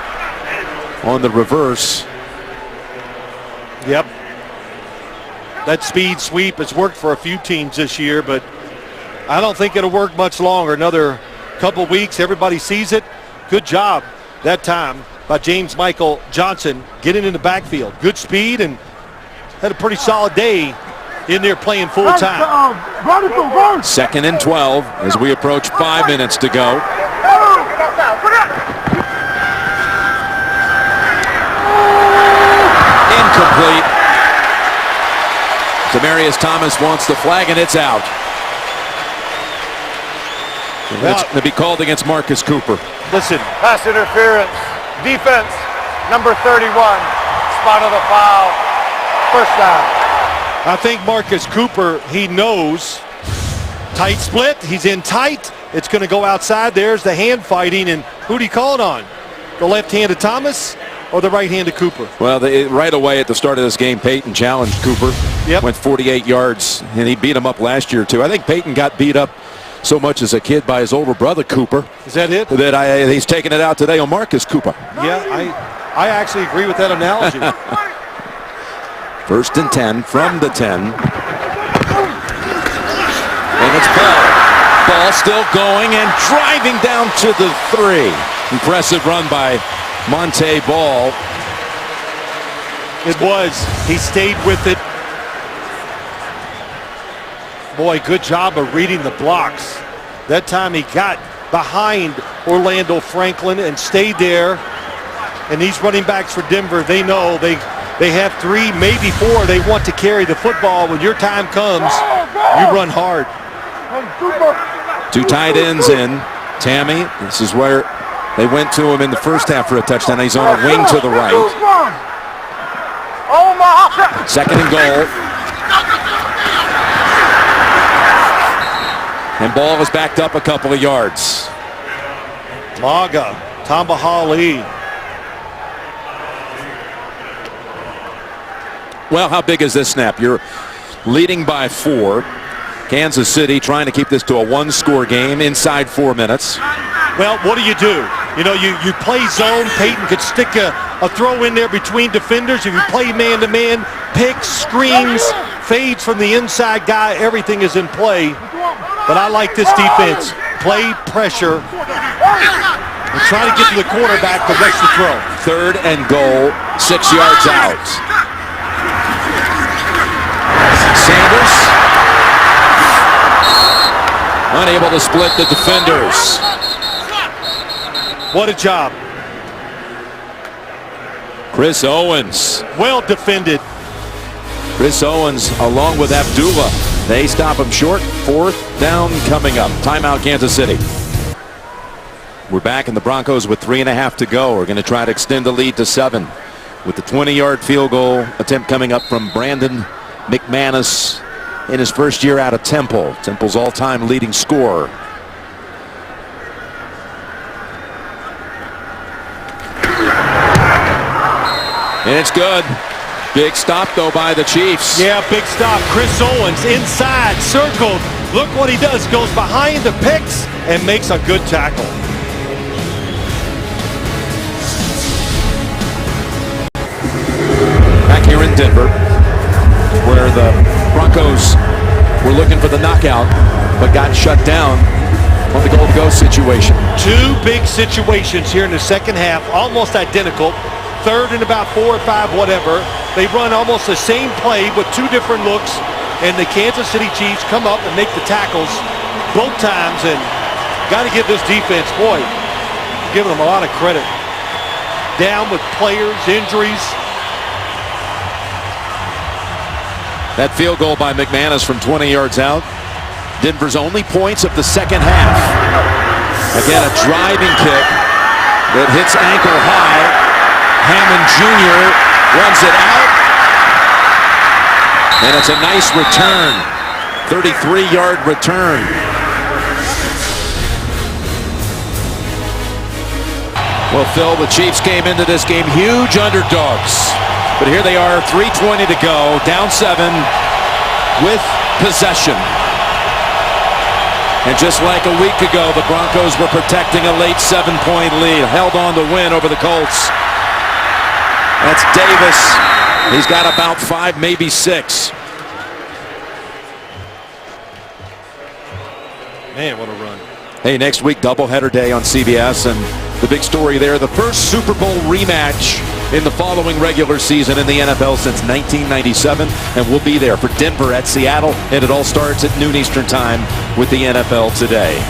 on the reverse. Yep. That speed sweep has worked for a few teams this year, but I don't think it'll work much longer. Another couple weeks, everybody sees it. Good job that time by James Michael Johnson getting in the backfield. Good speed and had a pretty solid day in there playing full time. 2nd and 12 as we approach 5 minutes to go. Incomplete. Demaryius Thomas wants the flag and it's out. It's going to be called against Marcus Cooper. Listen. Pass interference. Defense, number 31. Spot of the foul. First down. I think Marcus Cooper, he knows. Tight split. He's in tight. It's going to go outside. There's the hand fighting. And who'd he call it on? The left hand of Thomas or the right hand of Cooper? Well, right away at the start of this game, Peyton challenged Cooper. Yep. Went 48 yards, and he beat him up last year, too. I think Peyton got beat up so much as a kid by his older brother, Cooper. Is that it? That he's taking it out today on Marcus Cooper. Yeah, I actually agree with that analogy. 1st and 10 from the 10. And it's Ball. Ball still going and driving down to the 3. Impressive run by Monte Ball. It was. He stayed with it. Boy, good job of reading the blocks. That time he got behind Orlando Franklin and stayed there. And these running backs for Denver, they know they have 3, maybe 4. They want to carry the football. When your time comes, you run hard. 2 tight ends in. Tammy, this is where they went to him in the first half for a touchdown. He's on a wing to the right. 2nd and goal. And Ball is backed up a couple of yards. Maga, Tambahali. Well, how big is this snap? You're leading by 4. Kansas City trying to keep this to a 1-score game inside 4 minutes. Well, what do? You know, you play zone. Peyton could stick a throw in there between defenders. If you play man-to-man, picks, screens, fades from the inside guy, everything is in play. But I like this defense. Play pressure and try to get to the quarterback to rush the throw. 3rd and goal, 6 yards out. Sanders unable to split the defenders. What a job. Chris Owens. Well defended. Chris Owens along with Abdullah. They stop him short. 4th down coming up. Timeout, Kansas City. We're back in the Broncos with 3.5 to go. We're going to try to extend the lead to 7 with the 20-yard field goal attempt coming up from Brandon McManus in his first year out of Temple. Temple's all-time leading scorer. And it's good. Big stop, though, by the Chiefs. Yeah, big stop. Chris Owens inside, circled. Look what he does. Goes behind the picks and makes a good tackle. Back here in Denver, where the Broncos were looking for the knockout, but got shut down on the goal-to-go situation. Two big situations here in the second half, almost identical. Third and about 4 or 5, whatever. They run almost the same play with two different looks, and the Kansas City Chiefs come up and make the tackles both times, and got to give this defense, boy, giving them a lot of credit. Down with players, injuries. That field goal by McManus from 20 yards out. Denver's only points of the second half. Again, a driving kick that hits ankle high. Hammond Jr. runs it out. And it's a nice return. 33-yard return. Well, Phil, the Chiefs came into this game huge underdogs. But here they are, 3:20 to go, down 7 with possession. And just like a week ago, the Broncos were protecting a late 7-point lead, held on to win over the Colts. That's Davis. He's got about 5, maybe 6. Man, what a run. Hey, next week, doubleheader day on CBS, and the big story there, the first Super Bowl rematch in the following regular season in the NFL since 1997, and we'll be there for Denver at Seattle, and it all starts at noon Eastern time with the NFL Today.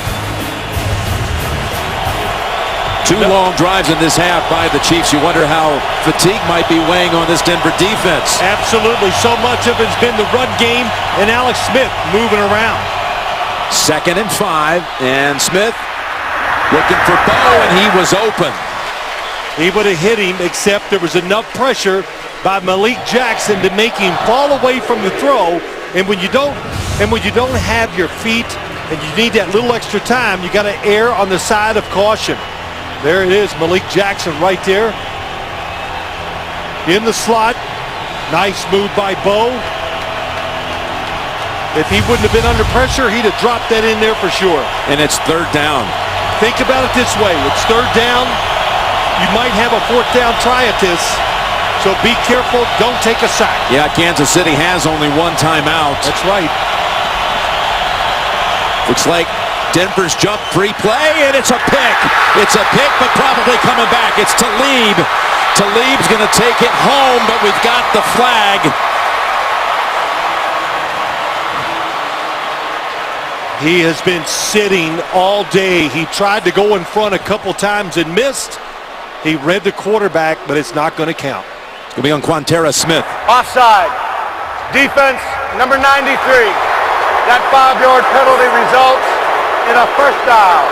Two long drives in this half by the Chiefs. You wonder how fatigue might be weighing on this Denver defense. Absolutely. So much of it's been the run game and Alex Smith moving around. 2nd and 5, and Smith looking for Bo, and he was open. He would have hit him, except there was enough pressure by Malik Jackson to make him fall away from the throw. And when you don't have your feet and you need that little extra time, you got to err on the side of caution. There it is, Malik Jackson right there in the slot. Nice move by Bo. If he wouldn't have been under pressure, he'd have dropped that in there for sure. And it's 3rd down. Think about it this way. It's 3rd down. You might have a 4th down try at this. So be careful. Don't take a sack. Yeah, Kansas City has only 1 timeout. That's right. Looks like Denver's jump free play, and it's a pick. It's a pick, but probably coming back. It's Talib. Talib's going to take it home, but we've got the flag. He has been sitting all day. He tried to go in front a couple times and missed. He read the quarterback, but it's not going to count. It's going to be on Quantera Smith. Offside. Defense, number 93. That 5-yard penalty results in a first down.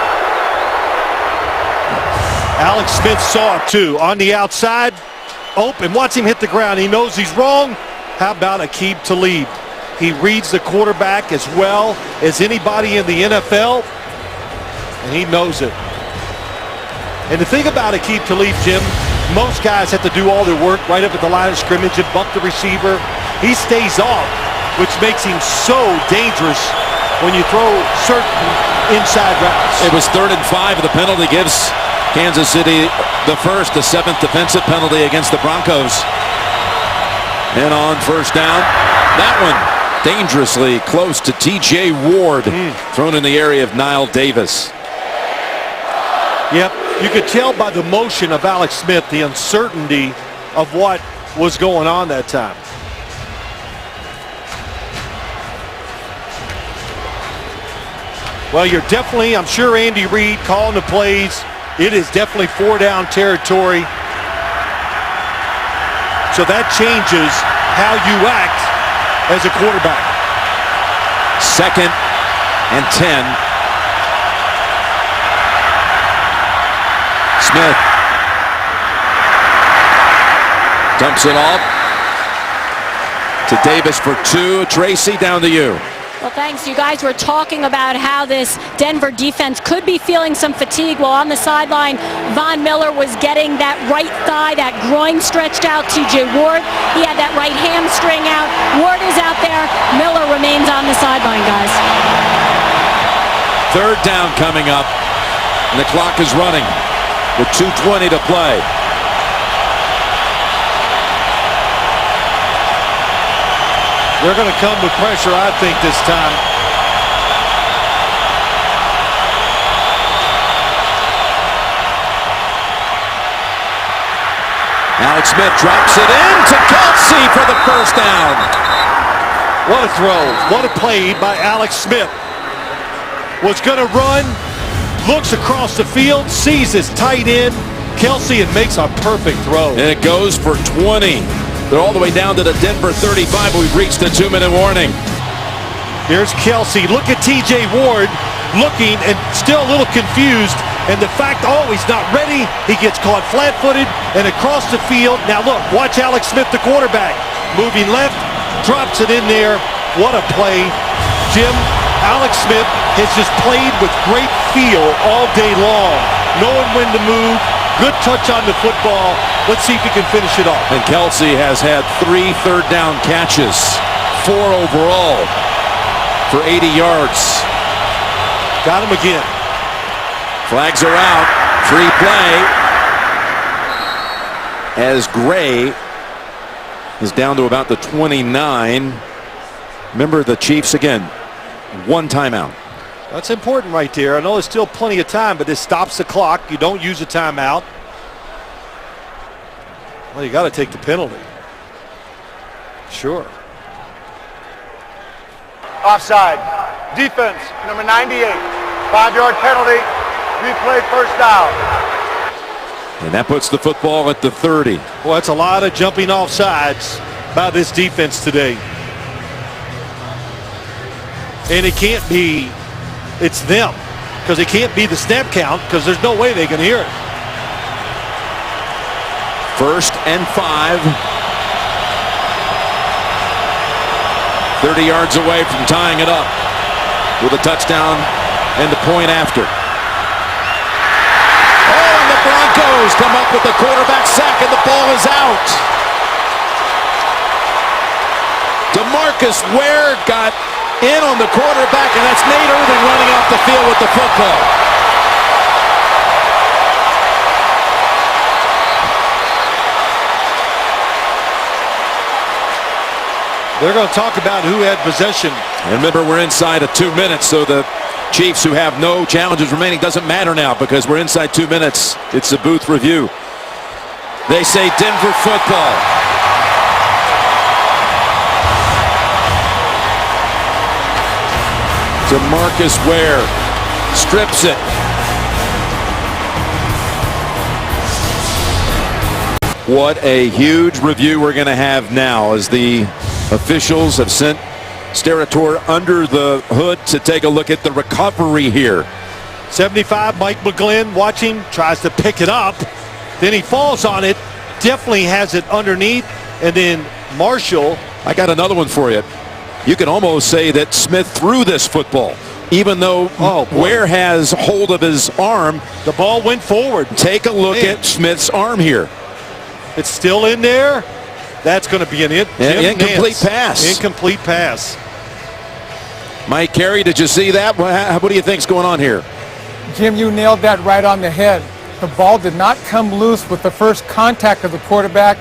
Alex Smith saw it too. On the outside. And watch him hit the ground. He knows he's wrong. How about Aqib Talib? He reads the quarterback as well as anybody in the NFL, and he knows it. And the thing about Aqib Talib, Jim, most guys have to do all their work right up at the line of scrimmage and bump the receiver. He stays off, which makes him so dangerous when you throw certain inside routes. It was 3rd and 5. The penalty gives Kansas City the 7th defensive penalty against the Broncos. And on 1st down, that one dangerously close to T.J. Ward, thrown in the area of Nile Davis. Yep, you could tell by the motion of Alex Smith the uncertainty of what was going on that time. Well, you're definitely, I'm sure Andy Reid calling the plays. It is definitely 4-down territory. So that changes how you act as a quarterback. 2nd and 10. Smith dumps it off to Davis for 2. Tracy, down to you. Well, thanks. You guys were talking about how this Denver defense could be feeling some fatigue. Well, on the sideline, Von Miller was getting that right thigh, that groin stretched out. T.J. Ward, he had that right hamstring out. Ward is out there. Miller remains on the sideline, guys. 3rd down coming up, and the clock is running with 2:20 to play. They're going to come with pressure, I think, this time. Alex Smith drops it in to Kelsey for the first down. What a throw. What a play by Alex Smith. Was going to run, looks across the field, sees his tight end, Kelsey, and makes a perfect throw. And it goes for 20. They're all the way down to the Denver 35. We've reached the 2-minute warning. Here's Kelsey. Look at TJ Ward looking and still a little confused. And the fact, he's not ready. He gets caught flat-footed and across the field. Now look, watch Alex Smith, the quarterback. Moving left, drops it in there. What a play. Jim, Alex Smith has just played with great feel all day long. Knowing when to move, good touch on the football. Let's see if he can finish it off. And Kelsey has had 3 third-down catches, 4 overall for 80 yards. Got him again. Flags are out. Free play. As Gray is down to about the 29. Remember, the Chiefs, again, 1 timeout. That's important right there. I know there's still plenty of time, but this stops the clock. You don't use a timeout. Well, you got to take the penalty. Sure. Offside. Defense, number 98. 5-yard penalty. Replay first down. And that puts the football at the 30. Well, that's a lot of jumping off sides by this defense today. And it can't be, it's them. Because it can't be the snap count because there's no way they can hear it. 1st and 5. 30 yards away from tying it up with a touchdown and the point after. And the Broncos come up with the quarterback sack and the ball is out. DeMarcus Ware got in on the quarterback, and that's Nate Irving running off the field with the football. They're going to talk about who had possession. And remember, we're inside of 2 minutes, so the Chiefs, who have no challenges remaining, doesn't matter now because we're inside 2 minutes. It's a booth review. They say Denver football. DeMarcus Ware strips it. What a huge review we're going to have now as the officials have sent Steratore under the hood to take a look at the recovery here. 75, Mike McGlynn watching, tries to pick it up. Then he falls on it, definitely has it underneath. And then Marshall. I got another one for you. You can almost say that Smith threw this football, even though Ware has hold of his arm. The ball went forward. Take a look at Smith's arm here. It's still in there. That's going to be an incomplete pass. Incomplete pass. Mike Carey, did you see that? What do you think's going on here? Jim, you nailed that right on the head. The ball did not come loose with the first contact of the quarterback,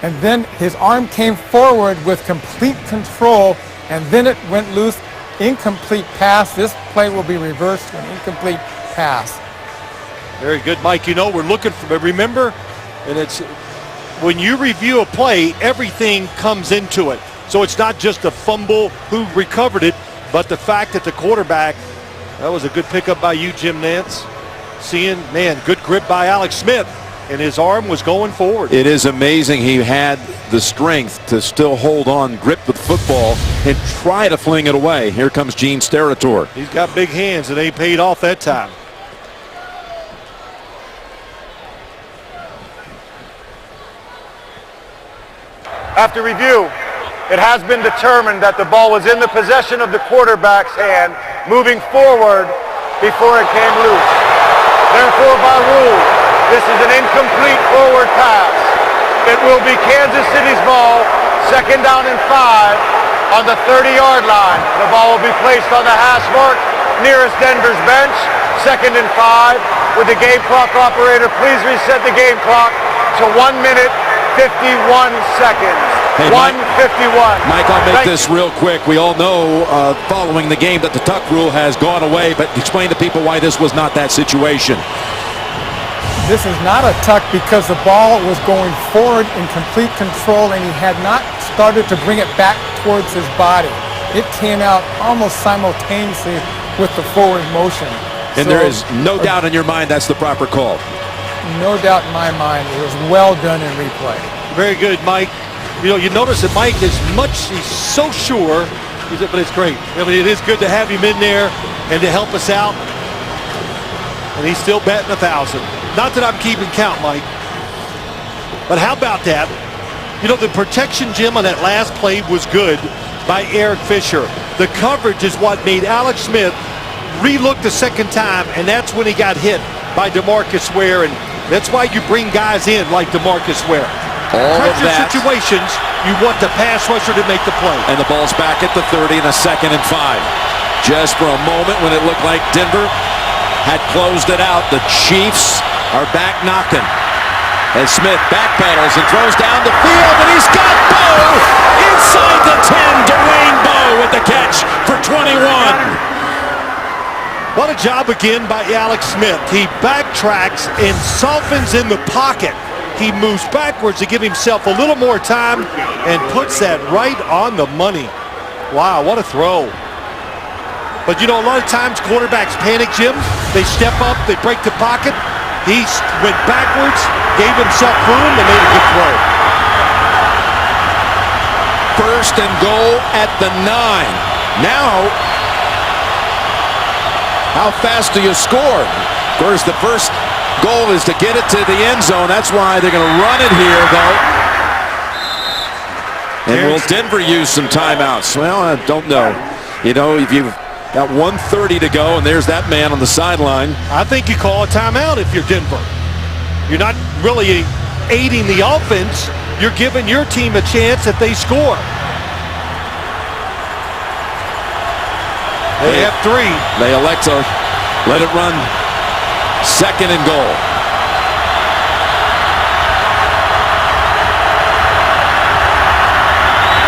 and then his arm came forward with complete control, and then it went loose. Incomplete pass. This play will be reversed to an incomplete pass. Very good, Mike. You know, we're looking for, remember, and it's when you review a play, everything comes into it. So it's not just a fumble, who recovered it, but the fact that the quarterback, that was a good pickup by you, Jim Nance. Seeing, man, good grip by Alex Smith, and his arm was going forward. It is amazing he had the strength to still hold on, grip the football, and try to fling it away. Here comes Gene Steratore. He's got big hands, and they paid off that time. After review, it has been determined that the ball was in the possession of the quarterback's hand moving forward before it came loose. Therefore, by rule, this is an incomplete forward pass. It will be Kansas City's ball, 2nd down and 5 on the 30-yard line. The ball will be placed on the hash mark nearest Denver's bench, 2nd and 5. With the game clock operator, please reset the game clock to 1 minute 51 seconds. Hey, 151. Mike, I'll make this real quick. We all know following the game that the tuck rule has gone away, but explain to people why this was not that situation. This is not a tuck because the ball was going forward in complete control and he had not started to bring it back towards his body. It came out almost simultaneously with the forward motion. And there is no doubt in your mind that's the proper call. No doubt in my mind. It was well done in replay. Very good, Mike. You know, you notice that Mike is he's so sure, but it's great. I mean, it is good to have him in there and to help us out. And he's still batting 1,000. Not that I'm keeping count, Mike. But how about that? You know, the protection, Jim, on that last play was good by Eric Fisher. The coverage is what made Alex Smith relook the second time, and that's when he got hit by DeMarcus Ware, and that's why you bring guys in like DeMarcus Ware. All of that. Situations, you want the pass rusher to make the play. And the ball's back at the 30 and a 2nd and 5. Just for a moment when it looked like Denver had closed it out, the Chiefs are back knocking. As Smith backpedals and throws down the field, and he's got Bo inside the 10. Dwayne Bowe with the catch for 21. What a job again by Alex Smith. He backtracks and softens in the pocket. He moves backwards to give himself a little more time and puts that right on the money. Wow, what a throw. But you know, a lot of times quarterbacks panic, Jim. They step up, they break the pocket. He went backwards, gave himself room, and made a good throw. 1st and goal at the 9. Now, how fast do you score? Of course, the first goal is to get it to the end zone. That's why they're going to run it here, though. And will Denver use some timeouts? Well, I don't know. You know, if you've got 1:30 to go, and there's that man on the sideline. I think you call a timeout if you're Denver. You're not really aiding the offense. You're giving your team a chance if they score. They have 3. They elect to let it run 2nd and goal.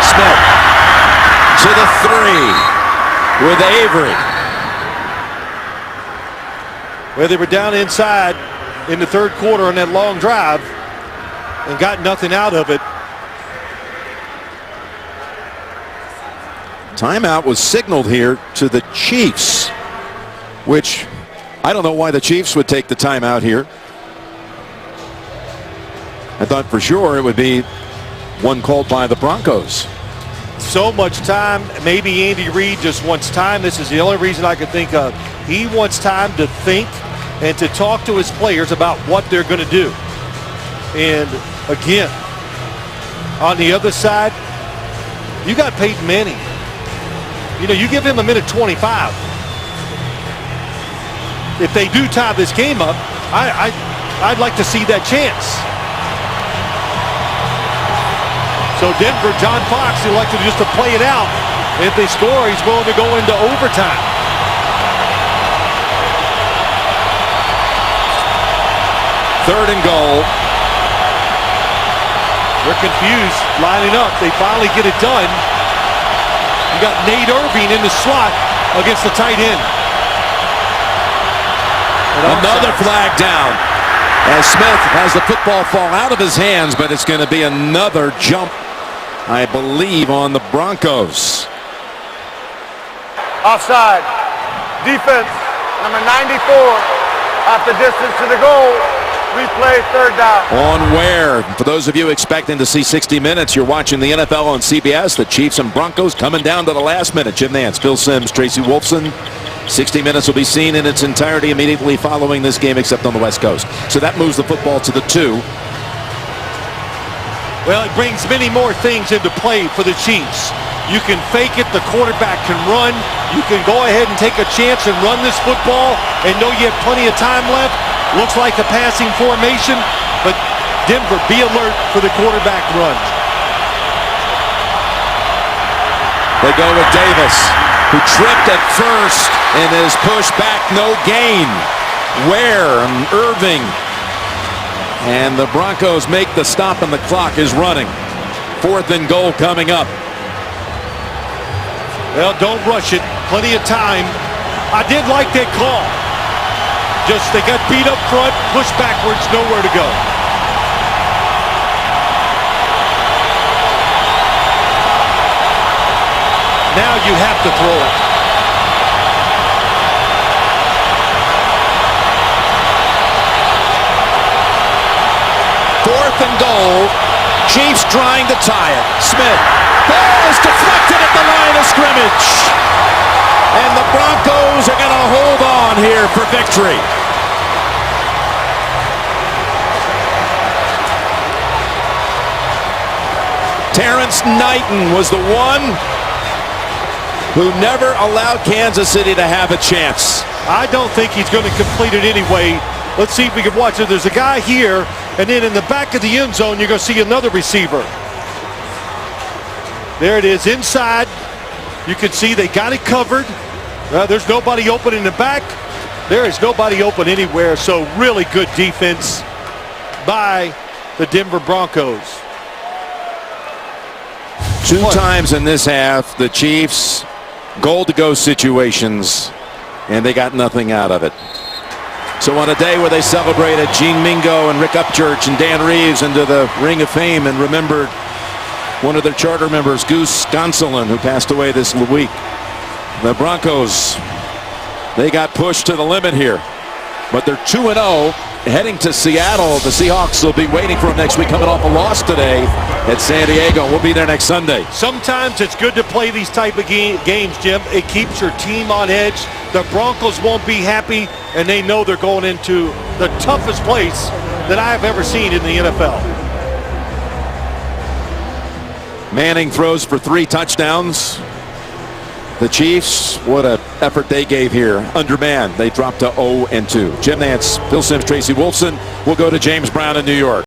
Smith to the 3 with Avery. Well, they were down inside in the 3rd quarter on that long drive and got nothing out of it. Timeout was signaled here to the Chiefs, which I don't know why the Chiefs would take the timeout here. I thought for sure it would be one called by the Broncos. So much time. Maybe Andy Reid just wants time. This is the only reason I could think of. He wants time to think and to talk to his players about what they're going to do. And again, on the other side, you got Peyton Manning. You know, you give him a minute 25. If they do tie this game up, I'd like to see that chance. So Denver, John Fox elected just to play it out. If they score, he's willing to go into overtime. Third and goal. They're confused, lining up. They finally get it done. You got Nate Irving in the slot against the tight end. Another flag down as Smith has the football fall out of his hands, but it's going to be another jump, I believe, on the Broncos. Offside. Defense, number 94, off the distance to the goal. Replay, 3rd down. On Ware. For those of you expecting to see 60 Minutes, you're watching the NFL on CBS. The Chiefs and Broncos coming down to the last minute. Jim Nantz, Phil Simms, Tracy Wolfson. 60 Minutes will be seen in its entirety immediately following this game, except on the West Coast. So that moves the football to the 2. Well, it brings many more things into play for the Chiefs. You can fake it, the quarterback can run. You can go ahead and take a chance and run this football and know you have plenty of time left. Looks like a passing formation, but Denver, be alert for the quarterback run. They go with Davis, who tripped at first and is pushed back, no gain. Ware and Irving. And the Broncos make the stop and the clock is running. 4th and goal coming up. Well, don't rush it. Plenty of time. I did like that call. Just they got beat up front, pushed backwards, nowhere to go. Now you have to throw it. Fourth and goal. Chiefs trying to tie it. Smith. Ball is deflected at the line of scrimmage. And the Broncos are going to hold on here for victory. Terrence Knighton was the one who never allowed Kansas City to have a chance. I don't think he's going to complete it anyway. Let's see if we can watch it. There's a guy here, and then in the back of the end zone, you're going to see another receiver. There it is, inside. You can see they got it covered. There's nobody open in the back. There is nobody open anywhere, so really good defense by the Denver Broncos. Two times in this half, the Chiefs goal-to-go situations, and they got nothing out of it. So on a day where they celebrated Gene Mingo and Rick Upchurch and Dan Reeves into the Ring of Fame and remembered one of their charter members, Goose Gonsolin, who passed away this week, the Broncos, they got pushed to the limit here. But they're 2-0 heading to Seattle. The Seahawks will be waiting for them next week, coming off a loss today at San Diego. We'll be there next Sunday. Sometimes it's good to play these type of games, Jim. It keeps your team on edge. The Broncos won't be happy, and they know they're going into the toughest place that I've ever seen in the NFL. Manning throws for 3 touchdowns. The Chiefs, what an effort they gave here. Undermanned, they dropped to 0-2. Jim Nantz, Phil Simms, Tracy Wolfson. We'll go to James Brown in New York.